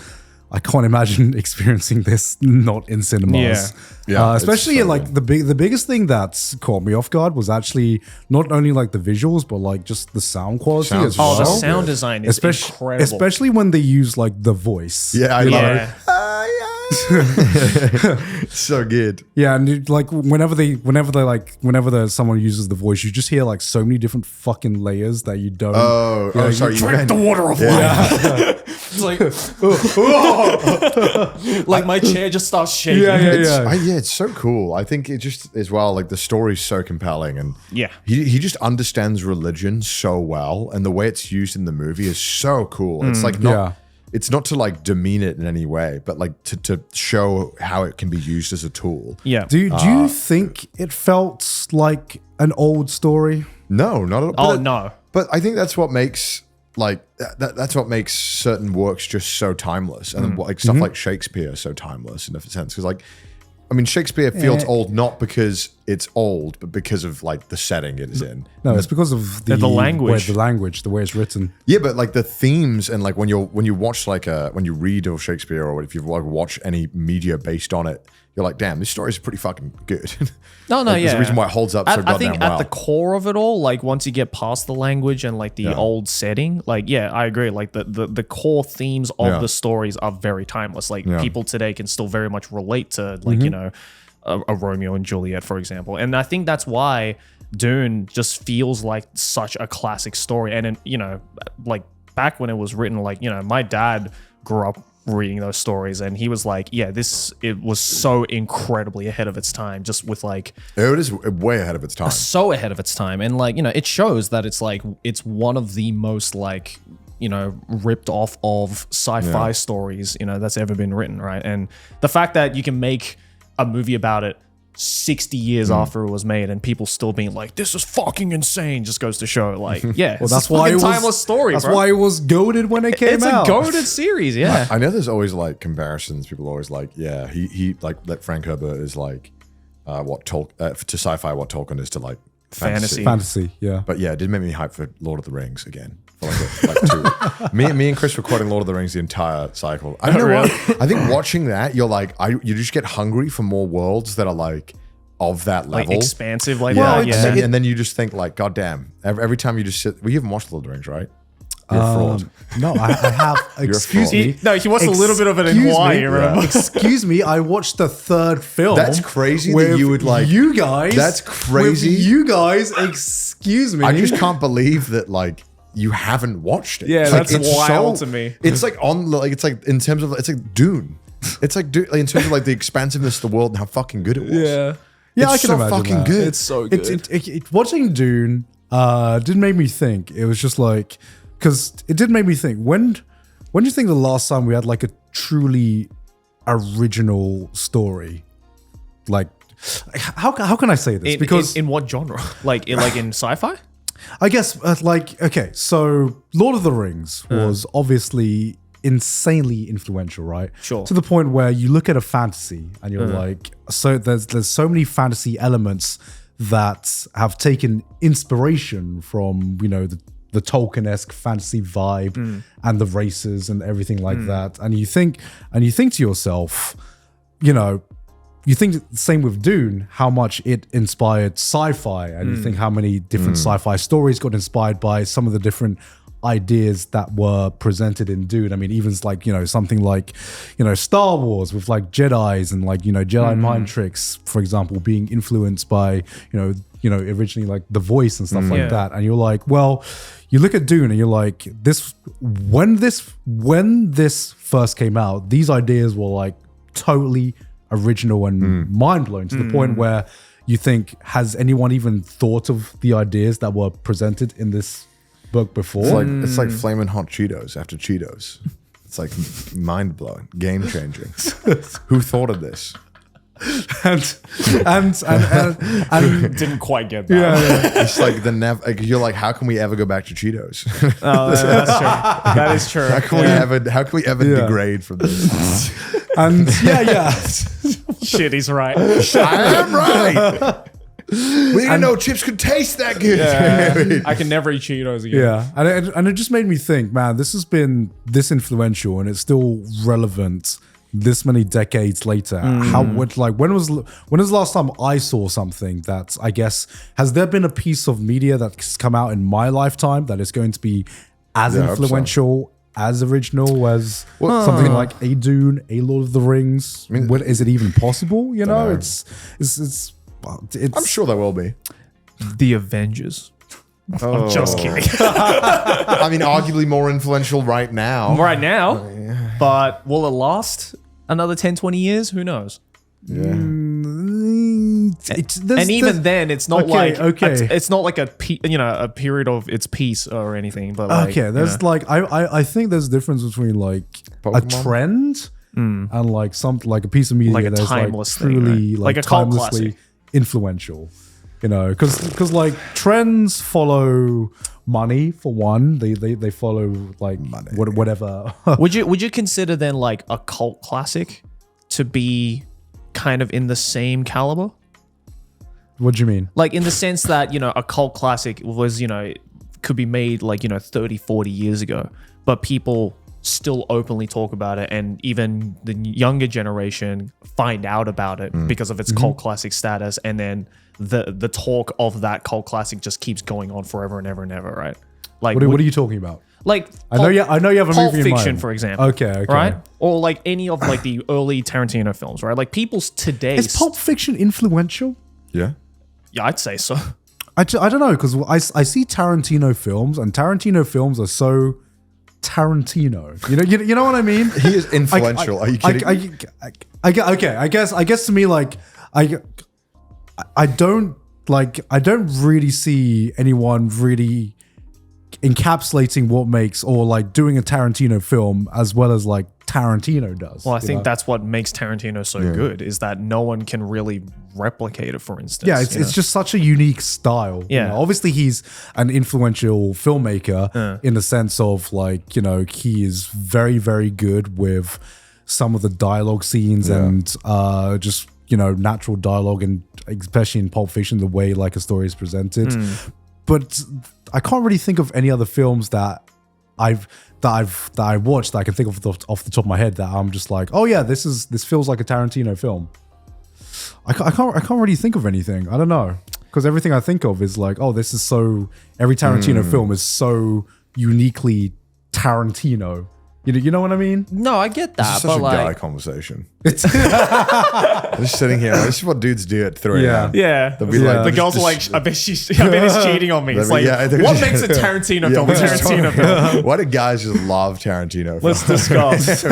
I can't imagine experiencing this not in cinemas. Yeah, it's especially so like the biggest thing that's caught me off guard was actually not only like the visuals but like just the sound quality Sounds as well. the so sound good. design is incredible. Especially when they use like the voice. yeah, I You love know? it. So good. Yeah, and like whenever there's someone uses the voice, you just hear like so many different fucking layers that you don't. Oh, sorry. You meant, water of life. It's like my chair just starts shaking. it's so cool. I think it just as well, like the story's so compelling, and Yeah. he just understands religion so well, and the way it's used in the movie is so cool. It's like not, it's not to like demean it in any way, but like to show how it can be used as a tool. Yeah. Do you think it felt like an old story? No, not at all. Oh But- no. But I think that's what makes like that's what makes certain works just so timeless, and like stuff like Shakespeare so timeless in a sense. Because like, I mean, Shakespeare feels old not because it's old, but because of like the setting it is in. No, it's because of the language. the way it's written. Yeah, but like the themes and like when you watch like when you read of Shakespeare or if you like watch any media based on it, you're like, damn, this story is pretty fucking good. No, Like, yeah. There's a reason why it holds up so I goddamn think well. at the core of it all, like once you get past the language and like the old setting, like yeah, I agree. Like the core themes of the stories are very timeless. Like people today can still very much relate to like you know a Romeo and Juliet, for example. And I think that's why Dune just feels like such a classic story. And you know, like back when it was written, like you know, my dad grew up reading those stories and he was like, yeah, it was so incredibly ahead of its time, just with like it is way ahead of its time. so ahead of its time. And like, you know, it shows that it's like it's one of the most like, you know, ripped off of sci-fi stories, you know, that's ever been written, right? And the fact that you can make a movie about it 60 years after it was made and people still being like, this is fucking insane, just goes to show like, yeah, Well, that's why it was timeless story. That's bro. why it was goated when it came It's out. a goated series, yeah. I know there's always like comparisons. People are always like, yeah, he like that Frank Herbert is like to sci-fi what Tolkien is to like fantasy. Fantasy, yeah. But yeah, it did make me hype for Lord of the Rings again. For like 2. Me and Chris were quoting Lord of the Rings the entire cycle. I don't know what. I think watching that, you're like, you just get hungry for more worlds that are like of that Like level. expansive like Yeah, that. and then you just think like, God damn. Every time you just sit, well, you haven't watched Lord of the Rings, right? You're a fraud. No, I have. Excuse fraud. me. He watched a little bit of it in Excuse Hawaii, me. remember? Excuse me. I watched the third film. That's crazy that with you would like you guys. That's crazy. With you guys. Excuse me. I just can't believe that like you haven't watched it. Yeah, Like, that's it's wild to me. It's like it's like in terms of it's like Dune. It's like in terms of like the expansiveness of the world and how fucking good it was. Yeah. Yeah, It's I can so imagine fucking that. good. It's so good. Watching Dune did make me think. It was just like, because it did make me think. When do you think the last time we had like a truly original story? Like, how can I say this? Because in what genre? Like in sci-fi? I guess like, okay, so Lord of the Rings was obviously insanely influential, right? Sure. To the point where you look at a fantasy and you're like, so there's so many fantasy elements that have taken inspiration from, you know, the Tolkien-esque fantasy vibe and the races and everything like that. And you think to yourself, you know, you think the same with Dune, how much it inspired sci-fi, and you think how many different sci-fi stories got inspired by some of the different ideas that were presented in Dune. I mean, even like, you know, something like, you know, Star Wars with like Jedis and like, you know, Jedi mind tricks, for example, being influenced by, you know, originally like the voice and stuff like Yeah. that. And you're like, well, you look at Dune and you're like, when this first came out, these ideas were like totally original and mind blowing to the point where you think, has anyone even thought of the ideas that were presented in this book before? It's like flaming hot Cheetos after Cheetos. It's like mind blowing, game changing. Who thought of this? and Didn't quite get that. It's like you're like, how can we ever go back to Cheetos? Oh, that's true. That is true. How can we ever degrade from this? and yeah. Shit, he's right. I am right. We didn't know chips could taste that good. Yeah. I can never eat Cheetos again. Yeah, and it just made me think, man, this has been this influential and it's still relevant this many decades later. When was the last time I saw something that, I guess, has there been a piece of media that's come out in my lifetime that is going to be as influential, as original as something like a Dune, a Lord of the Rings? Is it even possible? It's I'm sure there will be. The Avengers. I'm just kidding. I mean, arguably more influential right now. Right now. But will it last another 10, 20 years? Who knows? Yeah. And even then, it's not it's not like a period of its peace or anything. But like, there's I think there's a difference between like Pokemon? a trend and like a piece of media Like a that's timeless like thing, truly right? Like a cult timelessly classic. influential. Because like trends follow money for one. They follow like whatever. would you consider then like a cult classic to be kind of in the same caliber? What do you mean? Like in the sense that, a cult classic was, could be made like, 30, 40 years ago, but people still openly talk about it, and even the younger generation find out about it because of its cult classic status, and then the talk of that cult classic just keeps going on forever and ever and ever, right? Like What are you talking about? Like I know you have a Pulp movie in Fiction, mind. for example. Okay. Right? Or like any of like the early Tarantino films, right? Like people today. Is Pulp Fiction influential? Yeah. Yeah, I'd say so. I don't know, because I see Tarantino films, and Tarantino films are so Tarantino. You know what I mean? He is influential. Are you kidding? I guess to me, like I don't really see anyone really encapsulating what makes, or like doing a Tarantino film as well as like Tarantino does. Well, I think that's what makes Tarantino so good, is that no one can really replicate it, for instance. Yeah, it's just such a unique style. Yeah. Obviously, he's an influential filmmaker in the sense of like, he is very, very good with some of the dialogue scenes and just, natural dialogue, and especially in Pulp Fiction, the way like a story is presented. But I can't really think of any other films that I watched that I can think of off the top of my head that I'm just like, oh yeah, this feels like a Tarantino film. I can't really think of anything. I don't know, because everything I think of is like, oh, this is so. Every Tarantino film is so uniquely Tarantino. You know what I mean? No, I get that. It's such but a like, guy conversation. Just sitting here. This is what dudes do at 3 a.m. yeah. They'll be like, The girls are like, I bet he's cheating on me. It's like, they're what just- makes a Tarantino Yeah, film a we're just Tarantino talking- film? Why do guys just love Tarantino? Let's discuss.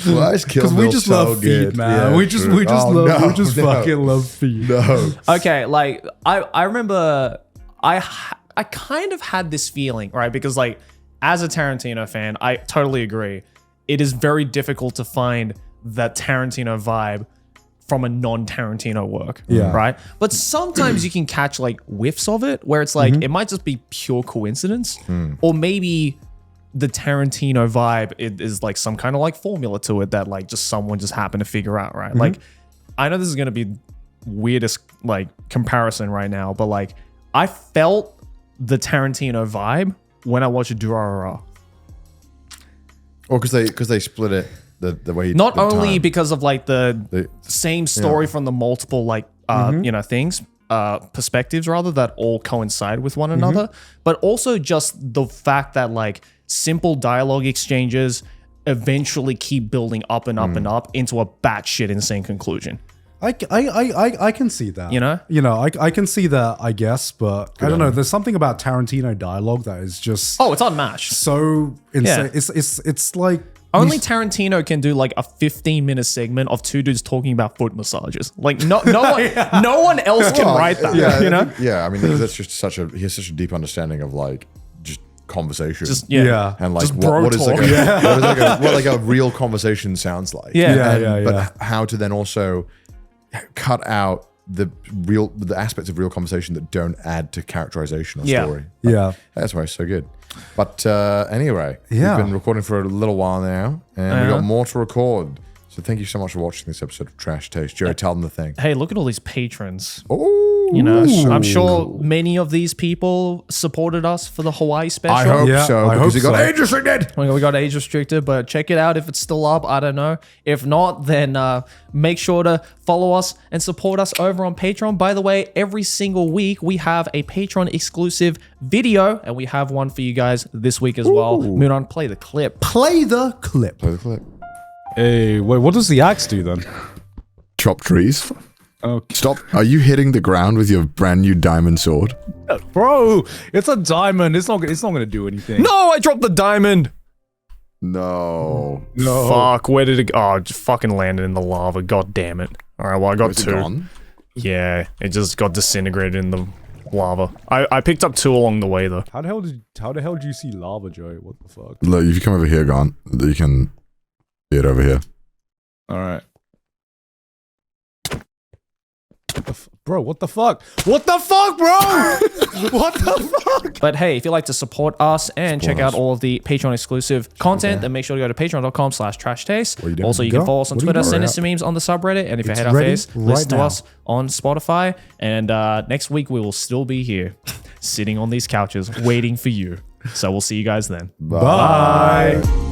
Why is Kill Because we Bill just so love good? feet, man. Yeah, we just true. Oh, fucking love feet. No. Okay, like I remember I kind of had this feeling, right? Because like as a Tarantino fan, I totally agree. It is very difficult to find that Tarantino vibe from a non-Tarantino work, right? But sometimes you can catch like whiffs of it, where it's like it might just be pure coincidence, or maybe the Tarantino vibe is like some kind of like formula to it that like just someone just happened to figure out, right? Like I know this is gonna be weirdest like comparison right now, but like I felt the Tarantino vibe when I watched Durarara. Or because they split it the way. Not the only time. because of like the same story from the multiple like things, perspectives rather, that all coincide with one another, but also just the fact that like simple dialogue exchanges eventually keep building up and up and up into a batshit insane conclusion. I can see that. You know? I can see that, I guess, but I don't know. There's something about Tarantino dialogue that is just Oh, it's unmatched. so insane. Yeah. It's like Only Tarantino can do like a 15-minute segment of two dudes talking about foot massages. Like no one else can write that. Yeah, You know? I mean, that's just he has such a deep understanding of like just conversation. Yeah. And like Just bro what is talk. like a real conversation sounds like. Yeah. But how to then also cut out the aspects of real conversation that don't add to characterization or story. Yeah. That's why it's so good. But anyway, Yeah. we've been recording for a little while now, and we've got more to record. So thank you so much for watching this episode of Trash Taste. Jerry, tell them the thing. Hey, look at all these patrons. Oh, You know, I'm sure many of these people supported us for the Hawaii special. I hope Yeah, so. I Because hope it got so. age restricted. We got age restricted, but check it out if it's still up. I don't know. If not, then make sure to follow us and support us over on Patreon. By the way, every single week we have a Patreon exclusive video, and we have one for you guys this week as well. Mudan, play the clip. play the clip. Play the clip. Hey, wait, what does the axe do then? Chop trees. Okay. Stop. Are you hitting the ground with your brand new diamond sword? Bro, it's a diamond. It's not going to do anything. No, I dropped the diamond. No. No. Fuck, where did it go? Oh, it just fucking landed in the lava. God damn it. All right, well, I got Is it two. gone? Yeah, it just got disintegrated in the lava. I picked up two along the way, though. How the hell did you see lava, Joey? What the fuck? Look, if you come over here, Garnt, you can see it over here. All right. Bro, what the fuck? What the fuck, bro? What the fuck? But hey, if you'd like to support us and check out all of the Patreon exclusive content, then make sure to go to patreon.com/trashtaste. What are you doing? Also, you can Go. follow us on What are you Twitter, doing? send us some memes on the subreddit, and if you It's hate our ready face, right listen to now. us on Spotify. And next week, we will still be here, sitting on these couches, waiting for you. So we'll see you guys then. Bye. Bye.